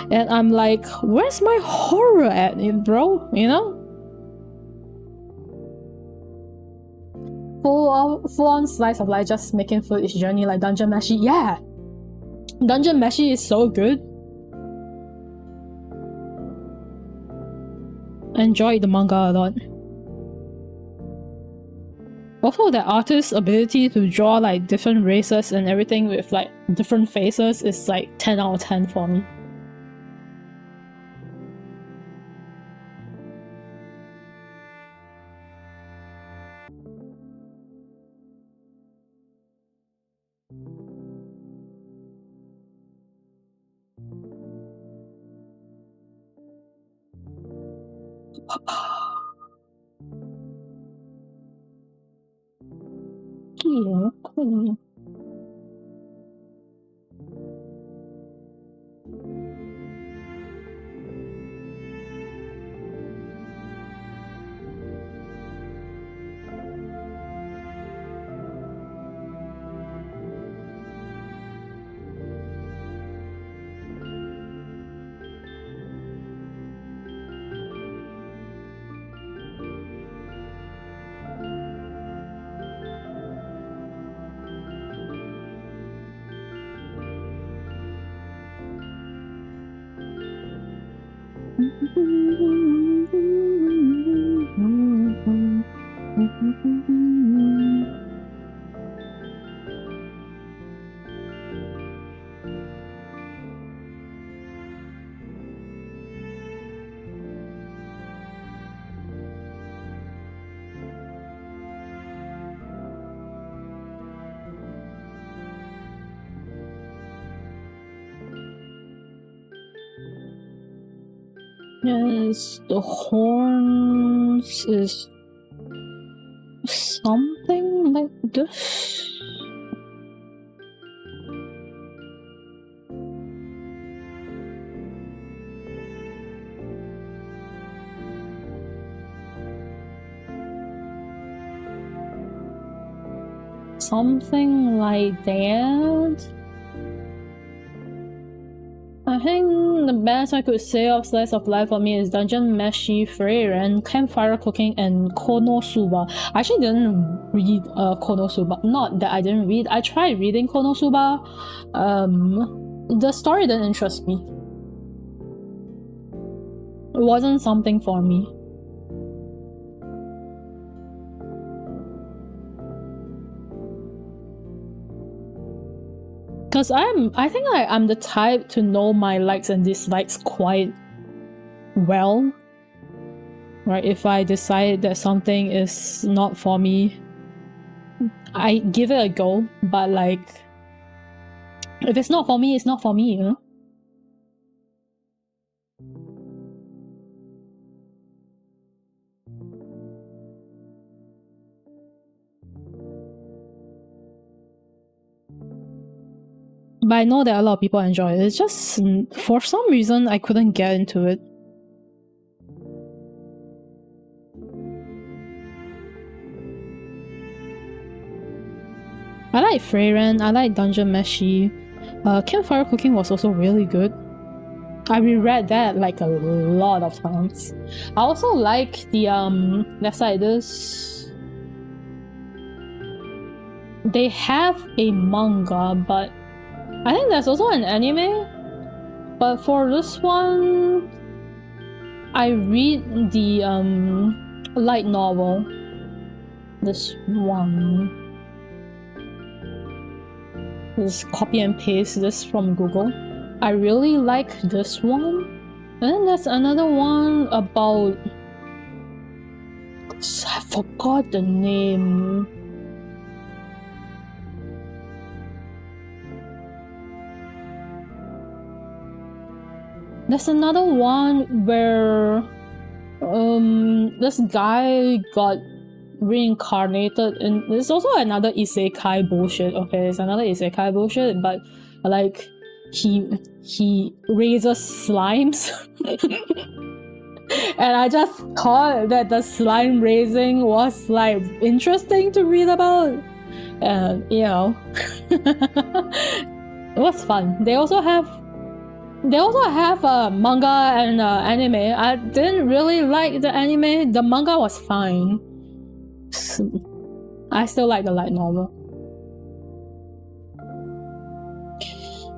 And I'm like, where's my horror at, bro? You know? Full on slice of life, just making food each journey like Dungeon Meshi. Yeah! Dungeon Meshi is so good. I enjoyed the manga a lot. Also, the artist's ability to draw like different races and everything with like different faces is like 10 out of 10 for me. Yeah, cool. Yes, the horns is something like this. Something like that. think the best I could say of slice of life for me is Dungeon Meshi, Freiren, Campfire Cooking, and Konosuba. I actually didn't read Konosuba. Not that I didn't read. I tried reading Konosuba. The story didn't interest me. It wasn't something for me. Because I think I'm the type to know my likes and dislikes quite well. Right? If I decide that something is not for me, I give it a go. But like, if it's not for me, it's not for me, you know? But I know that a lot of people enjoy it. It's just, for some reason, I couldn't get into it. I like Freiren, I like Dungeon Meshi. Campfire Cooking was also really good. I reread that like a lot of times. I also like the, let's like this. They have a manga, but I think there's also an anime, but for this one, I read the light novel. This one. Just copy and paste this from Google. I really like this one. And then there's another one about... I forgot the name. There's another one where this guy got reincarnated, and there's also another isekai bullshit. Okay, it's another isekai bullshit, but like he raises slimes. And I just thought that the slime raising was like interesting to read about, and you know, it was fun. They also have a manga and anime. I didn't really like the anime. The manga was fine. I still like the light novel.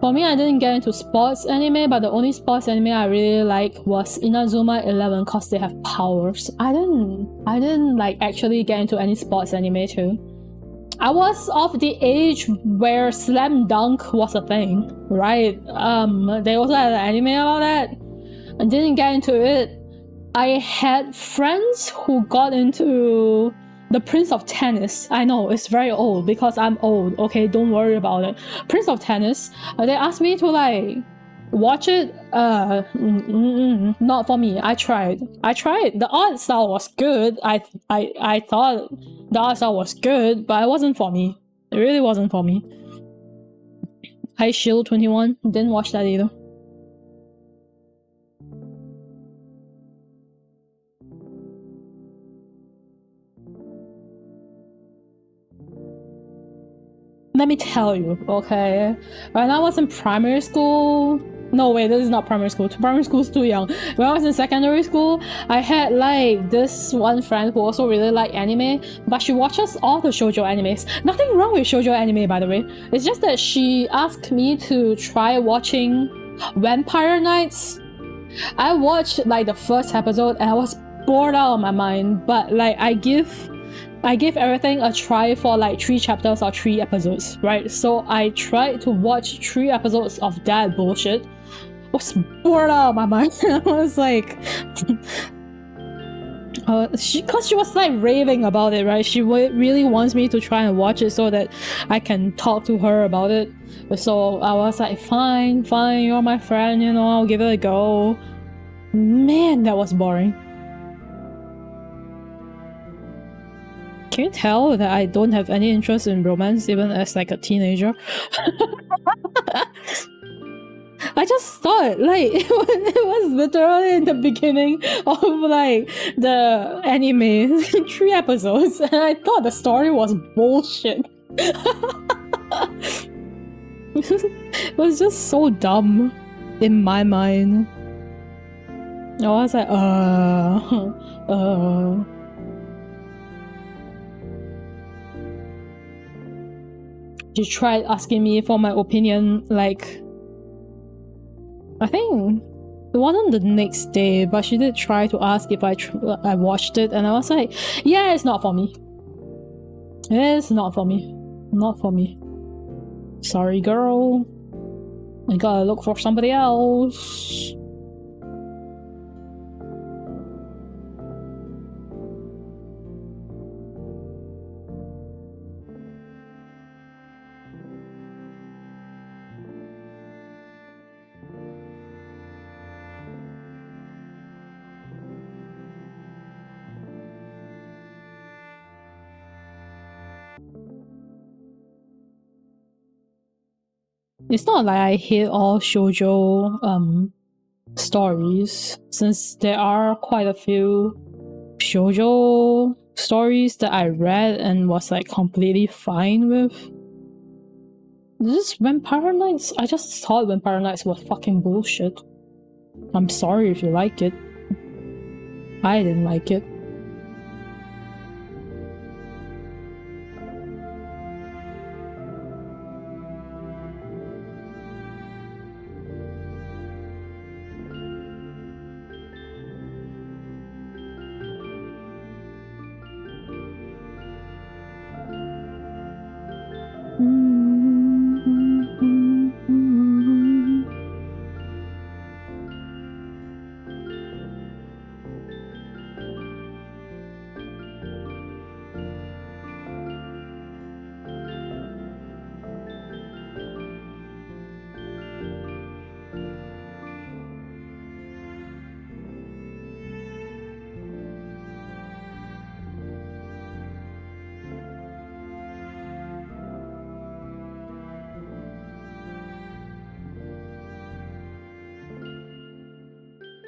For me, I didn't get into sports anime, but the only sports anime I really like was Inazuma 11 because they have powers. I didn't like actually get into any sports anime too. I was of the age where slam dunk was a thing, right? They also had an anime about that. I didn't get into it. I had friends who got into the Prince of Tennis. I know, it's very old because I'm old, okay? Don't worry about it. Prince of Tennis, they asked me to like watch it. Not for me. I tried. The art style was good. I thought the art style was good, but it wasn't for me. It really wasn't for me. High Shield 21, didn't watch that either. Let me tell you, okay? When I was in primary school... No, wait, this is not primary school. Primary school is too young. When I was in secondary school, I had like this one friend who also really liked anime, but she watches all the shoujo animes. Nothing wrong with shoujo anime, by the way. It's just that she asked me to try watching Vampire Nights. I watched like the first episode and I was bored out of my mind, but like I give everything a try for like 3 chapters or 3 episodes, right? So I tried to watch 3 episodes of that bullshit. I was bored out of my mind. I was like... Because she was like raving about it, right? She really wants me to try and watch it so that I can talk to her about it. So I was like, fine, you're my friend, you know, I'll give it a go. Man, that was boring. Can you tell that I don't have any interest in romance even as like a teenager? I just thought like it was literally in the beginning of like the anime 3 episodes, and I thought the story was bullshit. It was just so dumb. in my mind. I was like, She tried asking me for my opinion, like, I think it wasn't the next day, but she did try to ask if I watched it, and I was like, yeah, it's not for me. It's not for me. Not for me. Sorry, girl. I gotta look for somebody else. It's not like I hate all shoujo stories, since there are quite a few shoujo stories that I read and was like completely fine with. This Vampire Nights, I just thought Vampire Nights was fucking bullshit. I'm sorry if you like it. I didn't like it.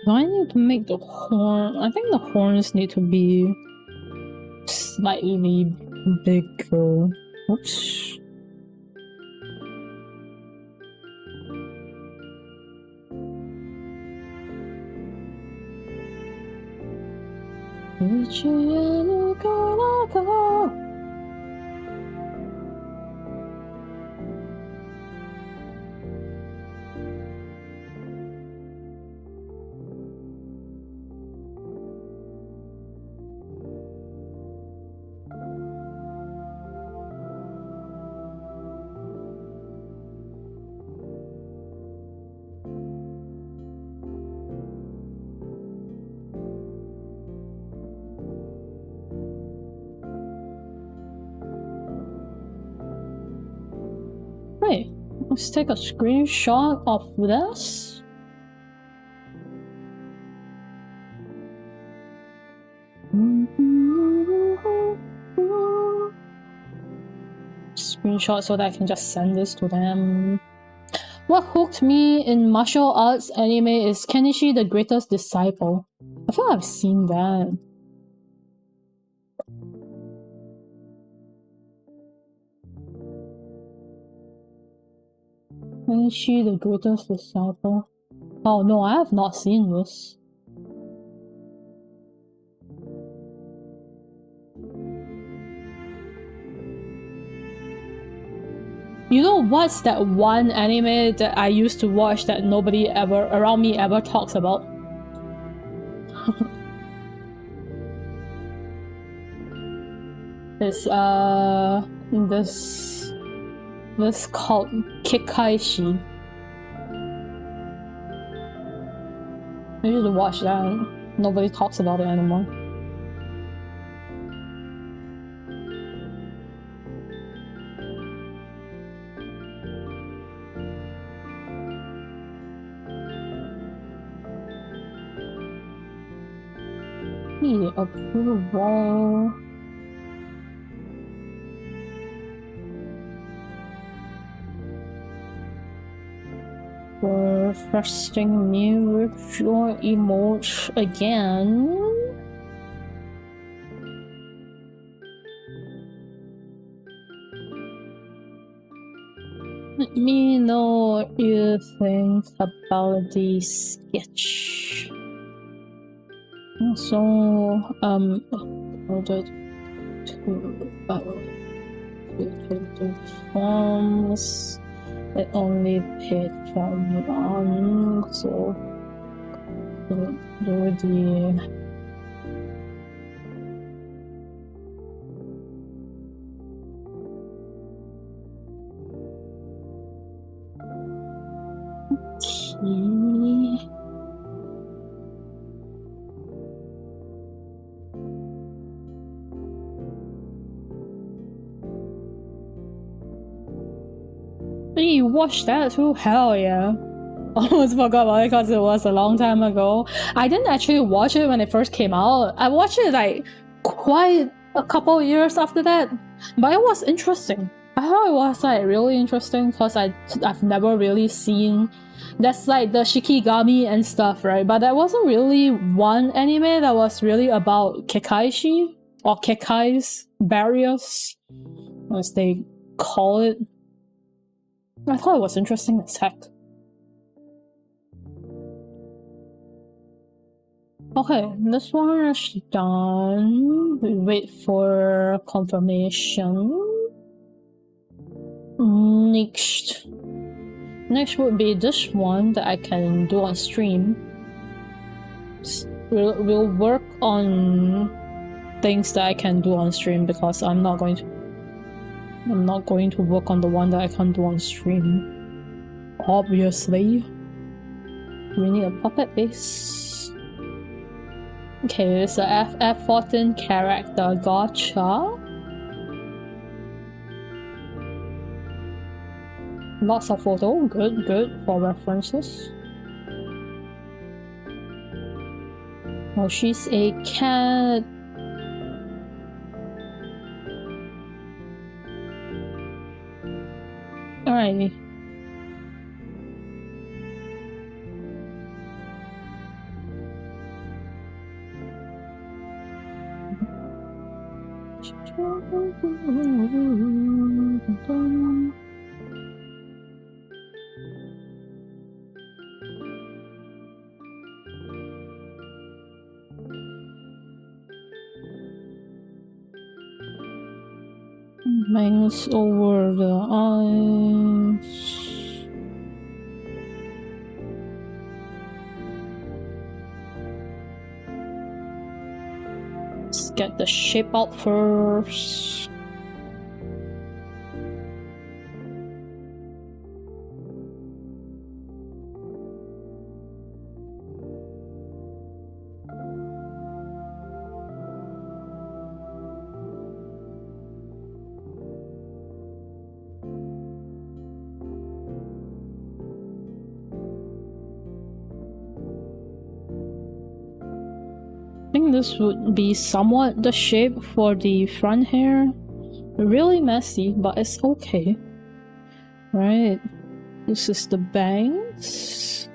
Do I need to make the horn? I think the horns need to be slightly bigger. Oops. Wait, let's take a screenshot of this. Screenshot so that I can just send this to them. What hooked me in martial arts anime is Kenichi the Greatest Disciple. I feel like I've seen that. Kenichi the Greatest Disciple. Oh no, I have not seen this. You know what's that one anime that I used to watch that nobody ever around me ever talks about? It's this called Kikaishi. I used to watch that. Nobody talks about it anymore. Approval. Refreshing new visual emote again. let me know what you think about the sketch. So, ordered to forms. It only paid for one, so do the key. Hey, you watched that too? Hell yeah. Almost forgot about it because it was a long time ago. I didn't actually watch it when it first came out. I watched it like quite a couple years after that. But it was interesting. I thought it was like really interesting because I've never really seen that's like the Shikigami and stuff, right? But there wasn't really one anime that was really about Kekaishi or Kekai's barriers, as they call it. I thought it was interesting as heck. Okay, this one is done. We wait for confirmation. Next would be this one that I can do on stream. We'll work on things that I can do on stream because I'm not going to work on the one that I can't do on stream. Obviously. We need a puppet base. Okay, it's a FF14 character. Gotcha. Lots of photo. Good for references. Oh, she's a cat. Alrighty. Bangs over the eyes. Let's get the shape out first. I think this would be somewhat the shape for the front hair. Really messy, but it's okay. Right, this is the bangs.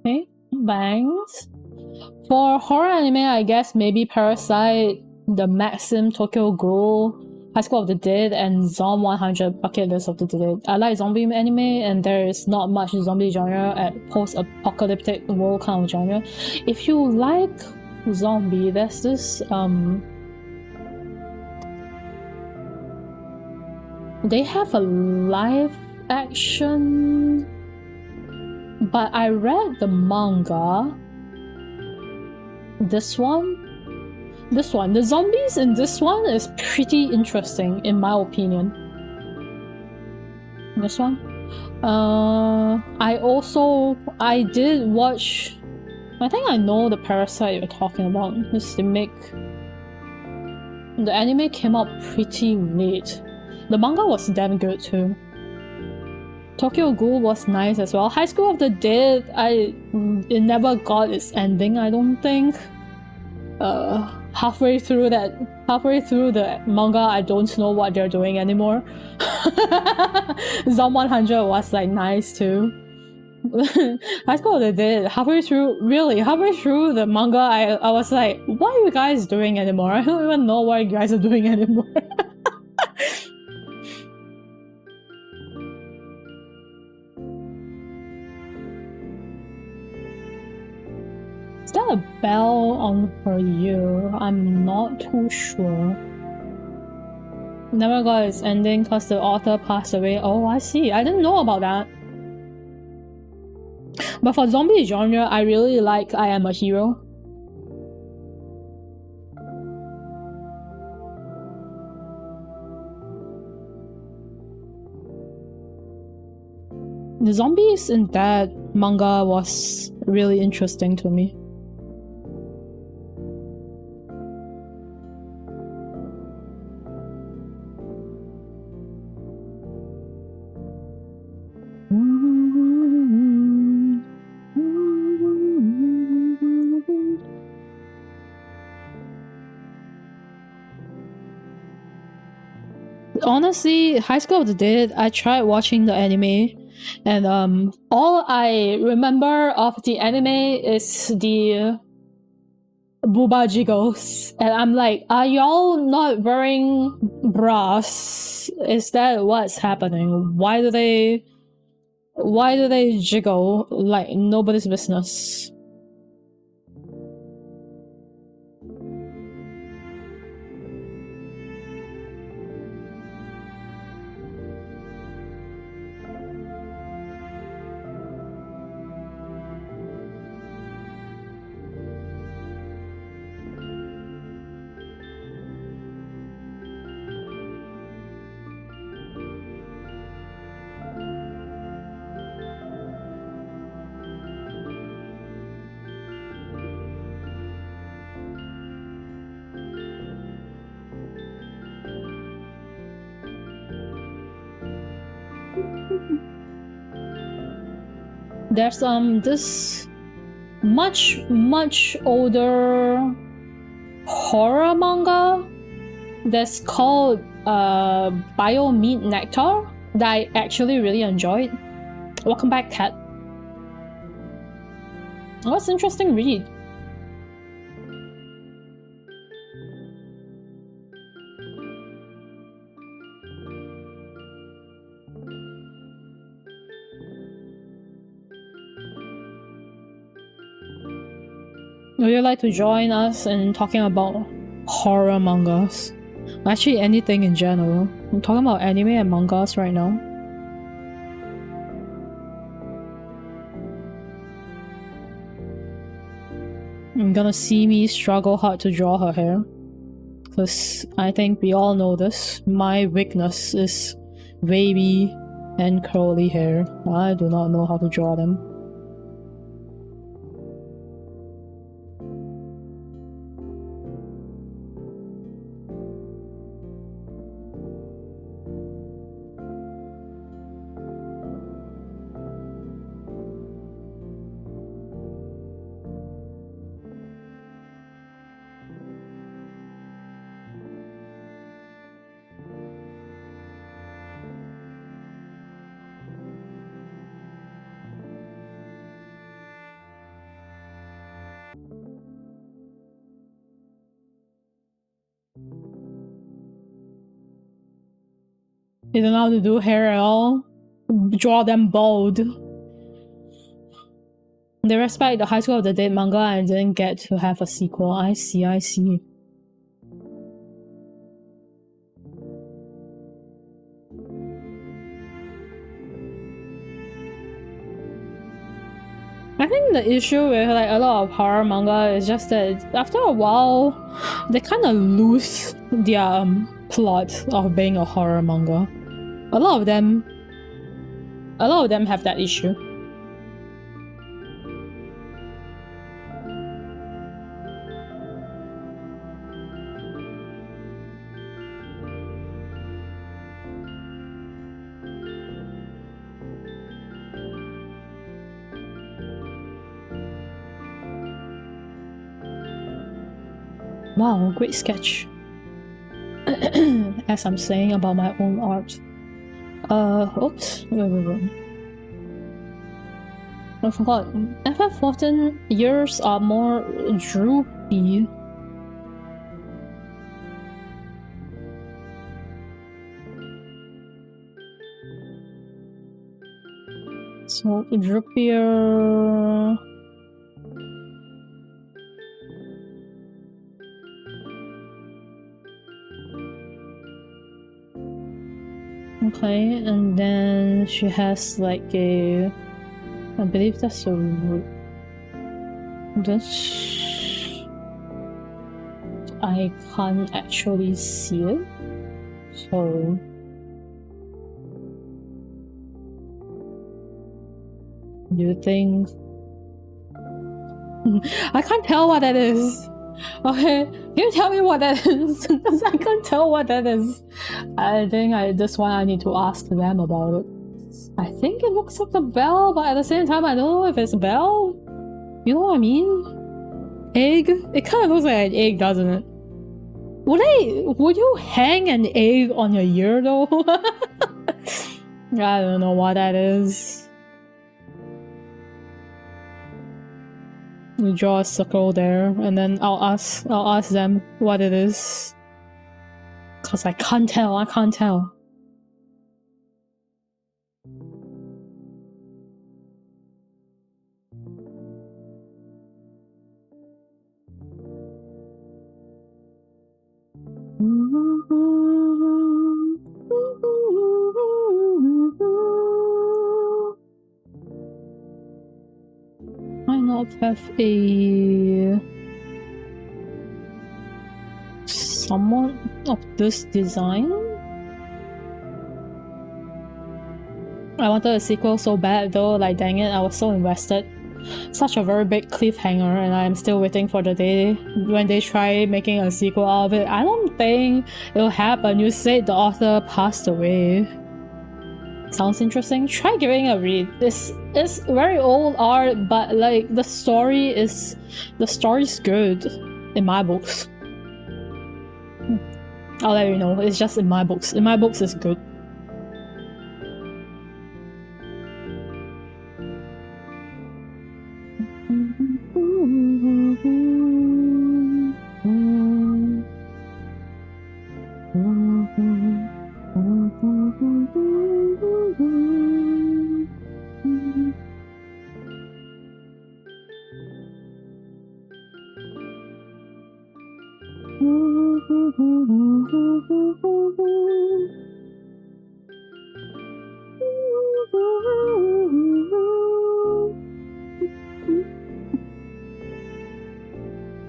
Okay, bangs. For horror anime, I guess maybe Parasite, The Maxim, Tokyo Ghoul, High School of the Dead, and Zom 100 Bucket List of the Dead. I like zombie anime, and there is not much zombie genre at post-apocalyptic world kind of genre. If you like zombie, there's this they have a live action, but I read the manga. The zombies in this one is pretty interesting in my opinion. This one. I did watch, I think I know the Parasite you're talking about. This the anime came out pretty late. The manga was damn good too. Tokyo Ghoul was nice as well. High School of the Dead, it never got its ending, I don't think. halfway through the manga, I don't know what they're doing anymore. Zom 100 was like nice too. High School they did halfway through the manga. I was like, what are you guys doing anymore? I don't even know what you guys are doing anymore. Is that a bell on her ear? I'm not too sure. Never got its ending because the author passed away. Oh, I see. I didn't know about that. But for zombie genre, I really like I Am a Hero. The zombies in that manga was really interesting to me. Honestly, High School of the Dead, I tried watching the anime, and all I remember of the anime is the booba jiggles, and I'm like, are y'all not wearing bras? Is that what's happening? Why do they jiggle like nobody's business? There's this much older horror manga that's called Bio Meat Nectar that I actually really enjoyed. Welcome back, Kat. It was an interesting read. Would you like to join us in talking about horror mangas? Actually, anything in general. I'm talking about anime and mangas right now. You're gonna see me struggle hard to draw her hair. Because I think we all know this. My weakness is wavy and curly hair. I do not know how to draw them. You don't know how to do hair at all? Draw them bold. They respect the High School of the Dead manga and didn't get to have a sequel. I see. I think the issue with like a lot of horror manga is just that after a while, they kind of lose their plot of being a horror manga. A lot of them have that issue. Wow, great sketch. As I'm saying about my own art. Oops. Wait. I forgot. FF14 years are more droopy. So droopier. Okay, and then she has like a, I believe that's a this I can't actually see it, so do you think I can't tell what that is? Okay, can you tell me what that is? Because I can't tell what that is. I think this one I need to ask them about it. I think it looks like a bell, but at the same time I don't know if it's a bell. You know what I mean? Egg? It kind of looks like an egg, doesn't it? Would you hang an egg on your ear though? I don't know what that is. You draw a circle there, and then I'll ask them what it is. Cause I can't tell. I not have a somewhat of this design. I wanted a sequel so bad though, like dang it, I was so invested. Such a very big cliffhanger, and I am still waiting for the day when they try making a sequel out of it. I don't think it'll happen. You said the author passed away. Sounds interesting. Try giving a read. It's very old art, but like the story's good in my books. I'll let you know. It's just in my books. In my books, it's good.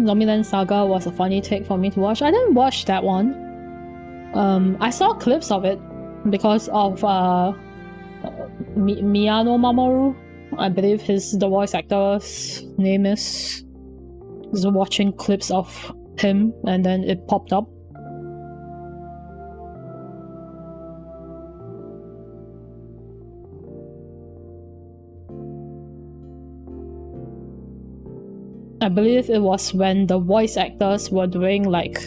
Zombieland Saga was a funny take for me to watch. I didn't watch that one. I saw clips of it because of Miyano Mamoru. I believe the voice actor's name is. I was watching clips of him and then it popped up. I believe it was when the voice actors were doing like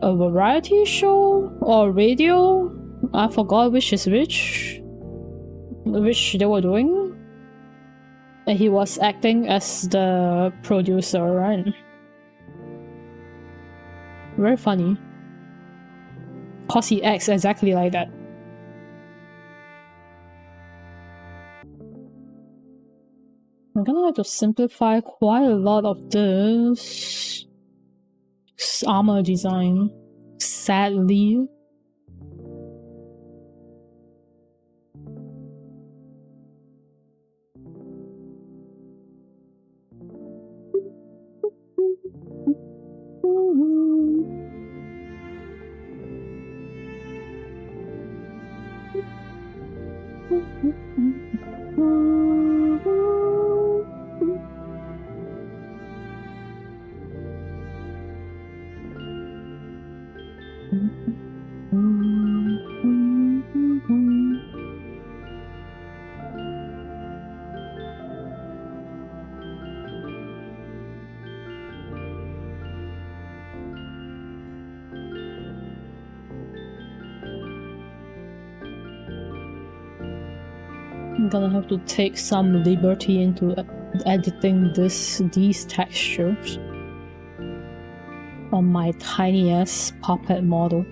a variety show or radio. I forgot which is which they were doing. And he was acting as the producer, right? Very funny. Cause he acts exactly like that. I'm gonna have to simplify quite a lot of this armor design, sadly. I'm gonna have to take some liberty into editing these textures on my tiny ass puppet model.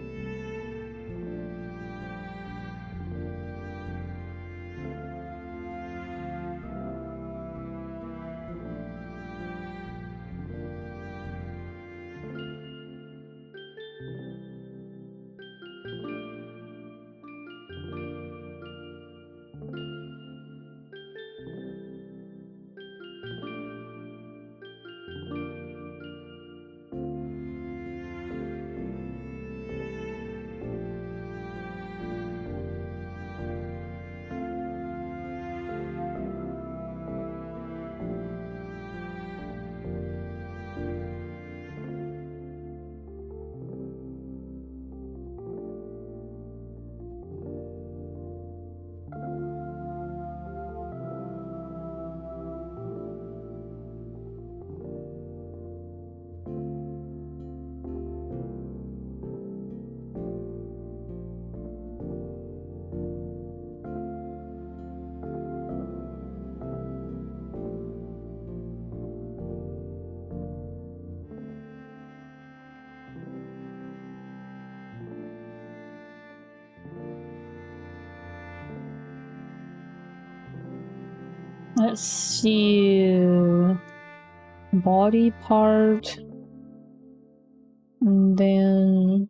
Let's see, body part, and then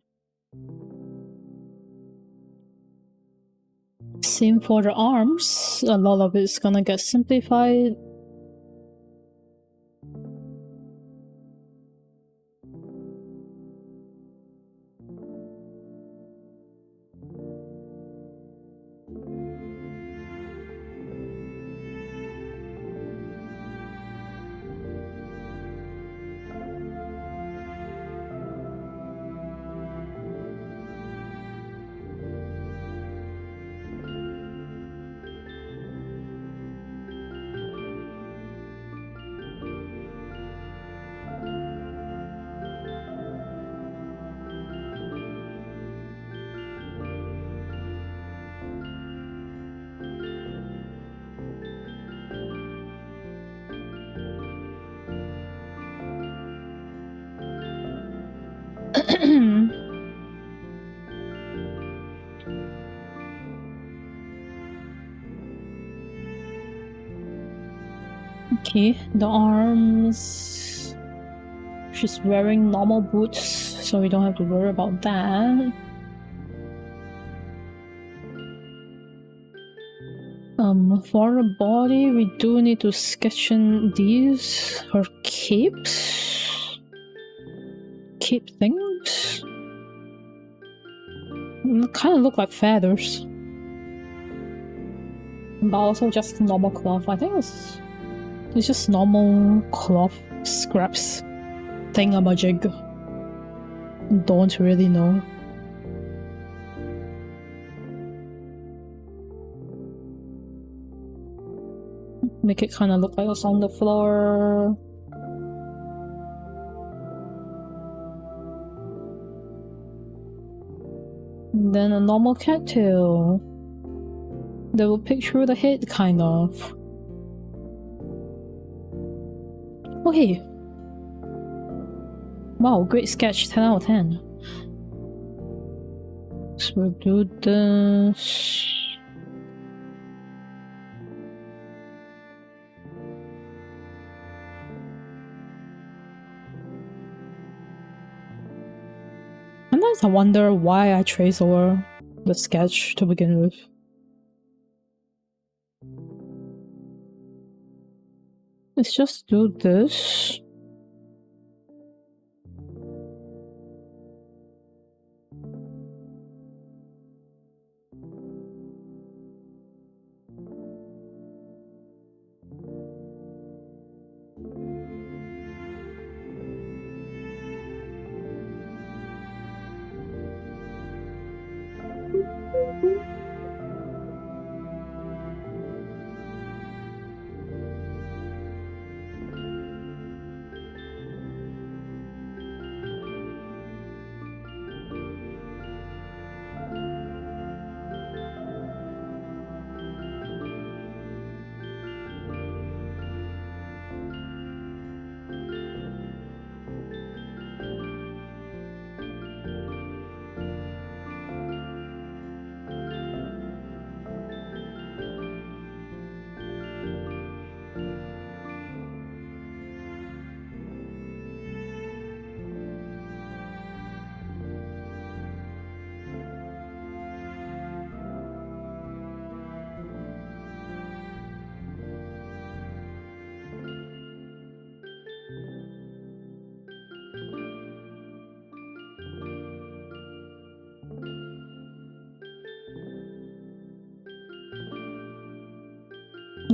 same for the arms. A lot of it's gonna get simplified. Okay, the arms. She's wearing normal boots, so we don't have to worry about that. For the body, we do need to sketch in these, her capes. Cape things? Kind of look like feathers. But also just normal cloth. I think it's just normal cloth scraps thingamajig. Don't really know. Make it kind of look like it's on the floor. And then a normal cattail. That will pick through the head, kind of. Okay. Wow, great sketch, 10 out of 10. So we'll do this. Sometimes I wonder why I trace over the sketch to begin with. Let's just do this.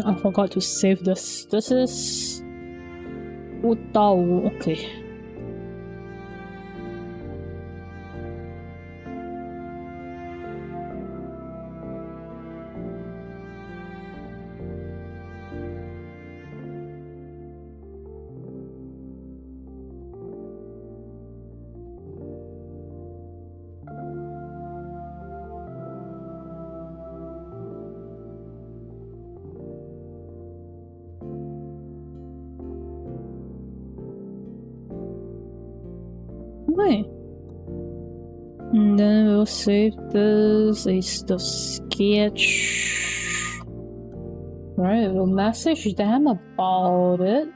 I forgot to save this. This is Utao. Okay. Right. And then we'll save this is the sketch. Right, we'll message them about it.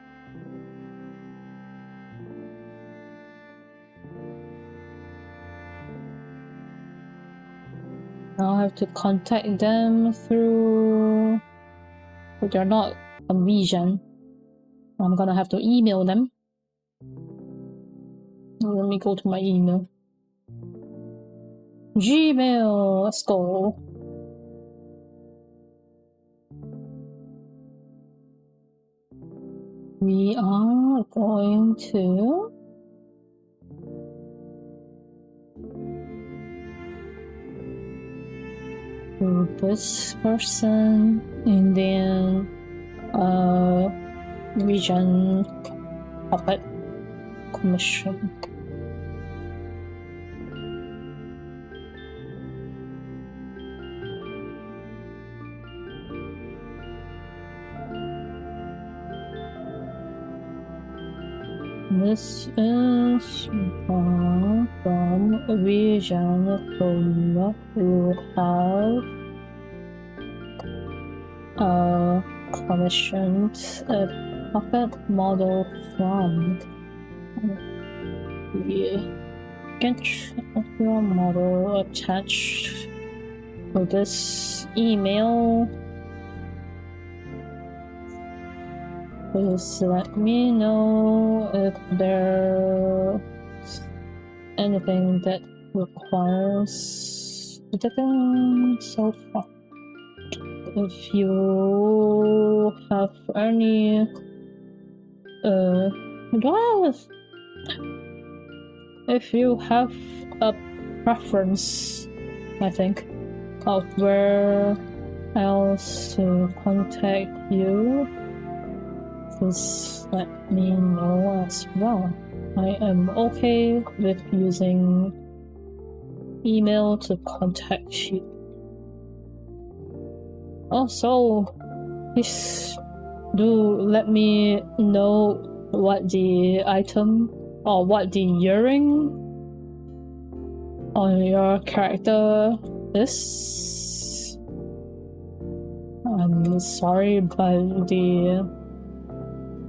Now I have to contact them through, but they're not on VGen. I'm gonna have to email them. Let me go to my email. Gmail, let's go. We are going to do this person and then VGen puppet commission. This is from VGen who have commissioned a puppet model from the sketch model attached to this email. Please let me know if there's anything that requires editing so far. If you have any if you have a preference, I think, of where else to contact you, please let me know as well. I am okay with using email to contact you. Also, please do let me know what the item or what the earring on your character is. I'm sorry, but the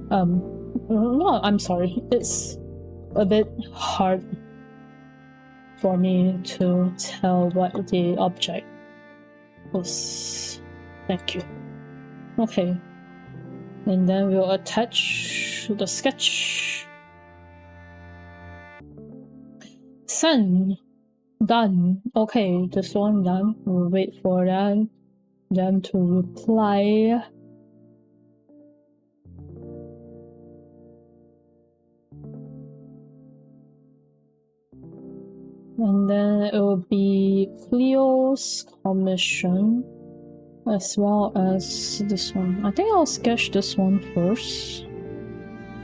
no, I'm sorry. It's a bit hard for me to tell what the object was. Thank you. Okay. And then we'll attach the sketch. Send. Done. Okay, this one done. We'll wait for them to reply. And then it will be Cleo's commission as well as this one. I think I'll sketch this one first,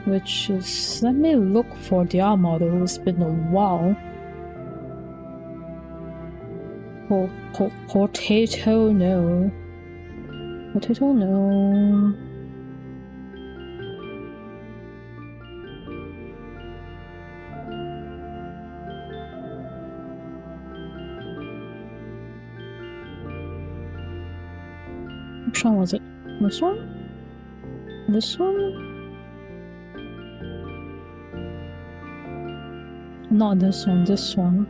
which is, let me look for their model. It's been a while. Potato, no. Potato, no. Which one was it? This one? This one? Not this one, this one.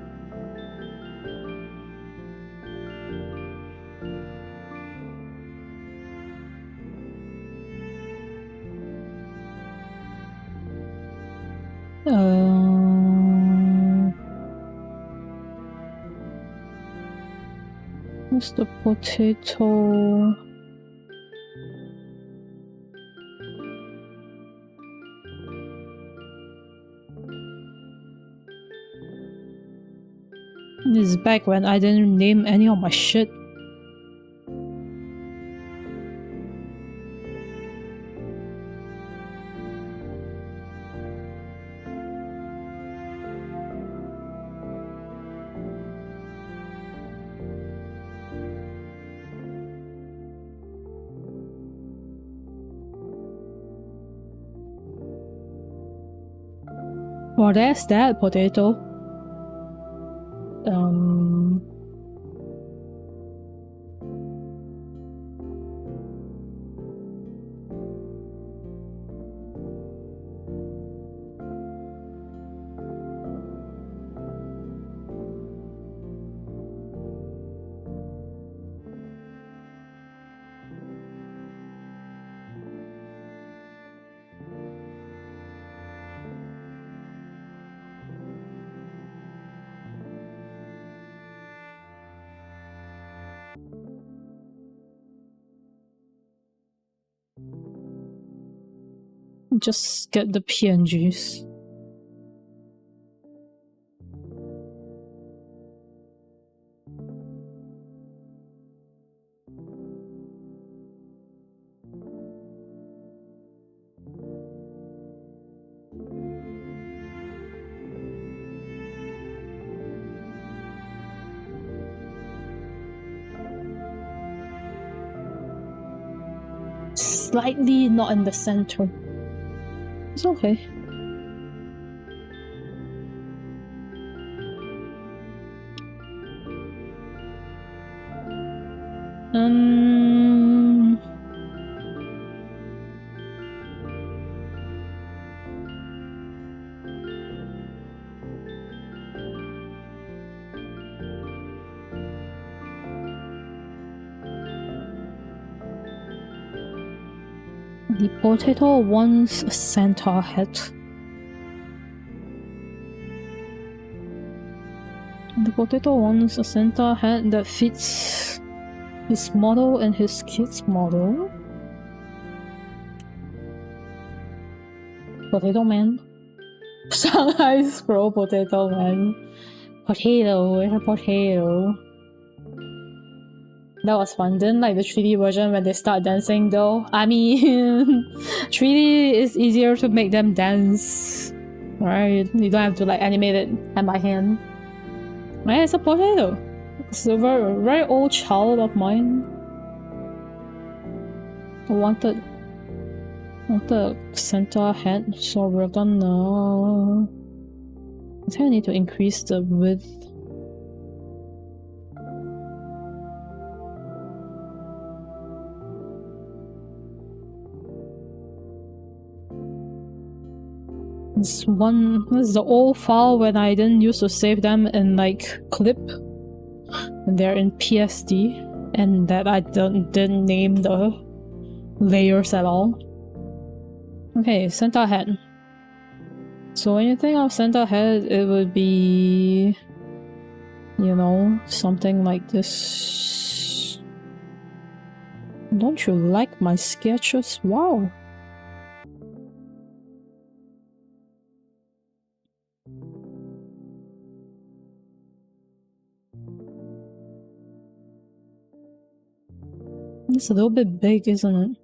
Where's the potato? This is back when I didn't name any of my shit. Well, that's that potato. Just get the PNGs. Slightly not in the center. It's okay. The potato wants a center head. The potato wants a center head that fits his model and his kid's model. Potato man. Shanghai scroll potato man. Potato, where's a potato? That was fun. Didn't like the 3D version when they start dancing though. I mean, 3D is easier to make them dance. Right? You don't have to like animate it hand by hand. Right, it's a potato. It's a very, very old child of mine. I wanted center head, so we're gonna... I think I need to increase the width. This is the old file when I didn't used to save them in like clip. And they're in PSD, and that I didn't name the layers at all. Okay, center head. So when you think of center head, it would be, you know, something like this. Don't you like my sketches? Wow. It's a little bit big, isn't it?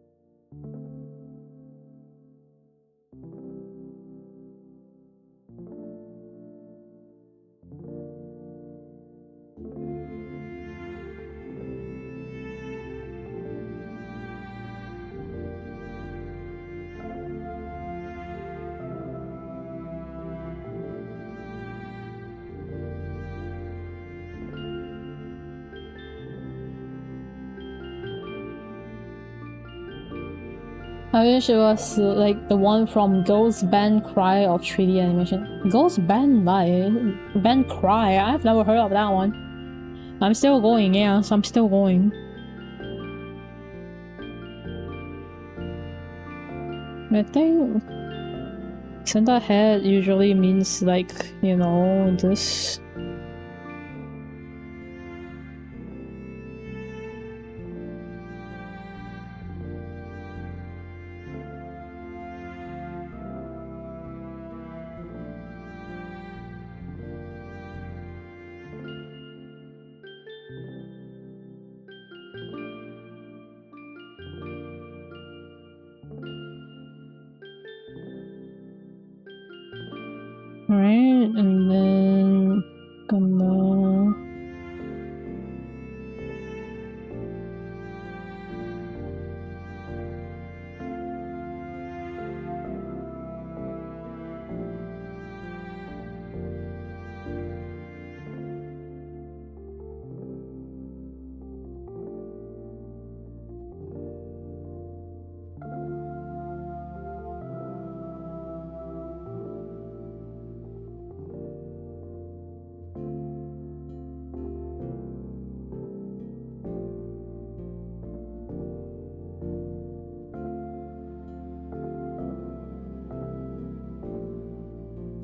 I wish it was like the one from Ghost Band Cry of 3D animation. Ghost Band Cry? I've never heard of that one. I'm still going, yes, I'm still going. I think center head usually means like, you know, this. Alright, and then gonna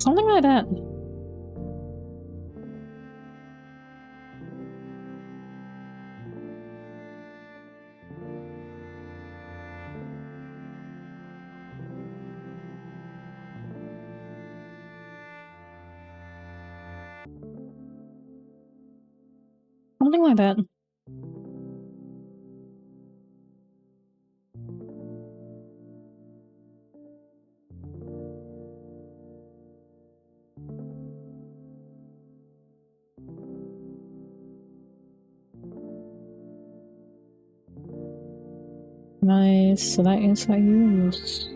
something like that. Something like that. Nice, so that is what I use.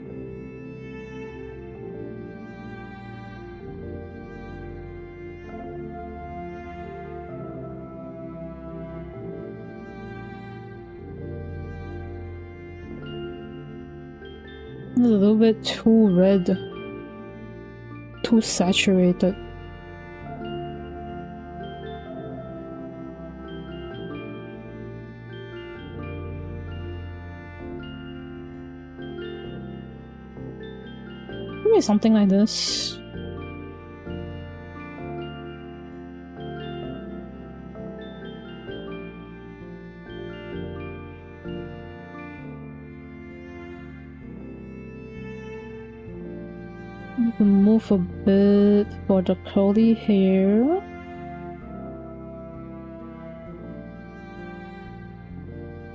A little bit too red, too saturated. Maybe something like this. Move a bit for the curly hair.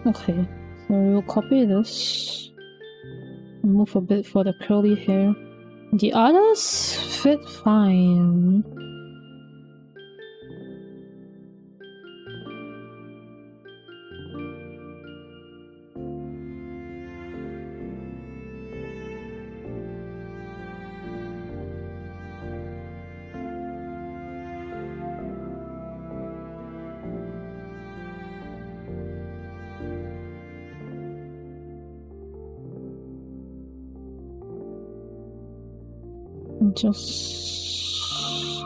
Okay, so we'll copy this. Move a bit for the curly hair. The others fit fine. Just...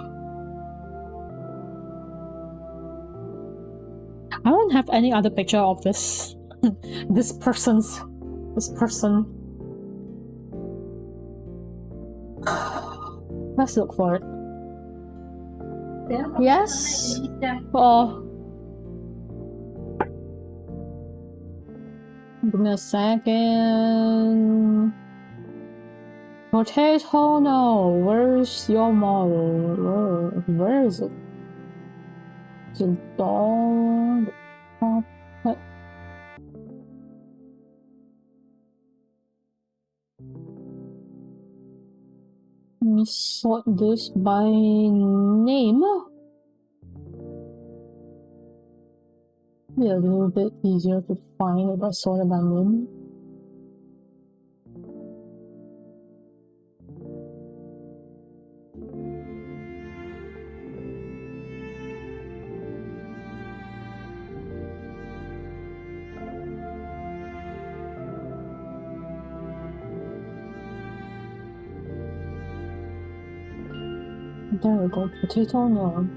I don't have any other picture of this. This person. Let's look for it. Yes? Oh. Give me a second. Potato, no. Where's your model? Where is it? Is it dog? Let me sort this by name. Be a little bit easier to find if I sort it by name. There we go, potato no.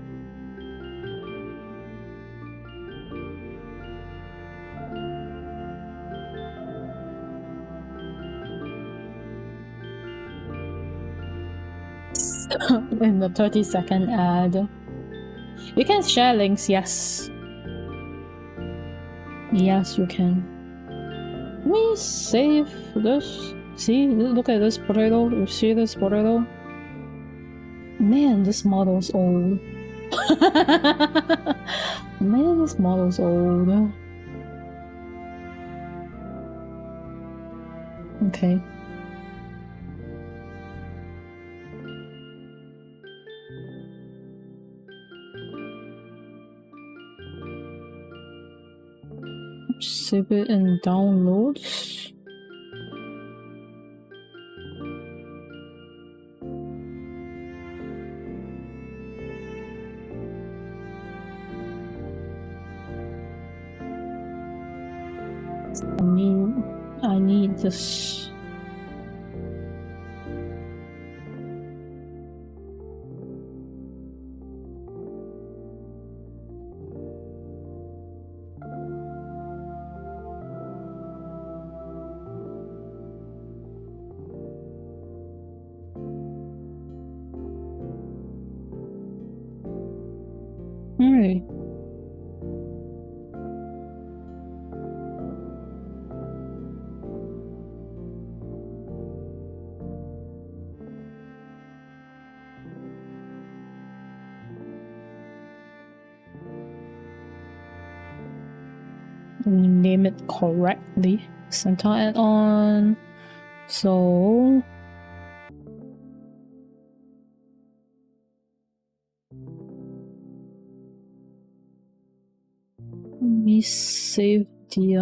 In the 30-second ad. You can share links, yes. Yes, you can. Let me save this. See, look at this potato. You see this potato? Man, this model's old. Man, this model's old. Okay. Save it in downloads. I need this. Alright. Name it correctly. Center add-on. So let me save the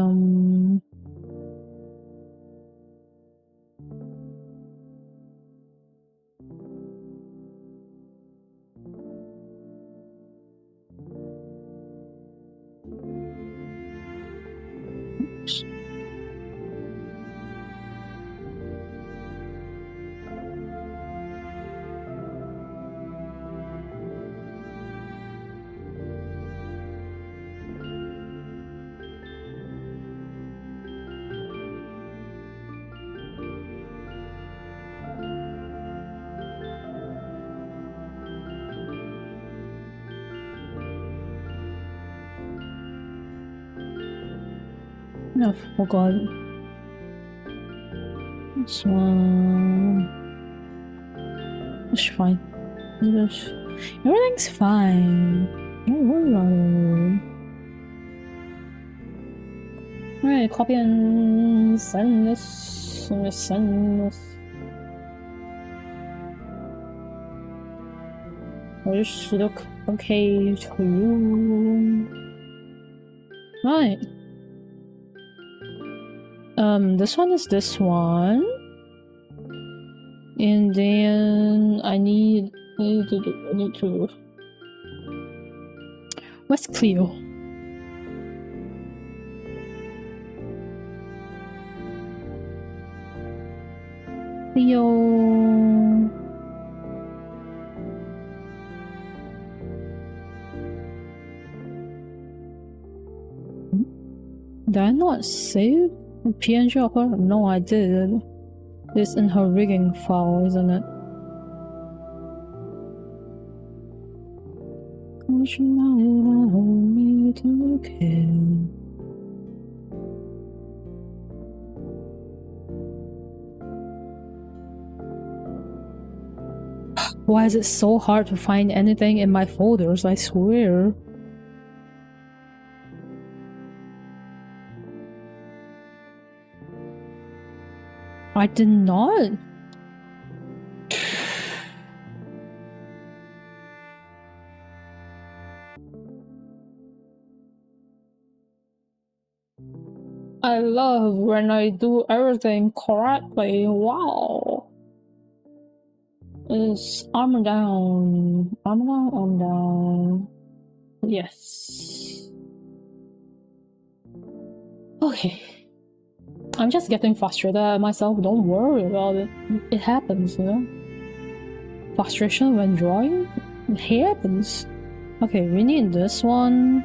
I forgot. This one. It's fine. Everything's fine. Don't worry about it. Alright, copy and send this. Send this. This should look okay to you. Right. This one is this one. And then I need to. Where's Cleo? Cleo. Did I not save the PNG of her? No, I did. It's in her rigging file, isn't it? Why is it so hard to find anything in my folders? I swear. I did not. I love when I do everything correctly. Wow. Is armor down? Armor down? Armor down. Yes. Okay. I'm just getting frustrated at myself. Don't worry about it. It happens, you know? Frustration when drawing? It happens. Okay, we need this one.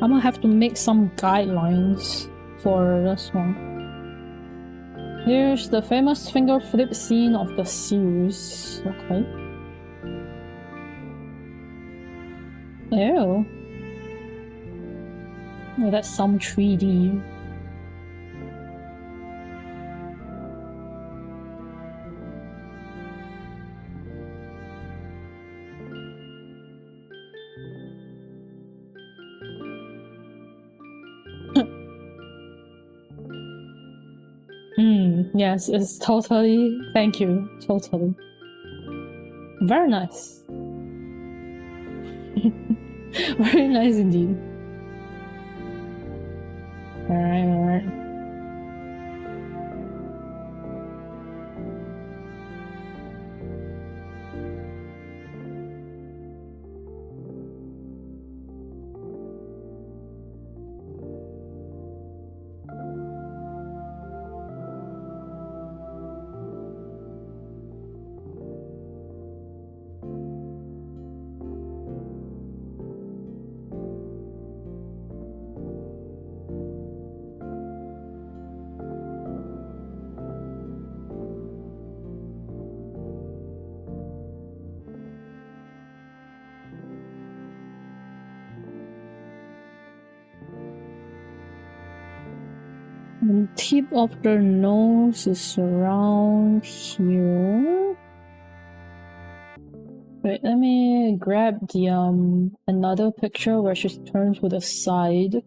I'm gonna have to make some guidelines for this one. Here's the famous finger flip scene of the series. Okay. Ew. Oh, that's some 3D. Yes, it's totally. Thank you. Totally. Very nice. Very nice indeed. Alright, alright. The tip of the nose is around here. Wait, let me grab the another picture where she turns to the side.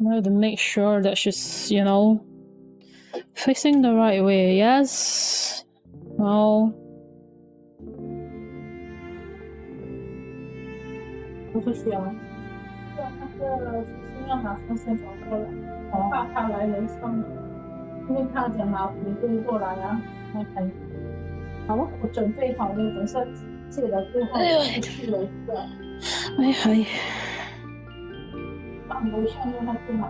I have to make sure that she's, you know, facing the right way. Yes. No. 不是需要。那个是要拿上线找过来，怕他来人上，因为他讲拿玫瑰过来啊，那才。好了，我准备好了，等下借了之后去了一个。哎嗨。上楼上让他去拿。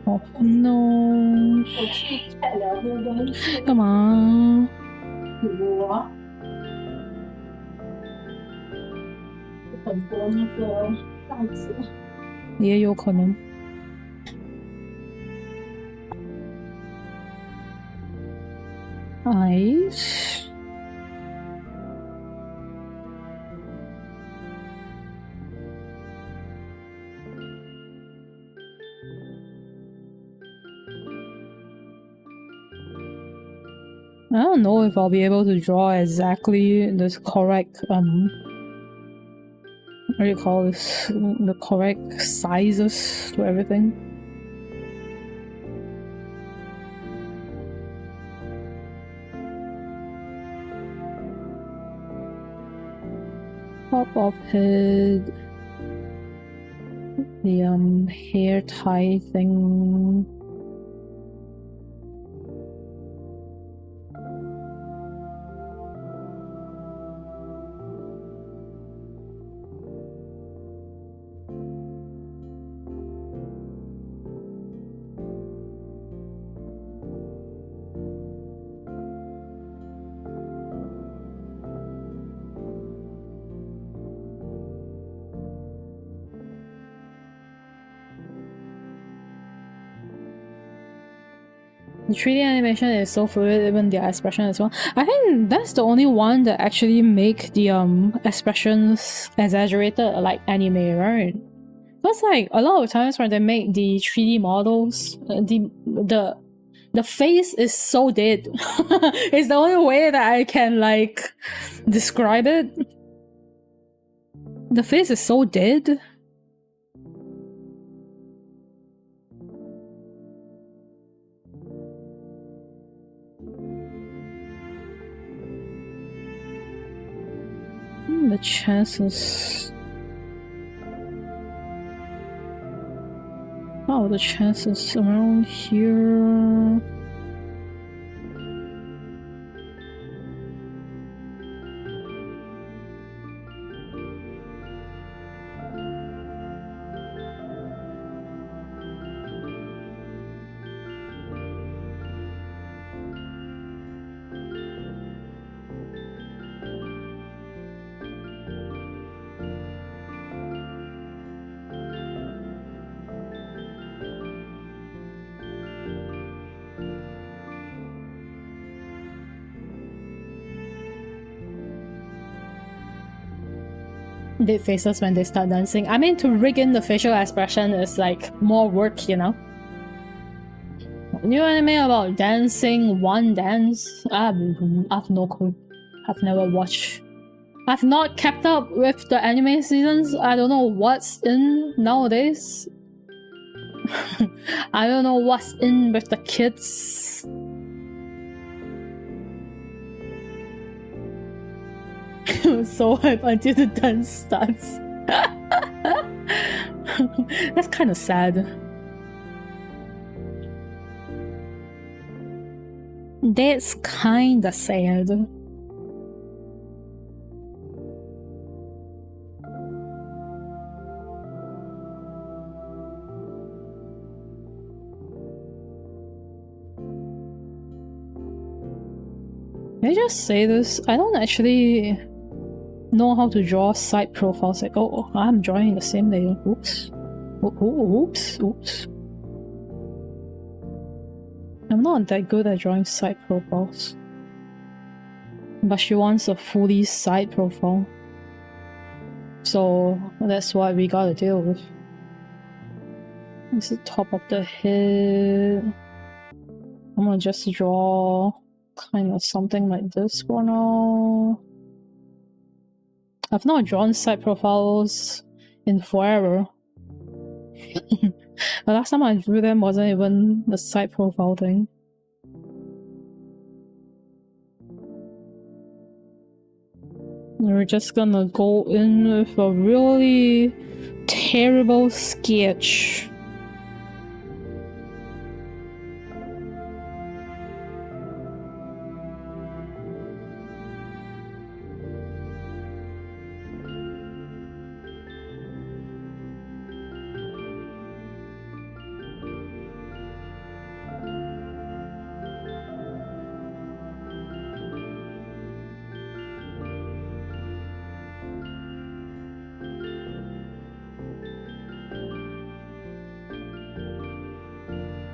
Oh no！ 我去菜聊天东西。干嘛？我很多那个袋子。也有可能。Eyes。I don't know if I'll be able to draw exactly this correct what do you call this? The correct sizes to everything. Top of head. The hair tie thing. The 3D animation is so fluid, even the expression as well. I think that's the only one that actually make the expressions exaggerated like anime, right? Because like a lot of times when they make the 3D models, the face is so dead. It's the only way that I can like describe it. The face is so dead. The chances. Oh, the chances around here. Dead faces when they start dancing. I mean, to rig in the facial expression is like more work, you know? new anime about dancing, one dance. I've no clue. I've never watched. I've not kept up with the anime seasons. I don't know what's in nowadays. I don't know what's in with the kids. So hype until the dance starts. That's kind of sad. That's kinda sad. Can I just say this? I don't actually know how to draw side profiles. Like, oh, I'm drawing the same layer. Oops. Oops. Oops. I'm not that good at drawing side profiles. But she wants a fully side profile. So that's what we gotta deal with. This is the top of the head. I'm gonna just draw kind of something like this for now. I've not drawn side profiles in forever. The last time I drew them wasn't even the side profile thing. We're just gonna go in with a really terrible sketch.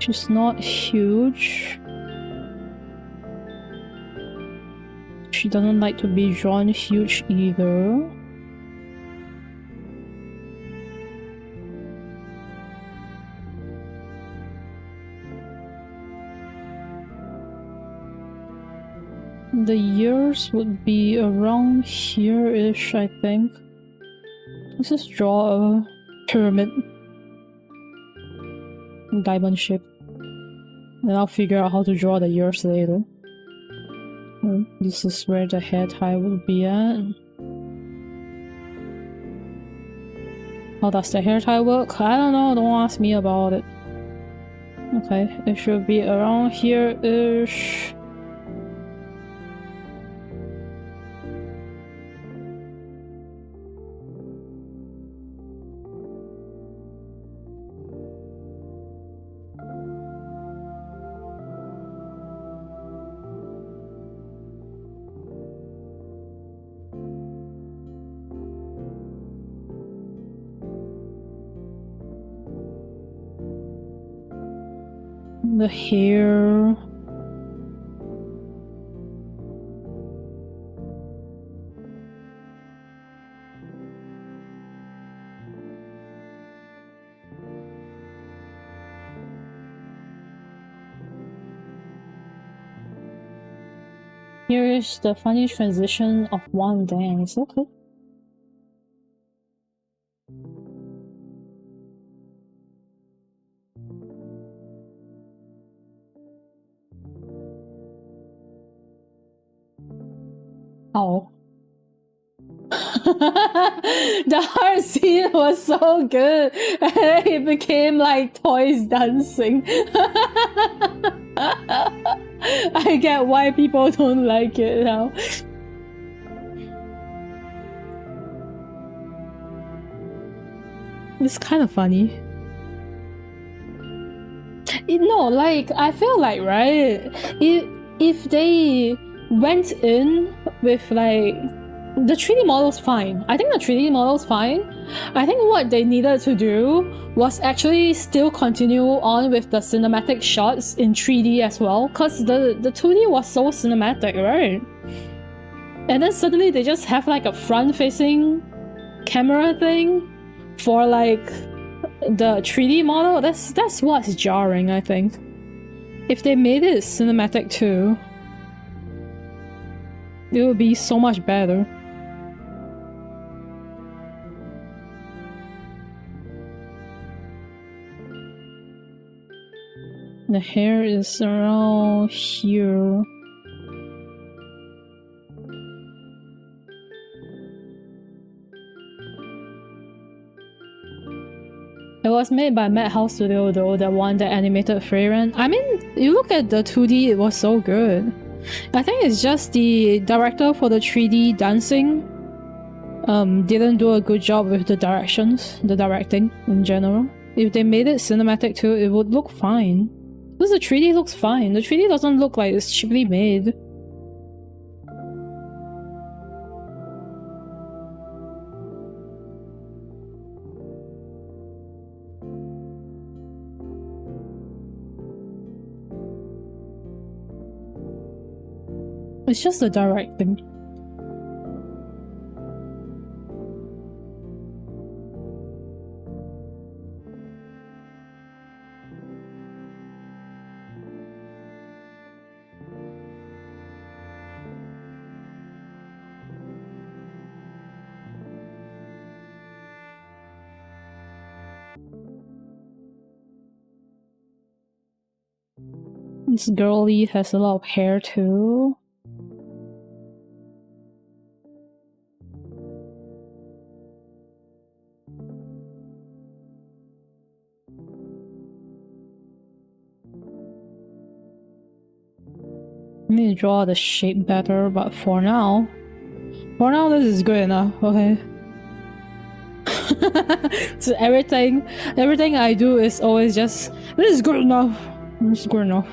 She's not huge. She doesn't like to be drawn huge either. The ears would be around here-ish, I think. Let's just draw a pyramid. Diamond shape. Then I'll figure out how to draw the ears later. This is where the hair tie will be at. How does the hair tie work? I don't know, don't ask me about it. Okay, it should be around here-ish. The hair. Here is the funny transition of one dance. Okay. Oh. The heart scene was so good. It became like toys dancing. I get why people don't like it now. It's kind of funny. No, like, I feel like, right, if they went in with like the 3D model's fine. I think the 3D model's fine. I think what they needed to do was actually still continue on with the cinematic shots in 3D as well, because the 2D was so cinematic, right? And then suddenly they just have like a front-facing camera thing for like the 3D model. That's what's jarring, I think. If they made it cinematic too, it would be so much better. The hair is around here. It was made by Madhouse Studio though, the one that animated Freyren. I mean, you look at the 2D, it was so good. I think it's just the director for the 3D dancing didn't do a good job with the directions, the directing in general. If they made it cinematic too, it would look fine. Because the 3D looks fine. The 3D doesn't look like it's cheaply made. It's just the directing. This girlie has a lot of hair too. I need to draw the shape better, but for now this is good enough, okay? So everything I do is always just, this is good enough. This is good enough.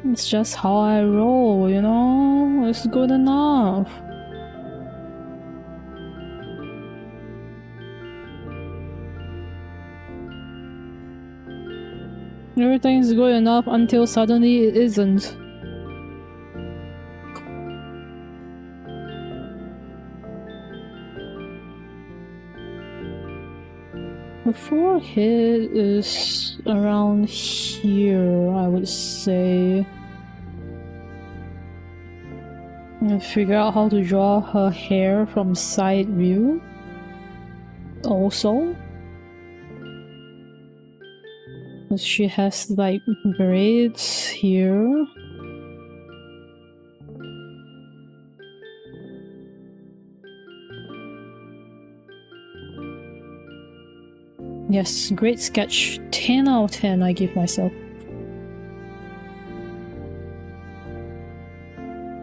It's just how I roll, you know? It's good enough. Everything's good enough until suddenly it isn't. The forehead is around here, I would say. I'm gonna figure out how to draw her hair from side view. Also, she has like braids here. Yes, great sketch. 10 out of 10 I give myself.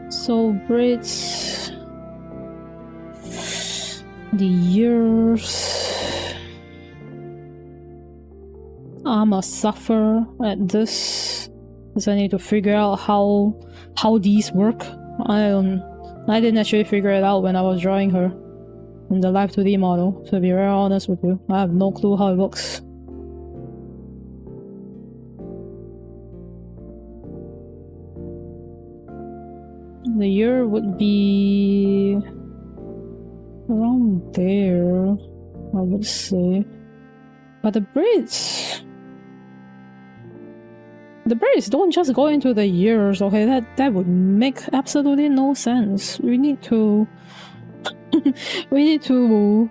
So braids, the ears. I'm a suffer at this because I need to figure out how these work. I didn't actually figure it out when I was drawing her in the live 2D model, to be very honest with you. I have no clue how it looks. The ear would be around there, I would say. But the braids don't just go into the ears, okay? That would make absolutely no sense. We need to we need to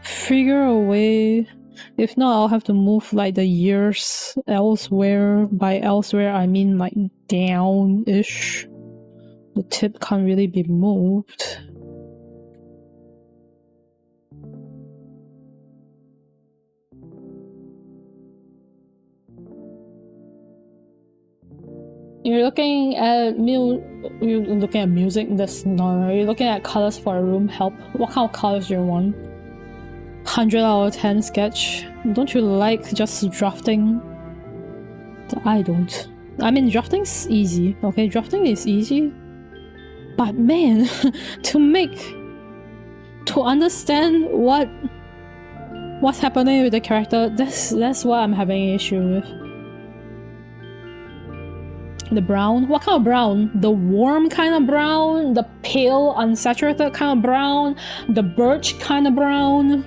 figure a way. If not, I'll have to move like the ears elsewhere. By elsewhere, I mean like down-ish. The tip can't really be moved. You're looking at music. That's not. You're looking at colors for a room. Help. What kind of colors do you want? 100 out of 10 sketch. Don't you like just drafting? I don't. I mean, drafting's easy. Okay, drafting is easy. But man, to understand what's happening with the character, that's what I'm having an issue with. The brown? What kind of brown? The warm kind of brown? The pale, unsaturated kind of brown? The birch kind of brown?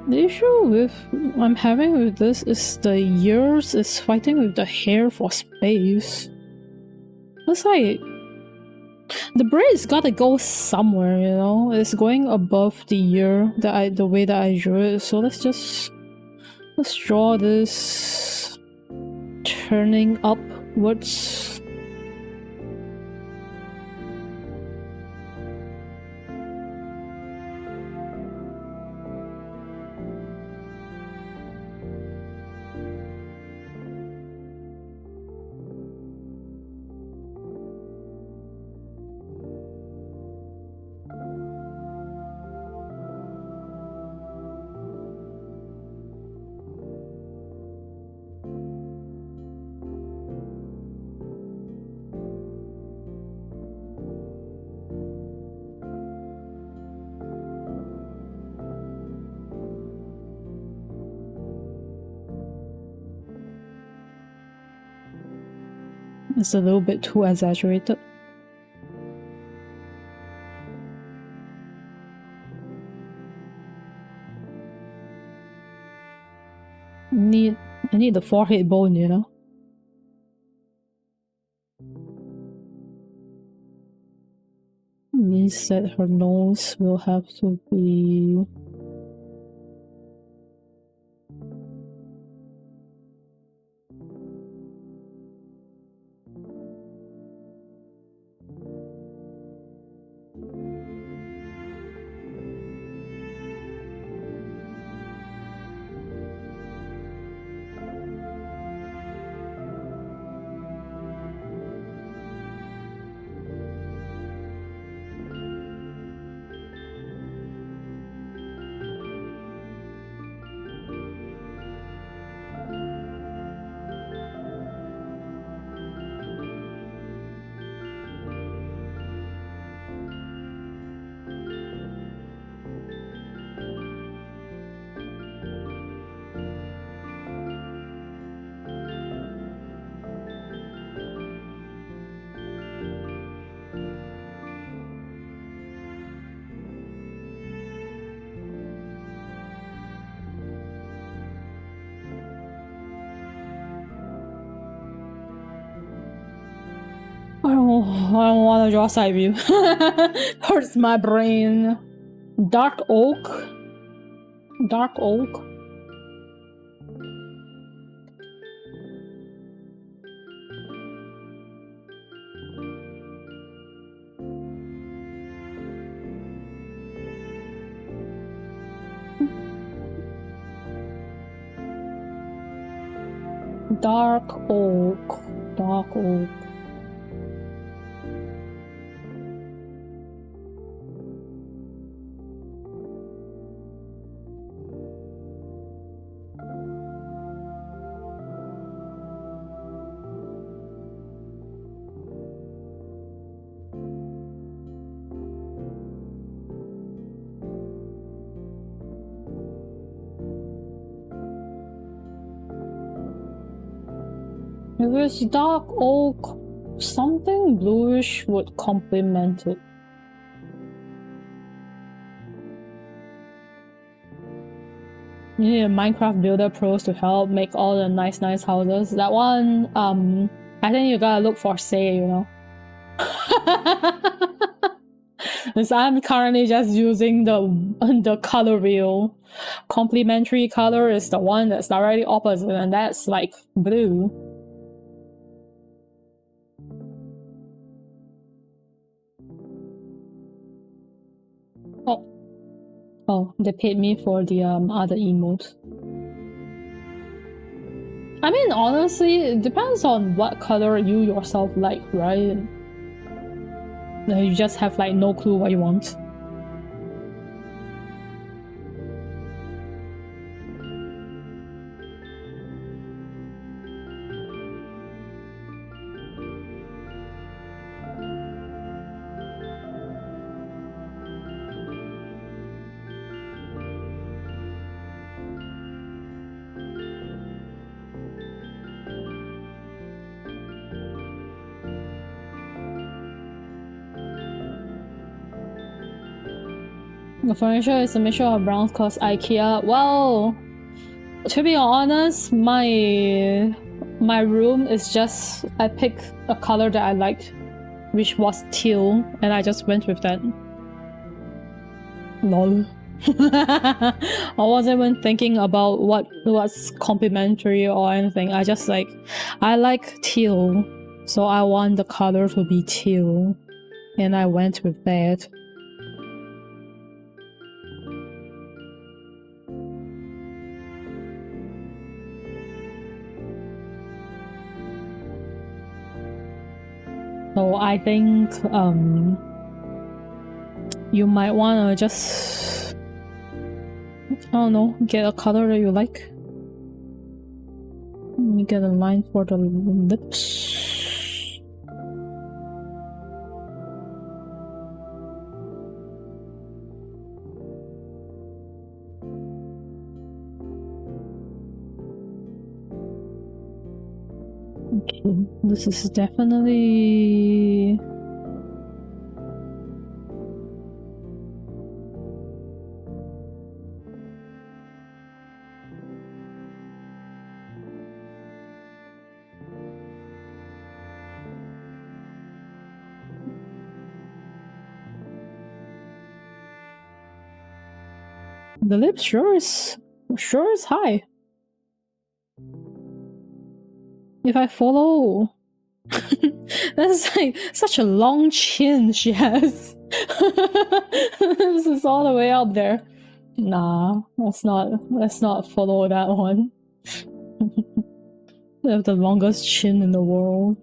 The issue with I'm having with this is the ears is fighting with the hair for space. It's like the braid's gotta go somewhere, you know? It's going above the ear the way that I drew it. So let's draw this turning upwards. It's a little bit too exaggerated. I need the forehead bone, you know? Means that her nose will have to be... I don't want to draw side view. Hurts my brain. Dark oak. Dark oak. Dark oak. Dark oak. If it's dark oak, something bluish would complement it. You need a Minecraft Builder Pros to help make all the nice houses. That one, I think you gotta look for say, you know. Because I'm currently just using the color wheel. Complementary color is the one that's directly opposite, and that's like blue. Oh, they paid me for the other emote. I mean, honestly, it depends on what color you yourself like, right? You just have like no clue what you want. The furniture is a mixture of browns cause IKEA. Well, to be honest, my room is just, I picked a color that I liked, which was teal, and I just went with that. Lol. I wasn't even thinking about what's complimentary or anything. I just like, I like teal, so I want the color to be teal, and I went with that. So I think you might wanna just, I don't know, get a color that you like. Let me get a line for the lips. Okay, this is definitely... The lips sure is high. If I follow... That's like such a long chin she has. This is all the way up there. Nah, let's not follow that one. They have the longest chin in the world.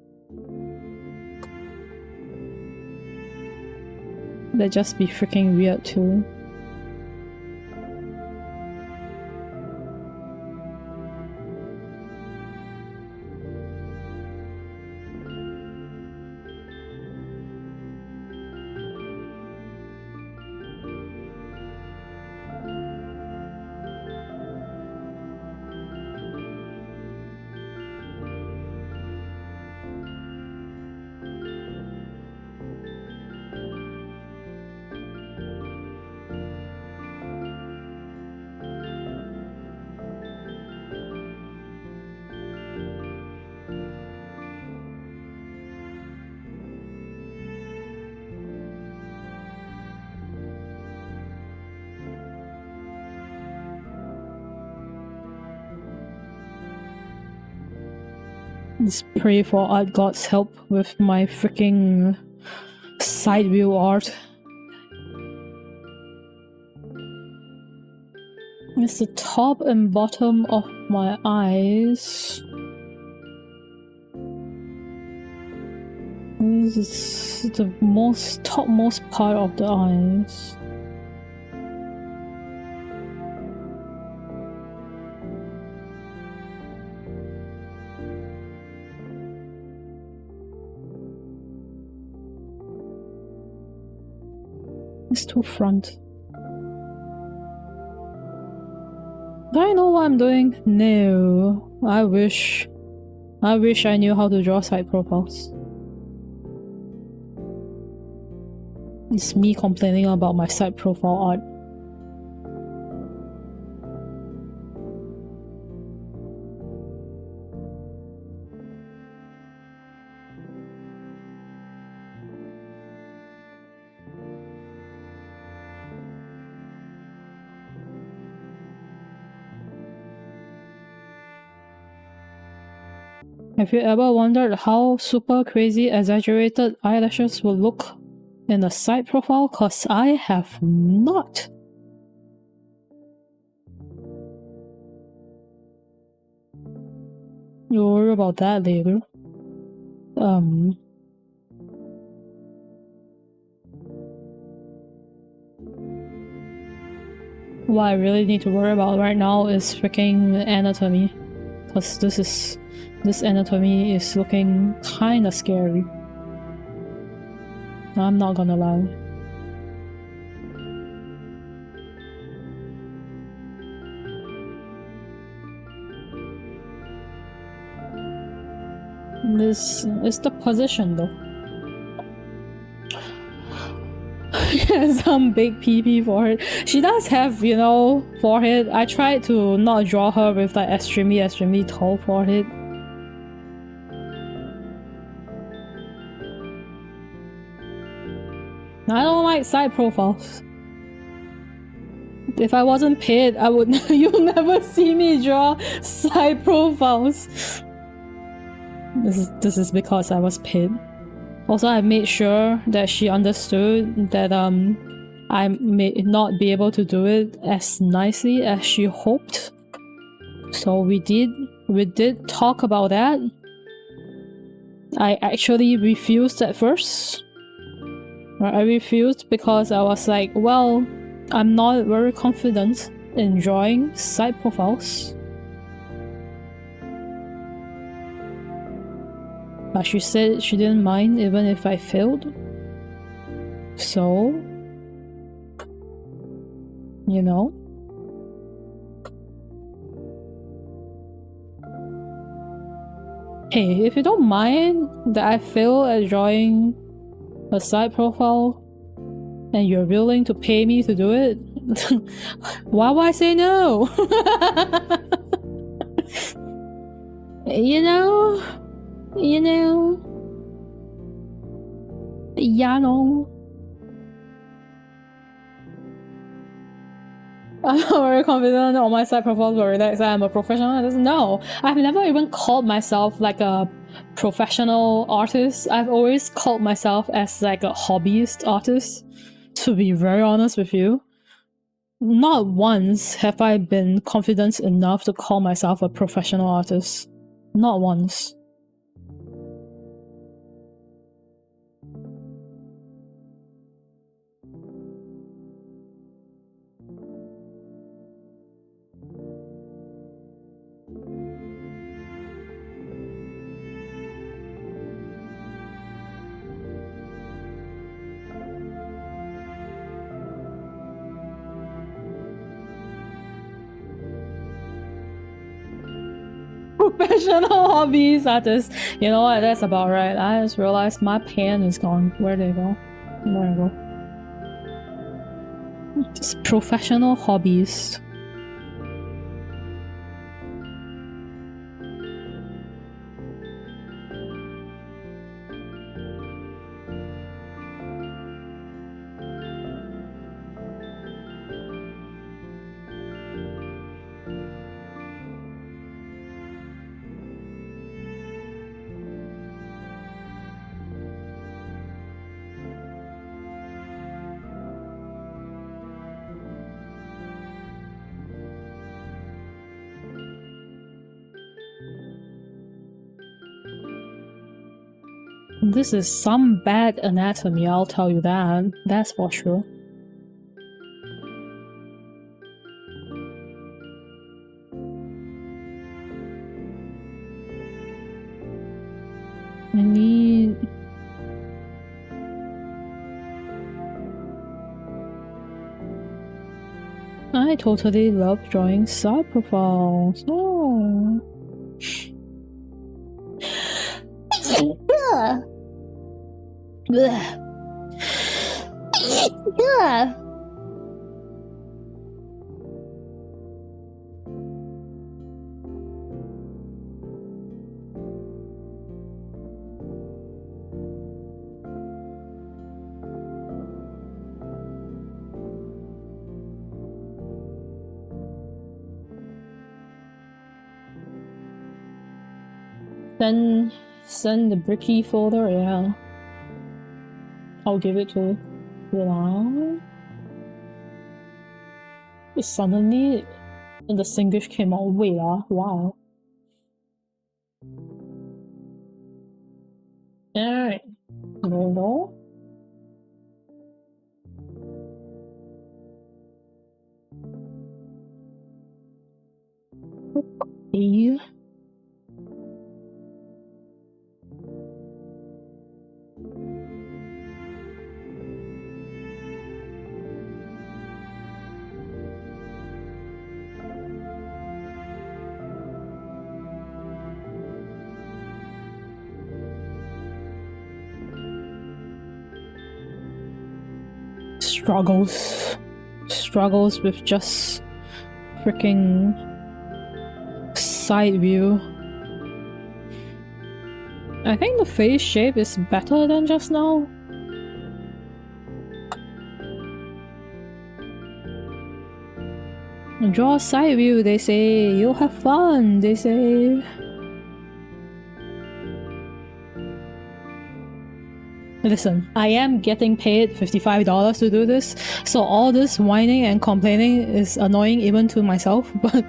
They'd just be freaking weird too. Just pray for art god's help with my freaking side view art. It's the top and bottom of my eyes. This is the topmost part of the eyes. It's too front. Do I know what I'm doing? No. I wish I knew how to draw side profiles. It's me complaining about my side profile art. Have you ever wondered how super crazy exaggerated eyelashes will look in a side profile? Cause I have not. You'll worry about that later. What I really need to worry about right now is freaking anatomy. Cause this anatomy is looking kinda scary. I'm not gonna lie. This is the position though. some big PP forehead. She does have, you know, forehead. I tried to not draw her with like extremely tall forehead. I don't like side profiles. If I wasn't paid, I would you'll never see me draw side profiles. This is because I was paid. Also, I made sure that she understood that I may not be able to do it as nicely as she hoped. So we did talk about that. I actually refused at first. I refused because I was like, well, I'm not very confident in drawing side profiles. But she said she didn't mind even if I failed. So, you know. Hey, if you don't mind that I fail at drawing a side profile and you're willing to pay me to do it, why would I say no? You know? Yeah, no. I'm not very confident on my side profile or that I'm a professional artist. No, I've never even called myself like a professional artist. I've always called myself as like a hobbyist artist, to be very honest with you. Not once have I been confident enough to call myself a professional artist. Not once. Professional hobbies artist. You know what? That's about right. I just realized my pen is gone. Where did it go? Where did it go? Just professional hobbies. This is some bad anatomy, I'll tell you that. That's for sure. I need... I totally love drawing side profiles. Oh. Send the bricky folder, yeah. I'll give it to Lila. Suddenly, the Singlish came out. Wait, wow. Alright. No. Okay. struggles with just freaking side view. I think the face shape is better than just now. Draw side view, they say. You'll have fun, they say. Listen, I am getting paid $55 to do this, so all this whining and complaining is annoying even to myself, but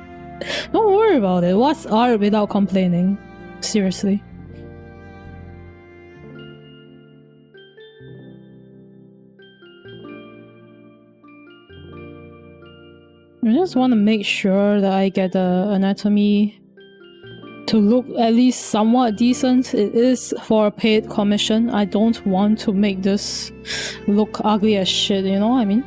don't worry about it. What's art without complaining? Seriously. I just want to make sure that I get the anatomy to look at least somewhat decent. It is for a paid commission. I don't want to make this look ugly as shit, you know what I mean?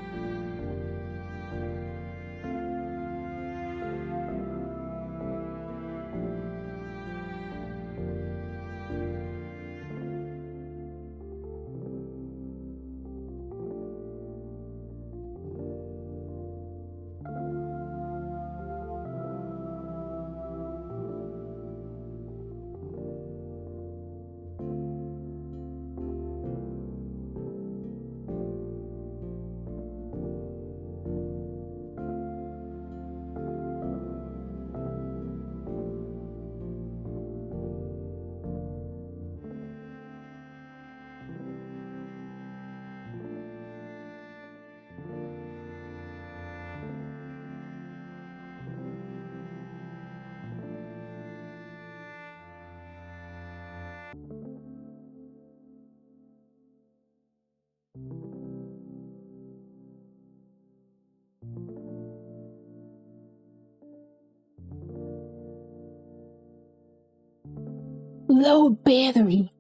Low battery.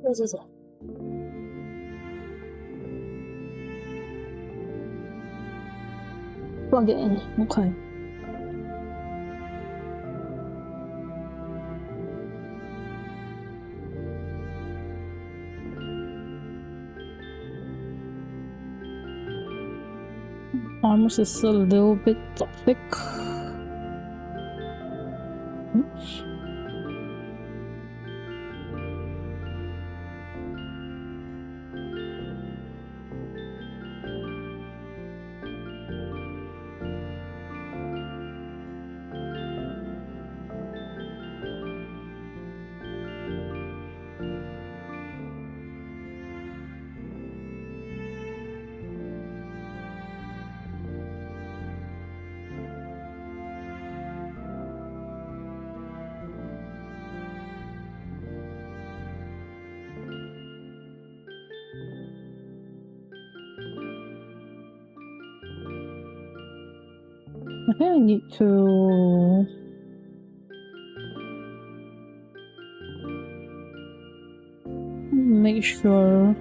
What is it? Plug it in. Okay. Armors is a little bit thick. Oops. I think I need to make sure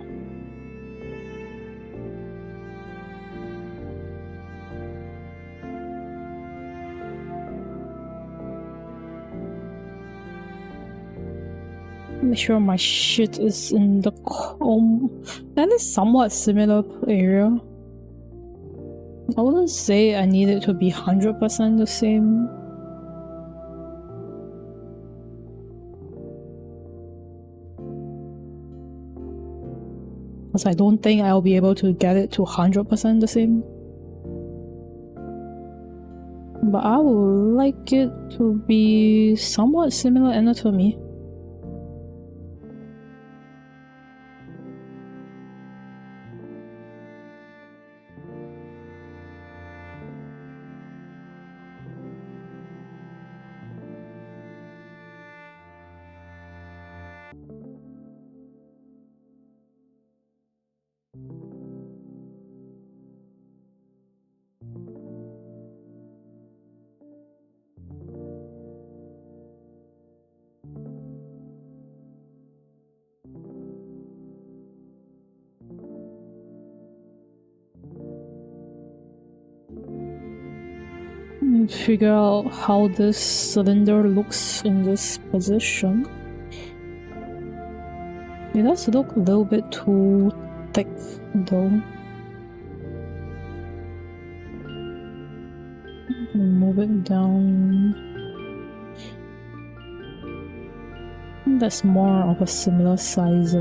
my shit is in the comb. That is somewhat similar area. I wouldn't say I need it to be 100% the same. Because I don't think I'll be able to get it to 100% the same. But I would like it to be somewhat similar anatomy. Figure out how this cylinder looks in this position. It does look a little bit too thick though. Move it down. That's more of a similar size.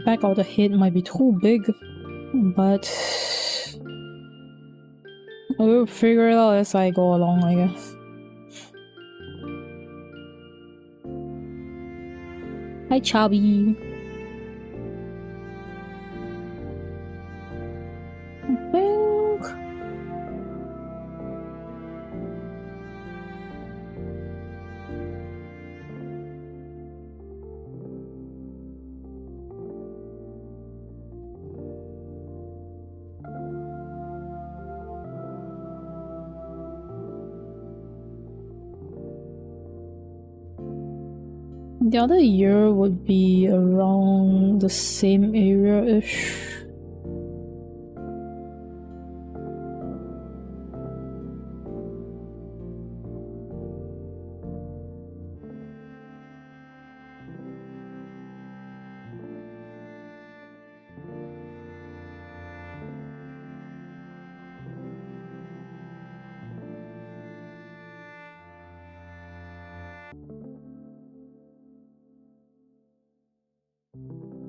Back of the head might be too big, but we'll figure it out as I go along, I guess. Hi, Chubby. I think the other ear would be around the same area-ish.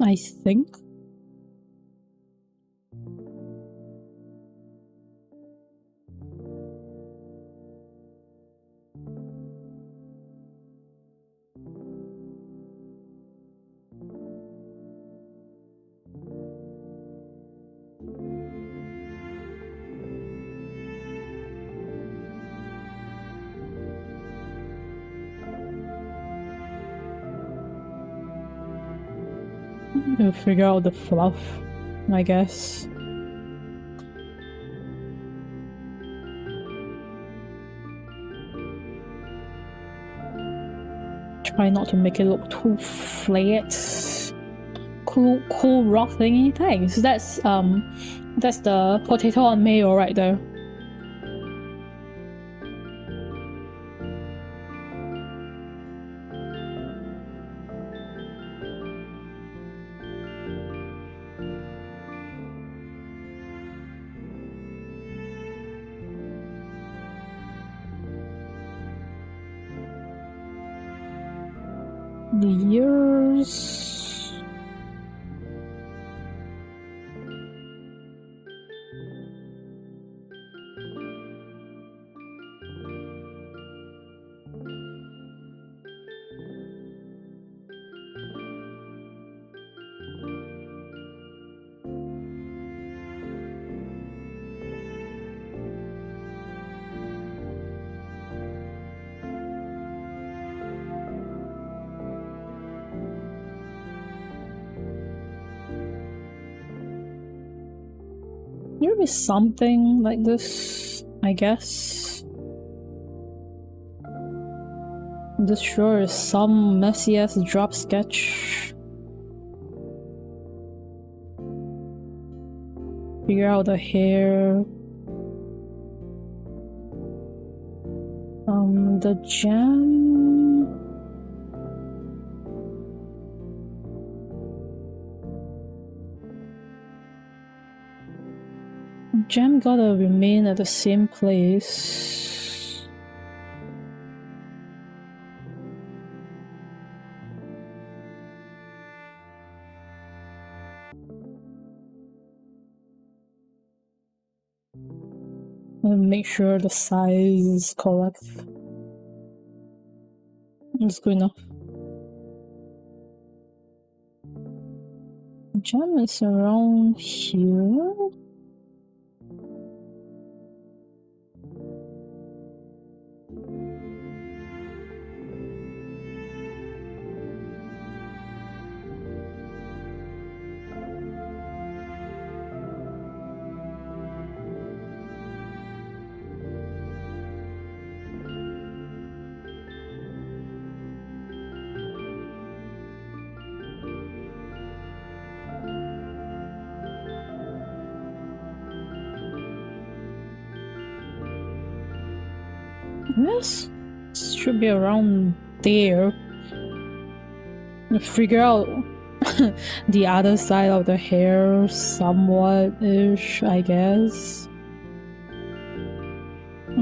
I think. We'll figure out the fluff, I guess. Try not to make it look too flat. Cool rock thingy. Thanks. That's the potato on mayo right there. The ears. There is something like this, I guess. This sure is some messy ass drop sketch. Figure out the hair. The gem. Gem gotta remain at the same place. And make sure the size is correct. It's good enough. Gem is around here. Yes, should be around there. Figure out the other side of the hair somewhat-ish, I guess.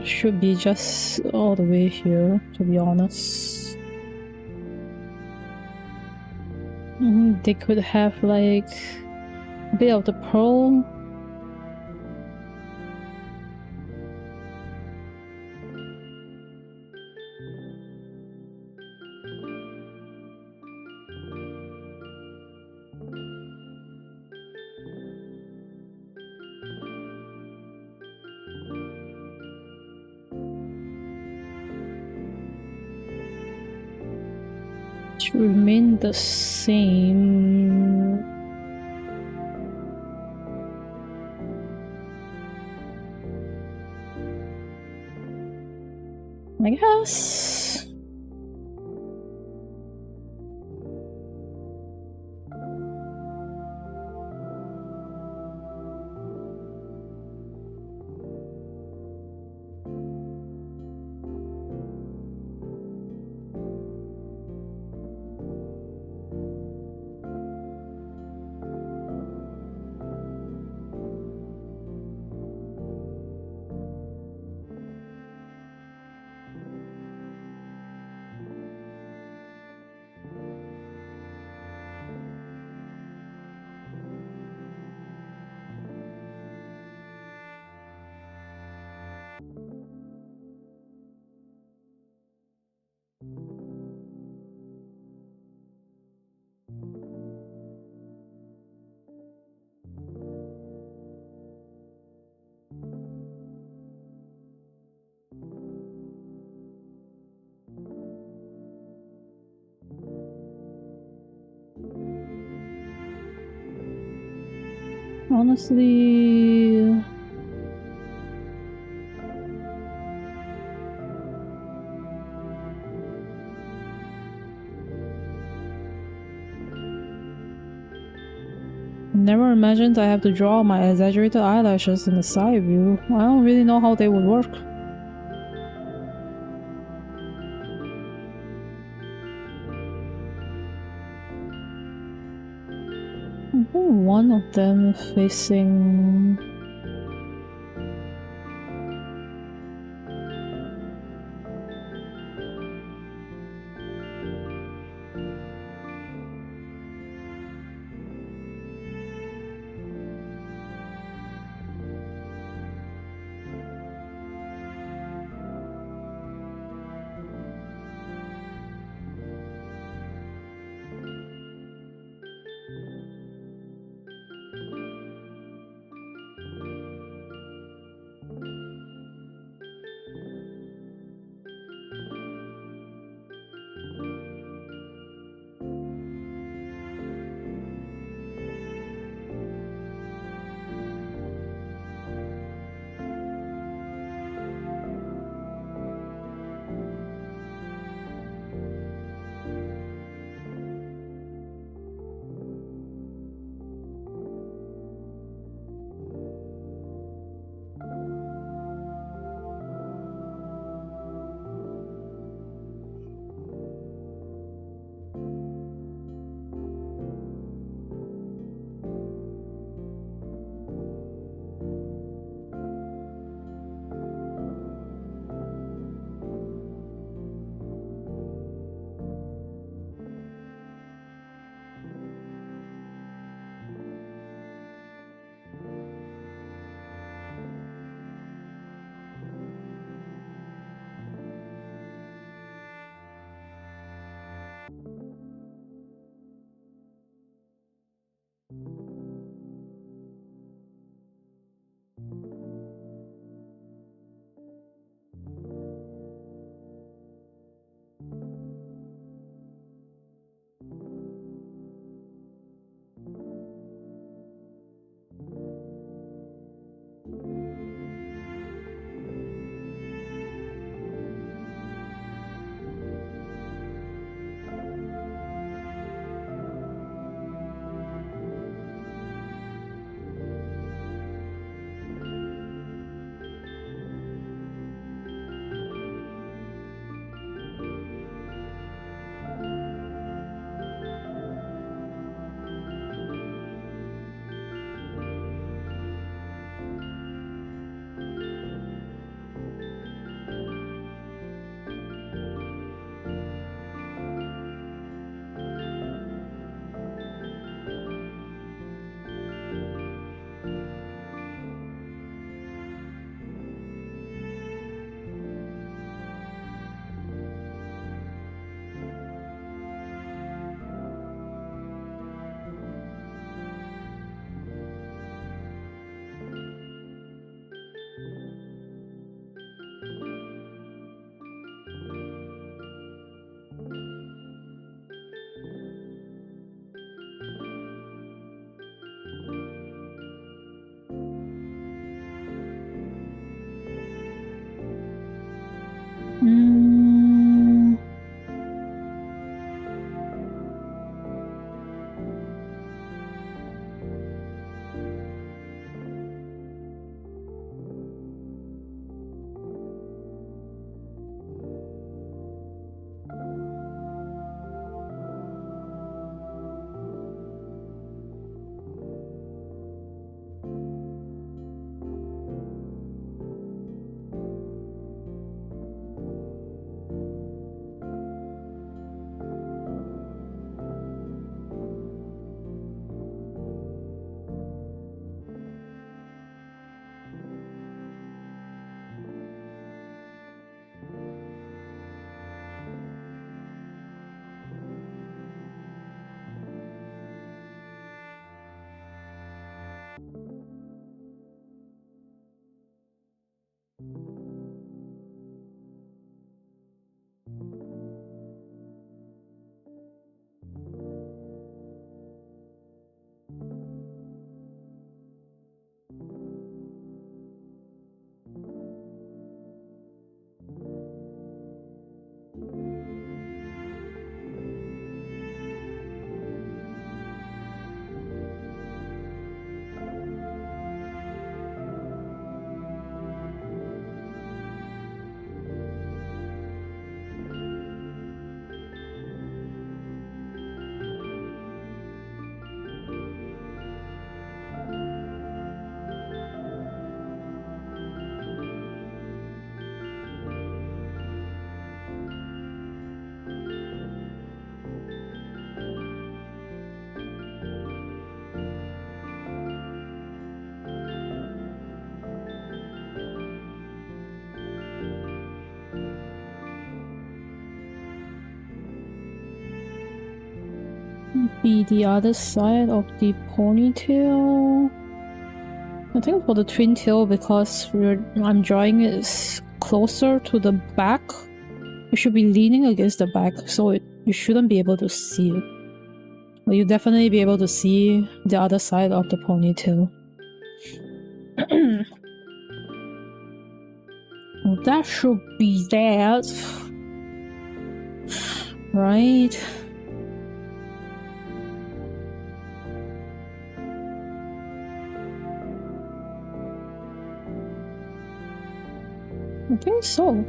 Should be just all the way here, to be honest. They could have like a bit of the pearl. To remain the same. I guess. Honestly, never imagined I have to draw my exaggerated eyelashes in the side view. I don't really know how they would work. I think one of them facing... be the other side of the ponytail. I think for the twin tail, because I'm drawing it closer to the back, you should be leaning against the back, so you shouldn't be able to see it. But you'll definitely be able to see the other side of the ponytail. Well, that should be that. Right. I think so.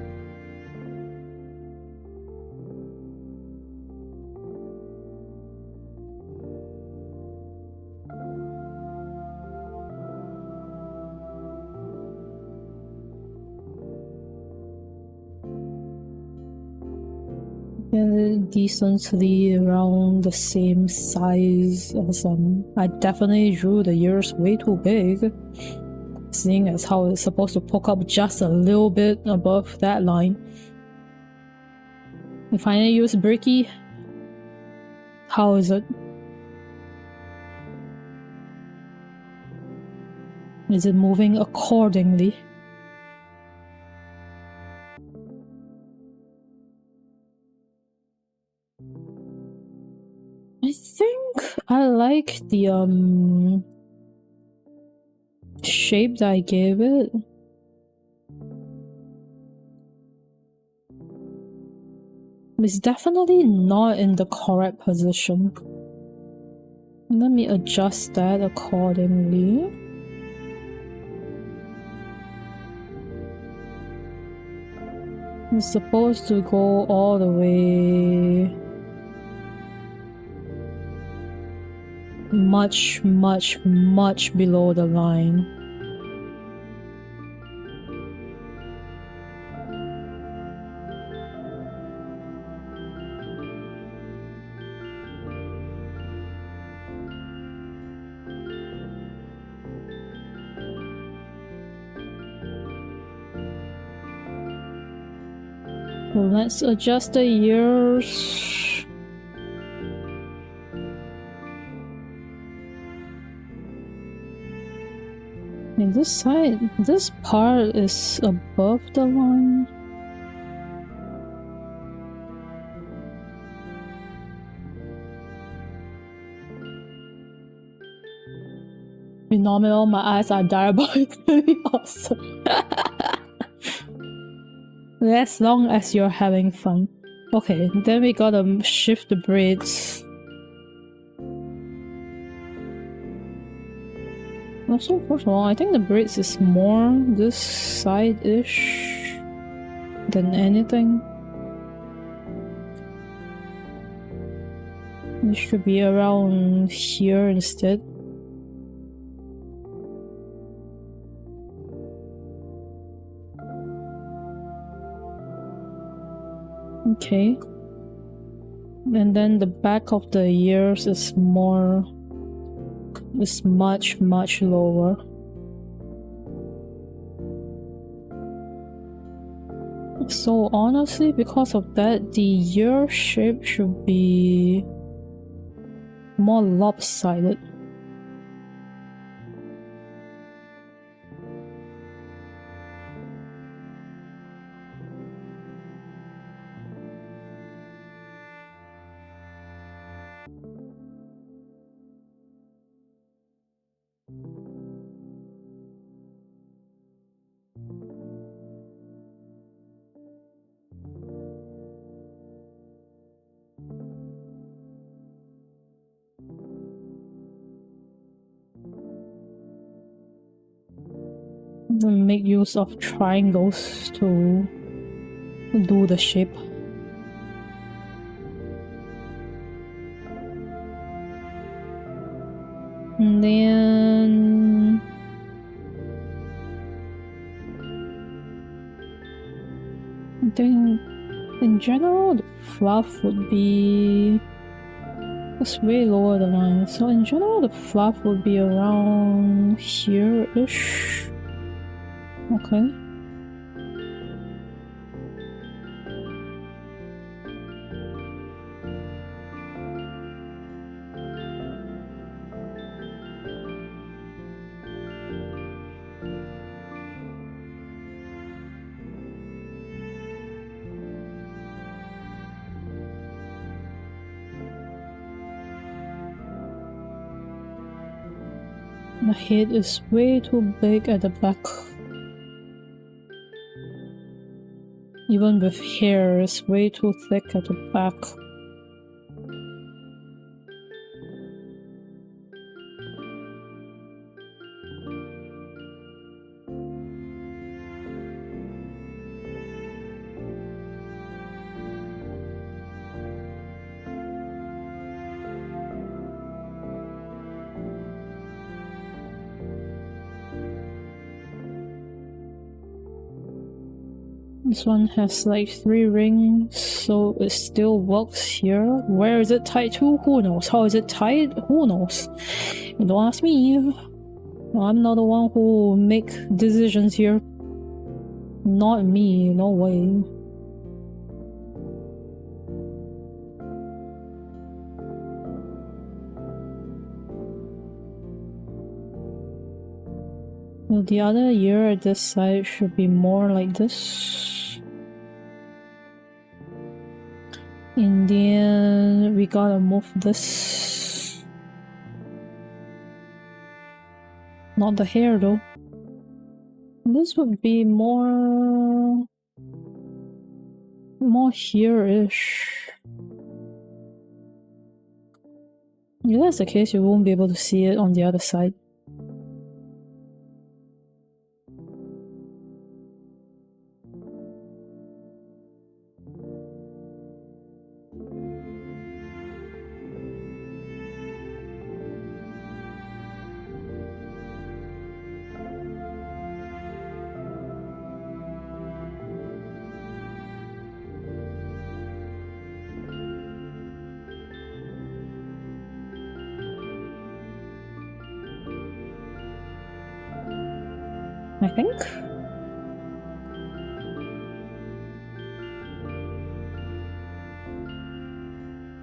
Decently around the same size as I definitely drew the ears way too big, seeing as how it's supposed to poke up just a little bit above that line. If I use Bricky, how is it? Is it moving accordingly? I think I like the shape that I gave it. It's definitely not in the correct position. Let me adjust that accordingly. It's supposed to go all the way much below the line. Let's adjust the ears. And this side, this part is above the line. Phenomenal, my eyes are diabolically awesome. As long as you're having fun. Okay, then we gotta shift the braids. Also, first of all, I think the braids is more this side-ish than anything. It should be around here instead. Okay. And then the back of the ears is much lower. So honestly, because of that, the ear shape should be more lopsided. Make use of triangles to do the shape. And then in general the fluff would be it's way lower the line, so in general the fluff would be around here-ish. Okay. The head is way too big at the back. Even with hair, it's way too thick at the back. This one has like 3 rings, so it still works here. Where is it tied to? Who knows? How is it tied? Who knows? You don't ask me. I'm not the one who make decisions here. Not me, no way. Well, the other ear at this side should be more like this. And then we gotta move this. Not the hair though. This would be more here-ish. If that's the case, you won't be able to see it on the other side.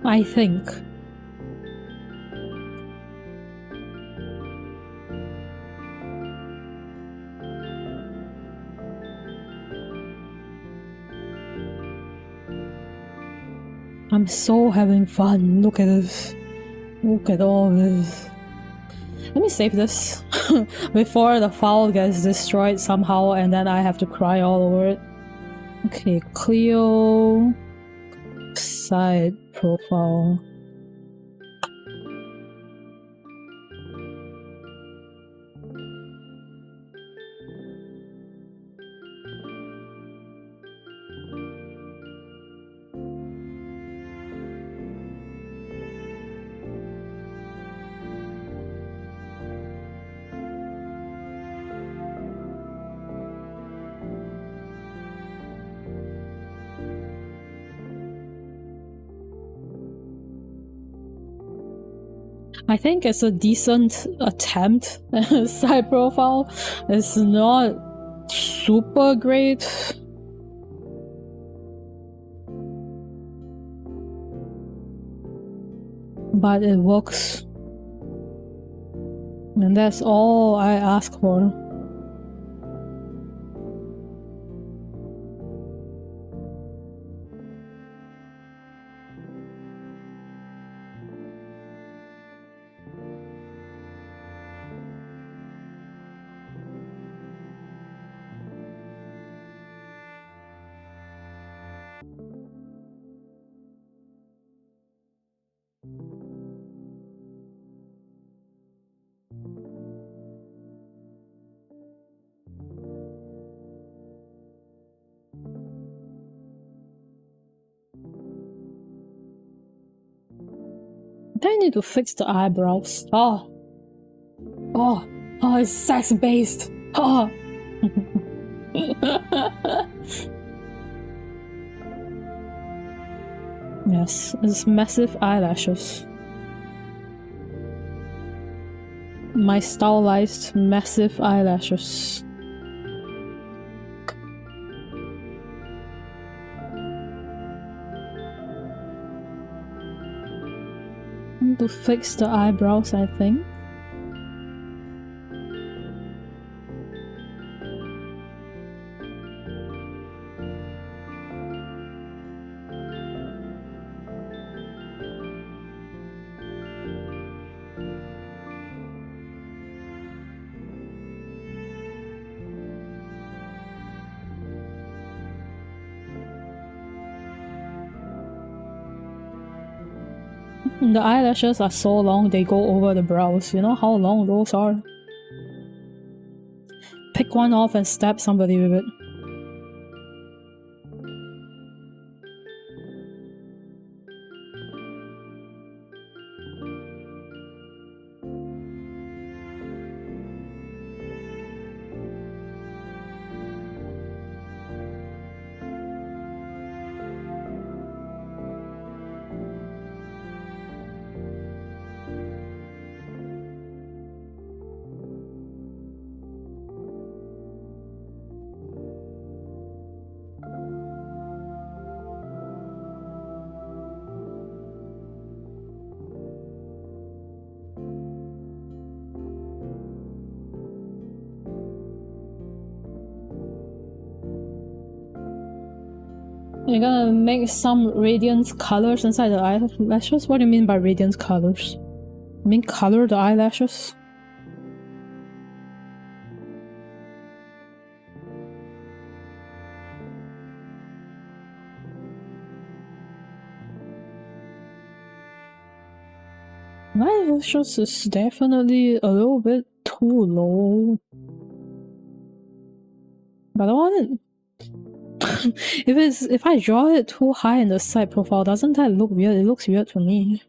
I think. I'm so having fun. Look at this. Look at all this. Let me save this before the file gets destroyed somehow and then I have to cry all over it. Okay, Clio side profile. I think it's a decent attempt side profile. It's not super great. But it works. And that's all I ask for. I need to fix the eyebrows. Oh, it's sex-based. Oh. Yes, it's massive eyelashes. My stylized massive eyelashes. To fix the eyebrows, I think. The eyelashes are so long they go over the brows. You know how long those are? Pick one off and stab somebody with it. You're gonna make some radiant colors inside the eyelashes? What do you mean by radiant colors? You mean color the eyelashes? My eyelashes is definitely a little bit too low. But I want it. If I draw it too high in the side profile, doesn't that look weird? It looks weird to me.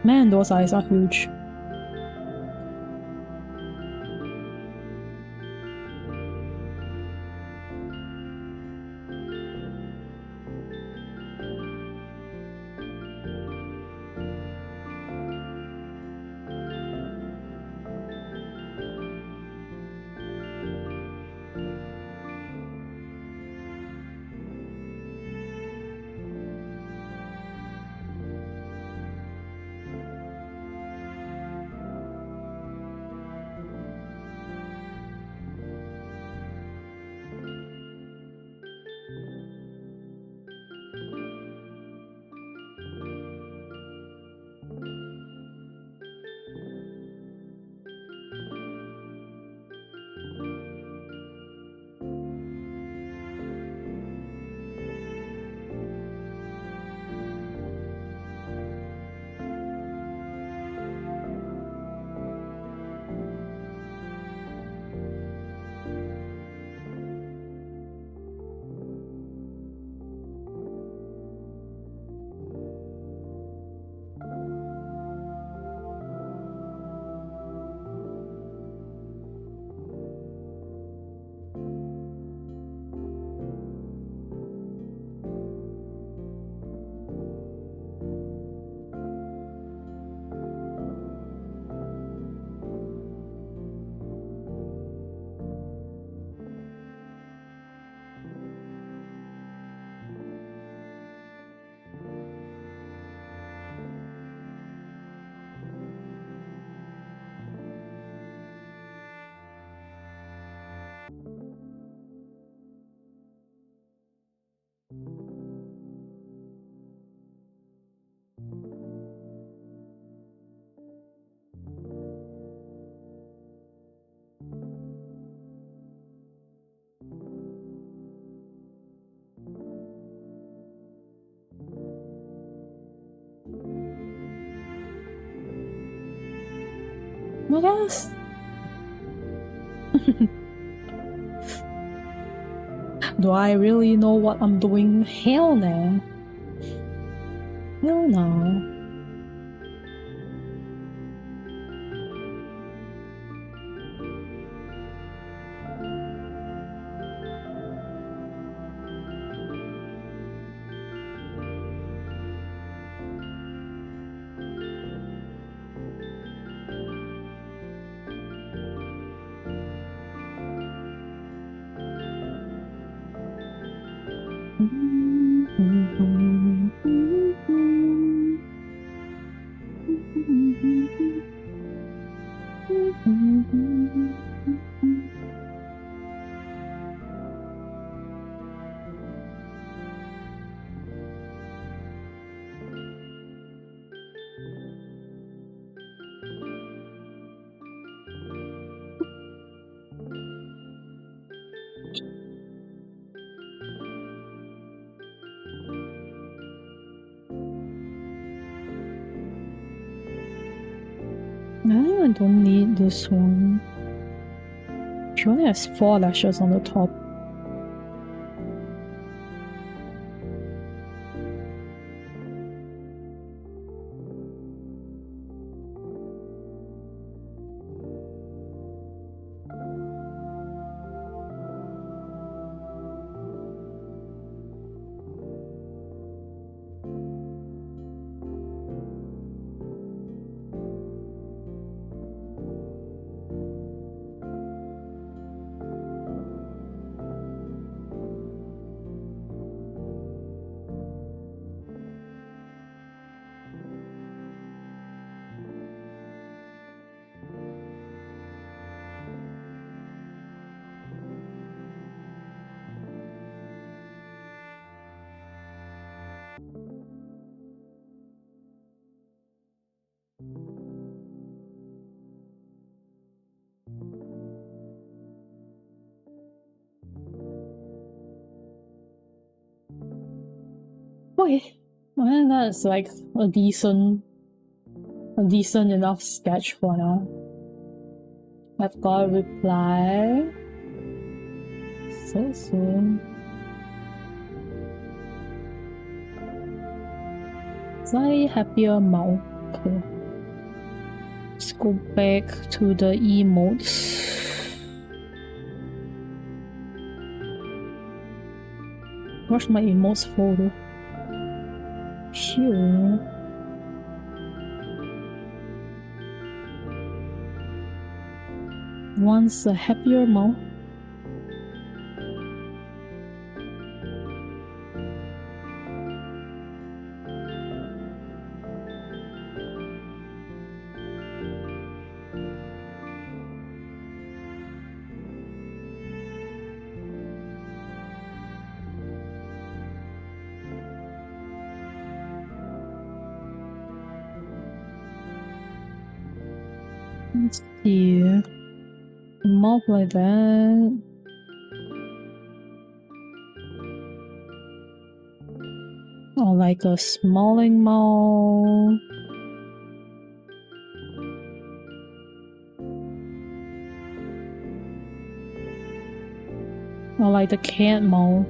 Man, those eyes are huge. I guess. Do I really know what I'm doing? Hell no. Hell no. I don't need this one. She only has 4 lashes on the top. Okay, I think that's like a decent enough sketch for now. I've got a reply. So soon. Slightly happier mouth. Okay. Let's go back to the emotes. Where's my emotes folder? Here. Wants a happier mouth. Let's see. A mouth like that. Or like a smiling mouth. Or like the cat mouth.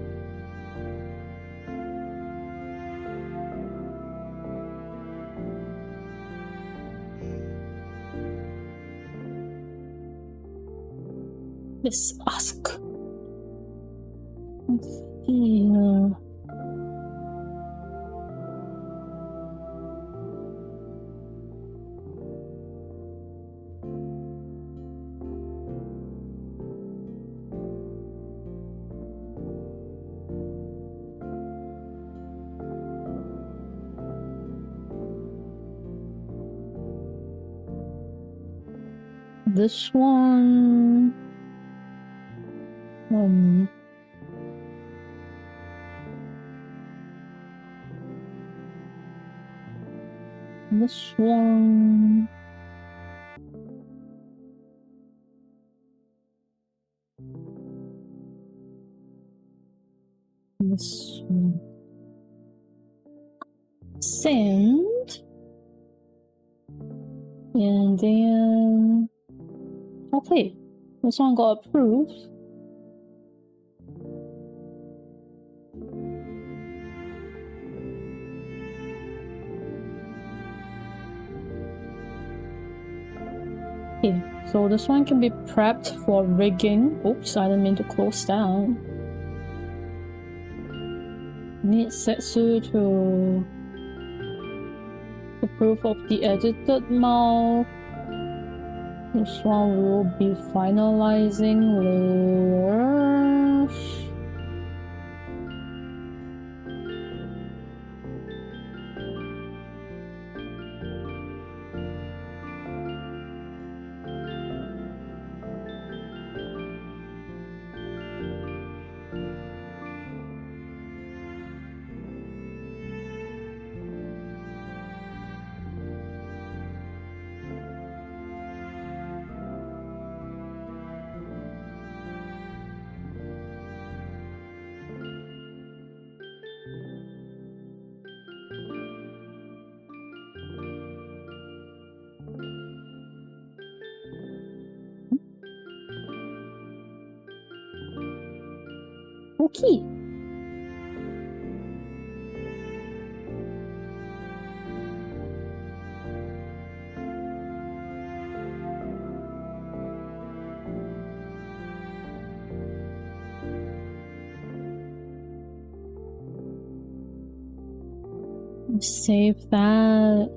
Let's ask. Let's see. This one. This one. This one. Send. And then. Okay. This one got approved. Okay, so this one can be prepped for rigging. Oops, I didn't mean to close down. Need Setsu to approve of the edited mouth. This one will be finalizing later. Okay. Save that.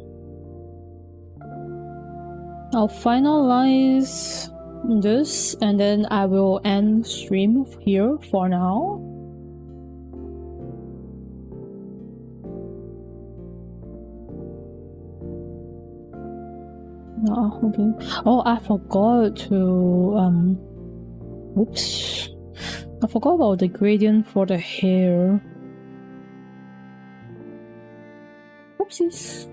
I'll finalize this and then I will end stream here for now. Oh, okay. Oh, I forgot to oops. I forgot about the gradient for the hair. Oopsies.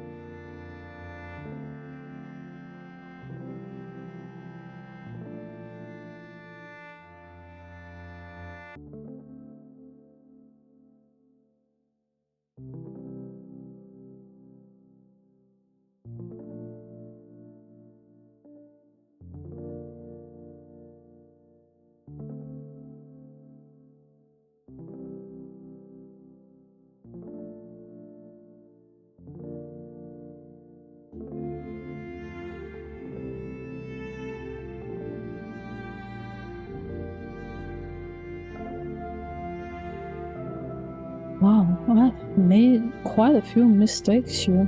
Wow, I've made quite a few mistakes here.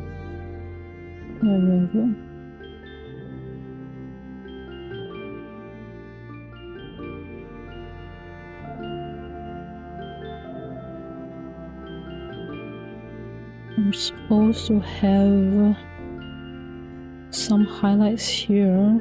There we go. I'm supposed to have some highlights here.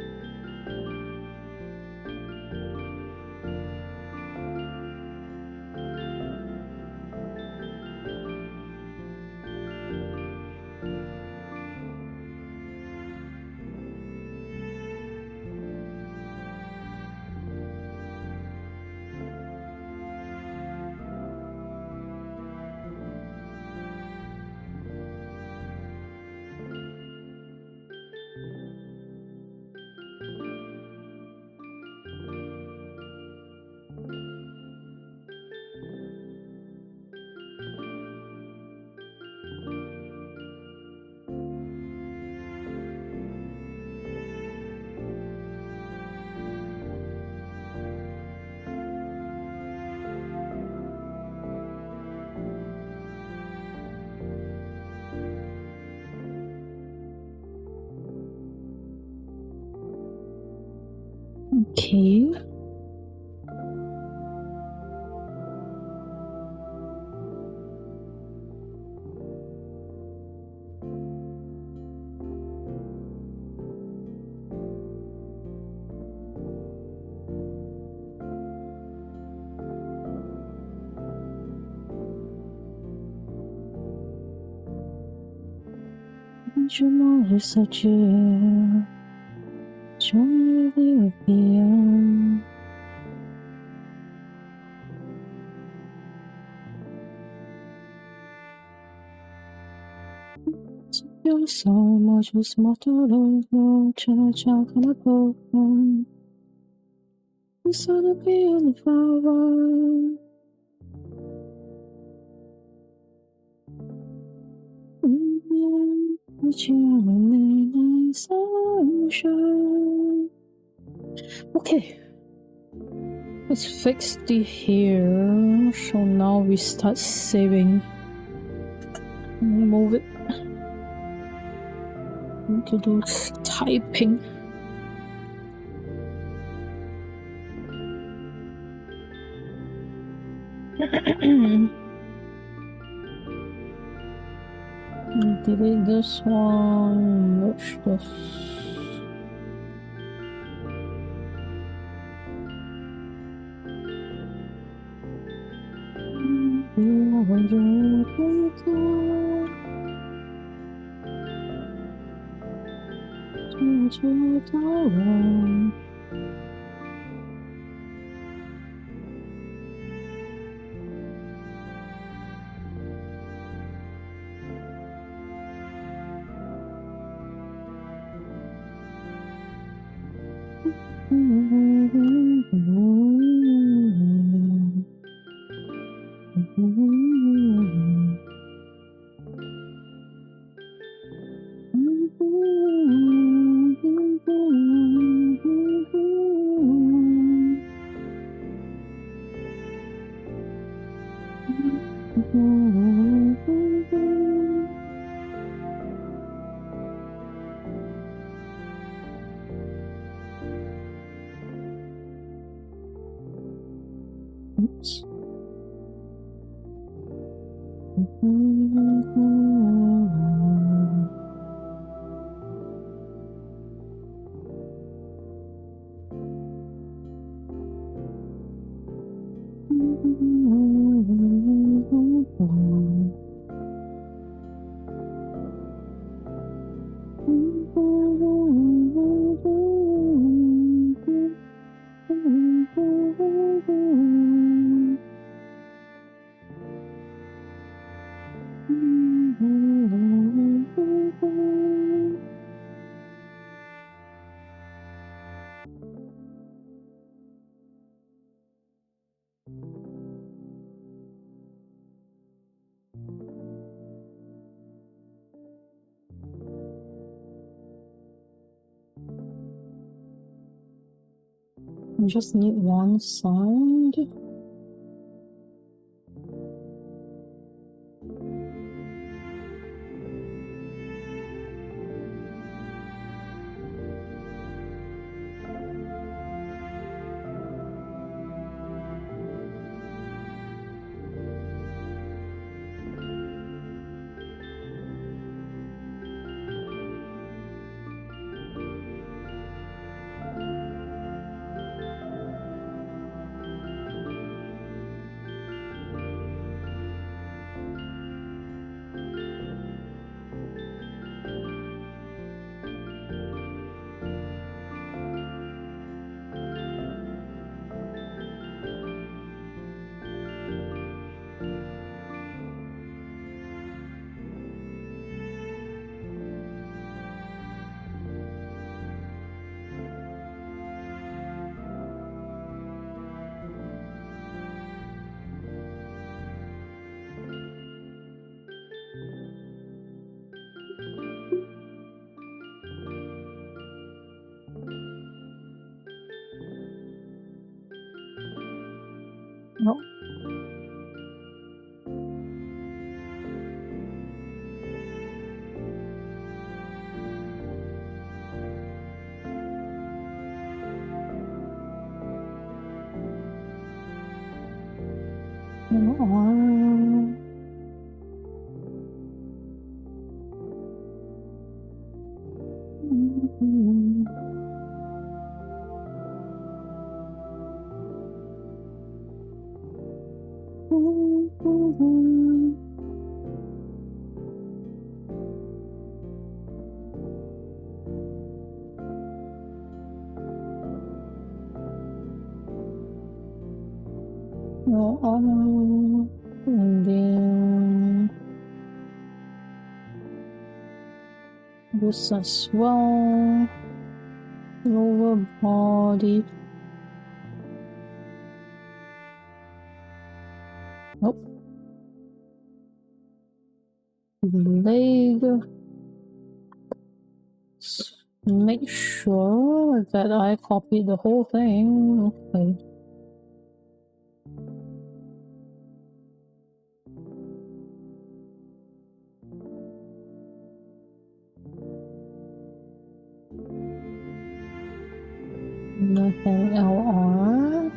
Okay. Je m'en ressentirai, je m'y bien. Your soul much was smarter than church out on a boat. The sun will be on the flower. Okay, let's fix the hair. So now we start saving. Move it. Need to do typing. Delete this one. Watch this. gramps. I just need one sound. No. And then this as well. Lower body. Nope. Leg. Make sure that I copy the whole thing. Okay. Nothing LR.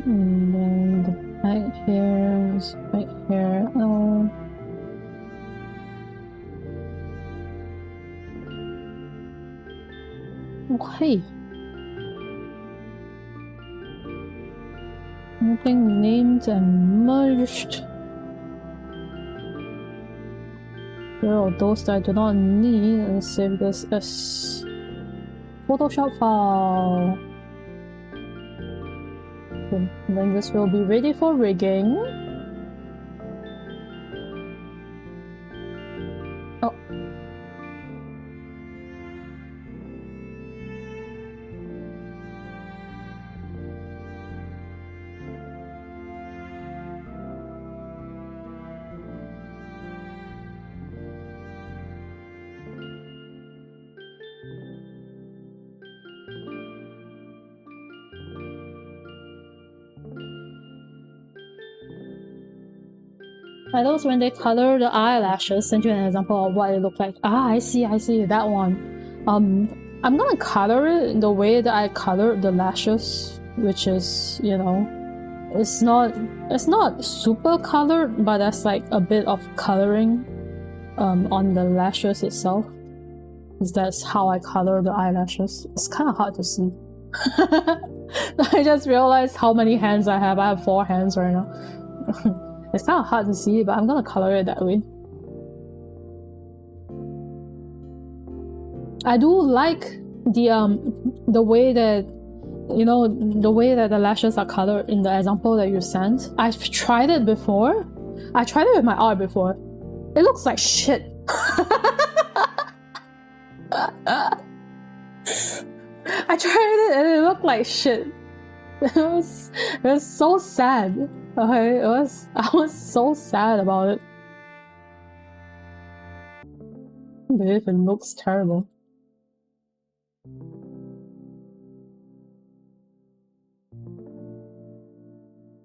And then the back here is right here. L. Okay. Nothing named and merged. Here are those that I do not need, and save this as Photoshop file. Okay. And then this will be ready for rigging. Oh. I those when they color the eyelashes, send you an example of what it looked like. Ah, I see, that one. I'm gonna color it in the way that I colored the lashes which is, you know, it's not super colored, but that's like a bit of coloring on the lashes itself. Because that's how I color the eyelashes. It's kind of hard to see. I just realized how many hands I have. I have 4 hands right now. It's kind of hard to see, but I'm gonna color it that way. I do like the way that, you know, the way that the lashes are colored in the example that you sent. I've tried it before. I tried it with my art before. It looks like shit. I tried it and it looked like shit. It was so sad. Okay, I was so sad about it. I can't believe it looks terrible.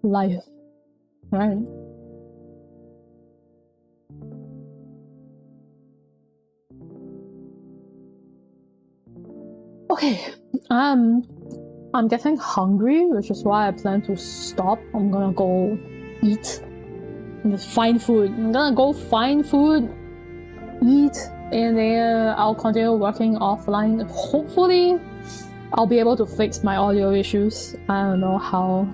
Life, right? Okay, I'm getting hungry, which is why I plan to stop. I'm gonna go eat, find food. I'm gonna go find food, eat, and then I'll continue working offline. Hopefully, I'll be able to fix my audio issues. I don't know how.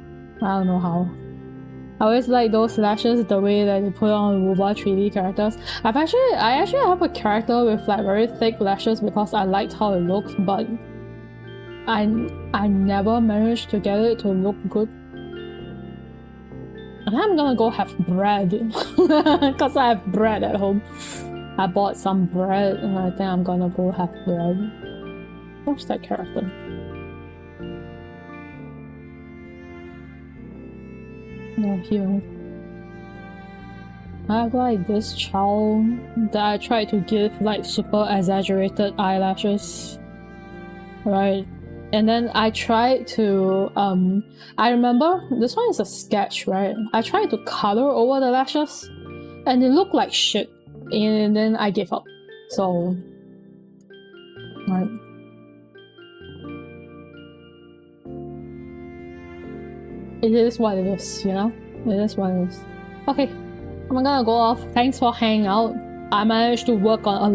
I always like those lashes, the way that they put on Wuba 3D characters. I actually have a character with like very thick lashes because I liked how it looked, but I never managed to get it to look good. And I'm gonna go have bread because I have bread at home. I bought some bread and I think I'm gonna go have bread. What's that character? No, here. I have like this child that I tried to give like super exaggerated eyelashes, right? And then I tried to I remember this one is a sketch, right? I tried to color over the lashes and it looked like shit, and then I gave up. So, right. It is what it is, you know? It is what it is. Okay, I'm gonna go off. Thanks for hanging out. I managed to work on a